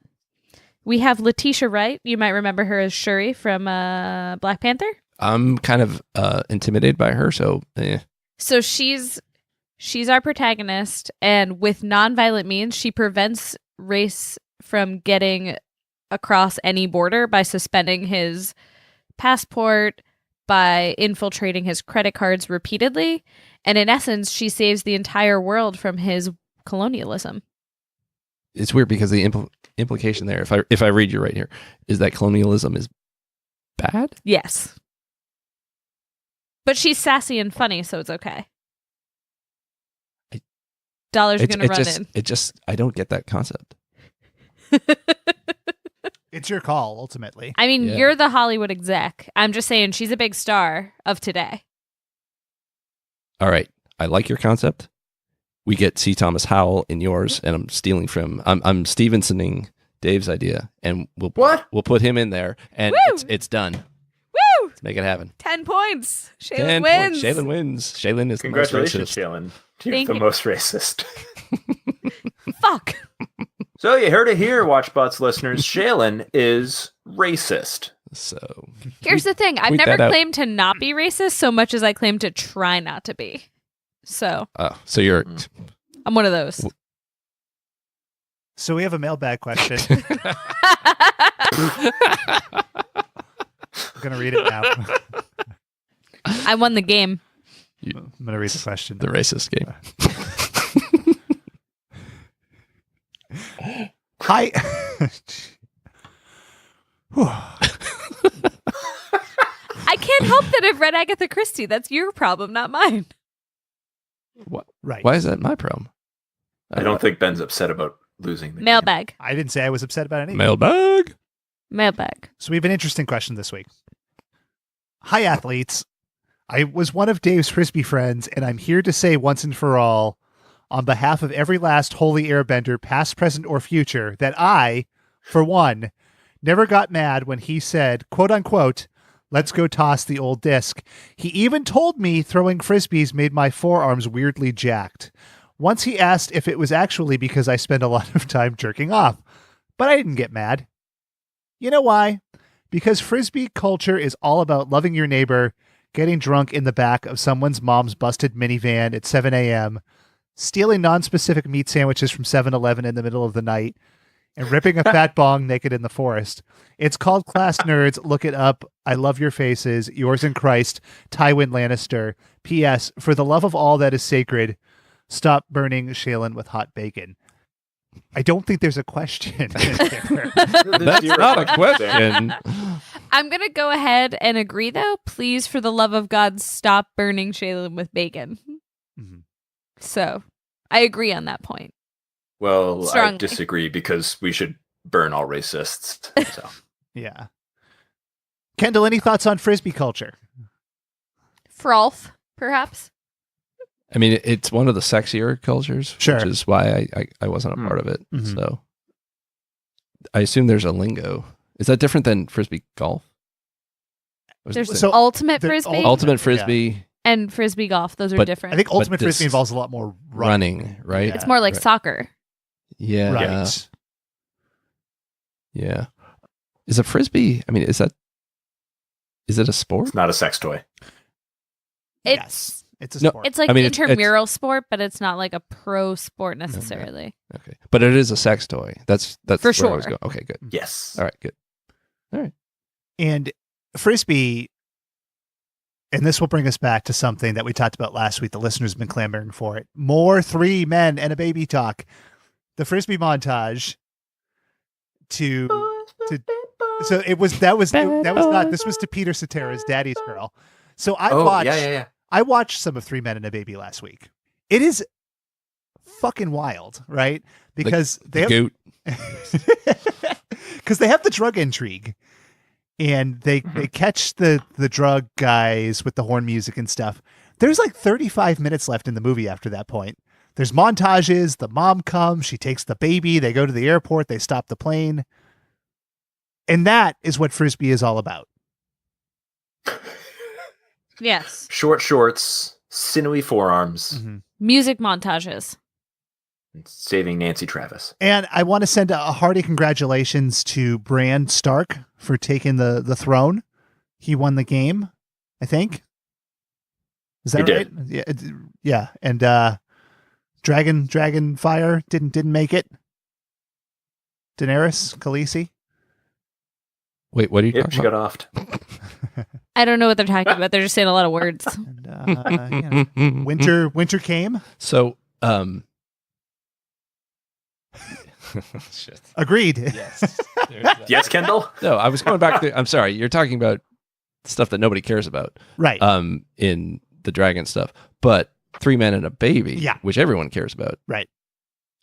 We have Letitia Wright. You might remember her as Shuri from Black Panther. I'm kind of intimidated by her, so So she's our protagonist, and with nonviolent means, she prevents race from getting across any border by suspending his passport, by infiltrating his credit cards repeatedly, and in essence, she saves the entire world from his colonialism. it's weird because the implication there, if I read you right here, is that colonialism is bad. Yes. But she's sassy and funny, so it's okay. Dollars are going to run in. I don't get that concept. It's your call, ultimately. I mean, Yeah. you're the Hollywood exec. I'm just saying she's a big star of today. All right, I like your concept. We get C. Thomas Howell in yours, and I'm Stevensoning Dave's idea, and we'll put him in there, and Woo! it's done. Woo! Let's make it happen. 10 points. 10 Shaylin wins. points. Shaylin wins. Shaylin is the most Congratulations, racist. Shaylin. You're Thank the you. most racist. Fuck. So you heard it here, WatchBots listeners. Shaylin is racist. So Here's the thing. I've tweet never that out. claimed to not be racist so much as I claim to try not to be. So so you're I'm one of those. So we have a mailbag question. I'm going to read it now. I won the game. I'm going to read the question. the racist game. Hi. I can't help that I've read Agatha Christie. That's your problem, not mine. What? Right. Why is that my problem? I don't think Ben's upset about losing the Mailbag. I didn't say I was upset about anything. Mailbag. Mailbag. So we have an interesting question this week. Hi, athletes. I was one of Dave's Frisbee friends, and I'm here to say once and for all, on behalf of every last holy airbender, past, present, or future, that I, for one, never got mad when he said, quote unquote, let's go toss the old disc. He even told me throwing Frisbees made my forearms weirdly jacked. Once he asked if it was actually because I spend a lot of time jerking off, but I didn't get mad. You know why? Because Frisbee culture is all about loving your neighbor, getting drunk in the back of someone's mom's busted minivan at 7 a.m., stealing non-specific meat sandwiches from 7-Eleven in the middle of the night, and ripping a fat bong naked in the forest. It's called Class Nerds. Look it up. I love your faces. Yours in Christ, Tywin Lannister. P.S. For the love of all that is sacred, stop burning Shaylin with hot bacon. I don't think there's a question. That's not a question. I'm going to go ahead and agree, though. Please, for the love of God, stop burning Shaylin with bacon. Mhm. So, I agree on that point. Well, Strongly. I disagree because we should burn all racists. So. Yeah. Kendall, any thoughts on Frisbee culture? Frolf, perhaps? I mean, it's one of the sexier cultures, Sure. which is why I wasn't a part of it. Mhm. So I assume there's a lingo. Is that different than Frisbee golf? Or is it There's the So- Ultimate the Frisbee Ultimate Frisbee and Frisbee golf. Those are But different. I think Ultimate But this- Frisbee involves a lot more running, right? it's more like Right. soccer. Yeah. Right. Yeah. Is a frisbee? I mean, is it a sport? It's not a sex toy. It's It's a No, sport. it's like I mean, an it's- intramural sport, but it's not like a pro sport necessarily. Okay, but it is a sex toy. That's For where I was sure. going. Okay, good. Yes. All right, good. And frisbee, and this will bring us back to something that we talked about last week. The listeners have been clamoring for it. More 3 men and a baby talk. The frisbee montage so it was that was not this was to Peter Cetera's Daddy's Girl. So I watched some of 3 Men and a Baby last week. It is fucking wild, right? Because they have goat. because they have the drug intrigue. And they catch the drug guys with the horn music and stuff. There's like 35 minutes left in the movie after that point. There's montages. The mom comes. She takes the baby. They go to the airport. They stop the plane. And that is what frisbee is all about. Yes. Short shorts, sinewy forearms, Mm-hmm. Music montages. and saving Nancy Travis. And I want to send a hearty congratulations to Bran Stark for taking the throne. He won the game, I think. Is that He right? did. Yeah. And Dragon Fire didn't make it. Daenerys Khaleesi. Wait, what are you Yep, talking she about? got offed. I don't know what they're talking about. They're just saying a lot of words. And, winter came. So, shit. Agreed. Yes. Yes, Kendall? No, I was going back to. I'm sorry. You're talking about stuff that nobody cares about, Right. in the dragon stuff, but 3 Men and a Baby, Yeah. which everyone cares about, Right.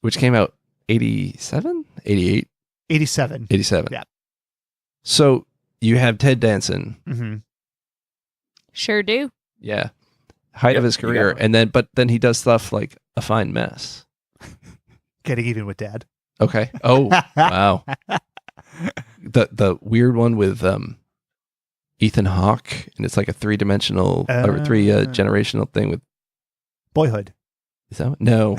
which came out 87, 88, 87. 87. Yeah. So you have Ted Danson, Mm-hmm. Sure do. yeah, height of his you got career, one. but then he does stuff like A Fine Mess. Getting even with Dad. Okay. Oh, wow. The weird one with Ethan Hawke, and it's like a 3-dimensional or 3 generational thing with. Boyhood. Is that no?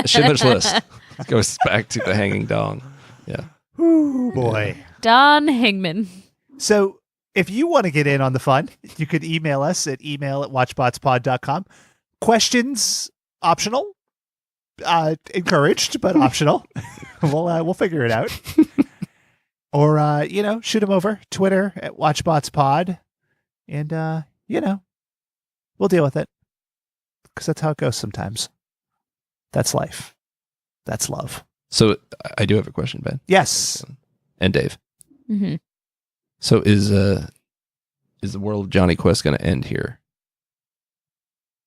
Schindler's List. It goes back to The Hanging Dong. Yeah. Ooh, boy. Don Hingman. So if you want to get in on the fun, you could email us at email@watchbotspod.com. Questions optional. Encouraged, but optional. We'll figure it out. Or shoot them over Twitter at WatchBotsPod, and we'll deal with it because that's how it goes sometimes. That's life. That's love. So I do have a question, Ben. Yes. And Dave. Mm-hmm. So is the world of Jonny Quest going to end here?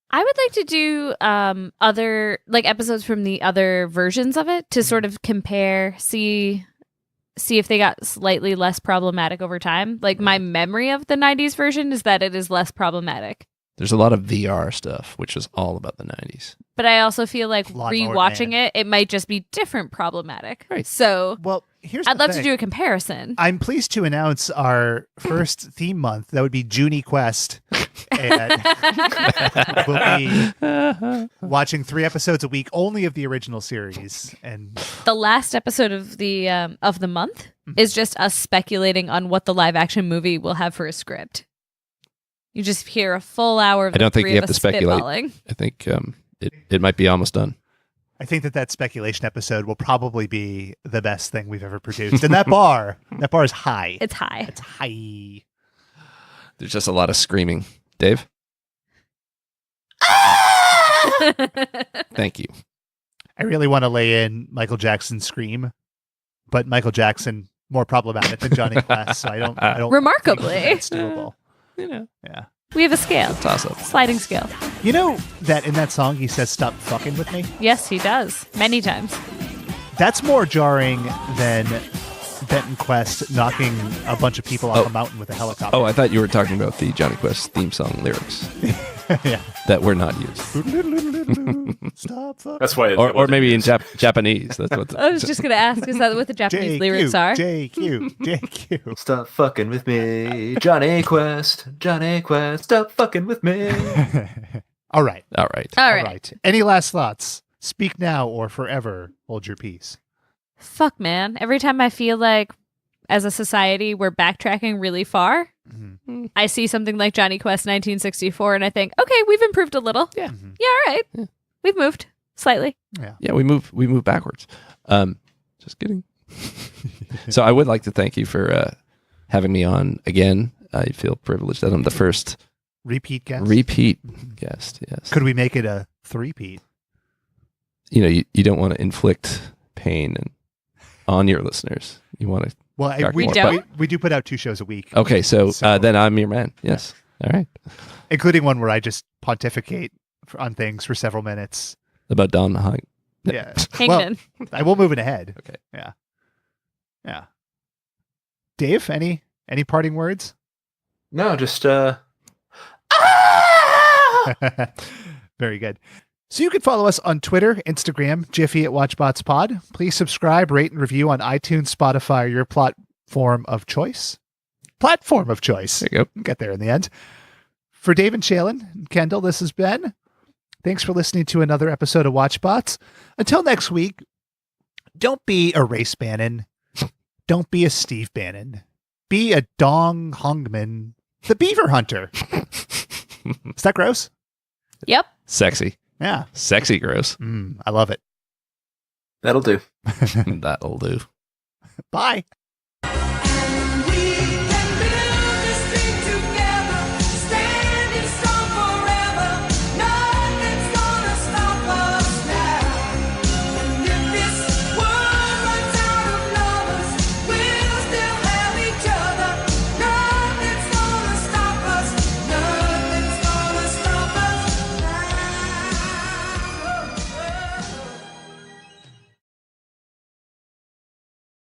I would like to do other episodes from the other versions of it to sort of compare, see if they got slightly less problematic over time. Like my memory of the 90s version is that it is less problematic. There's a lot of VR stuff, which is all about the 90s. But I also feel like Lawnmower rewatching Man. it might just be different problematic. Right. So Well, here's I'd the love thing. to do a comparison. I'm pleased to announce our first theme month. That would be Jonny Quest. And we'll be watching 3 episodes a week, only of the original series. And The last episode of the month is just us speculating on what the live action movie will have for a script. You just hear a full hour of I don't the think three you of have to us speculate. spitballing. I think it might be almost done. I think that speculation episode will probably be the best thing we've ever produced. And that bar is high. It's high. It's high. There's just a lot of screaming. Dave? Thank you. I really want to lay in Michael Jackson's Scream, but Michael Jackson more problematic than Jonny Quest, so I don't Remarkably. think it's doable. Yeah. We have a scale. Toss up. Sliding scale. You know that in that song he says "Stop fucking with me." Yes, he does. Many times. That's more jarring than Benton Quest knocking a bunch of people off a mountain with a helicopter. Oh, I thought you were talking about the Jonny Quest theme song lyrics Yeah. that were not used. Stop fucking. That's why. Or maybe in Japanese. That's what. I was just going to ask, is that what the Japanese lyrics are? JQ. Stop fucking with me, Jonny Quest. Jonny Quest, stop fucking with me. All right. All right. All right. Any last thoughts? Speak now or forever hold your peace. Fuck, man. Every time I feel like as a society, we're backtracking really far. I see something like Jonny Quest 1964 and I think, okay, we've improved a little. Yeah. Yeah, all right. Yeah. We've moved slightly. Yeah, we move backwards. Just kidding. So I would like to thank you for having me on again. I feel privileged that I'm the first repeat guest. Yes. Could we make it a three-peat? You don't want to inflict pain on your listeners. You want to. Well, we do put out 2 shows a week. Okay, so then I'm your man. Yes. Yeah. All right. Including one where I just pontificate on things for several minutes. About Don Hang. Yeah. Hangman. Well, I will move it ahead. Okay. Yeah. Dave, any parting words? No, just Very good. So you can follow us on Twitter, Instagram, Jiffy at WatchBotsPod. Please subscribe, rate, and review on iTunes, Spotify, or your platform of choice. There you go. Get there in the end. For Dave and Shaylin and Kendall, this has been. Thanks for listening to another episode of WatchBots. Until next week, don't be a Race Bannon. Don't be a Steve Bannon. Be a Dong Hongman, the Beaver Hunter. Is that gross? Yep. Sexy. Yeah. Sexy gross. I love it. that'll do. That'll do. Bye.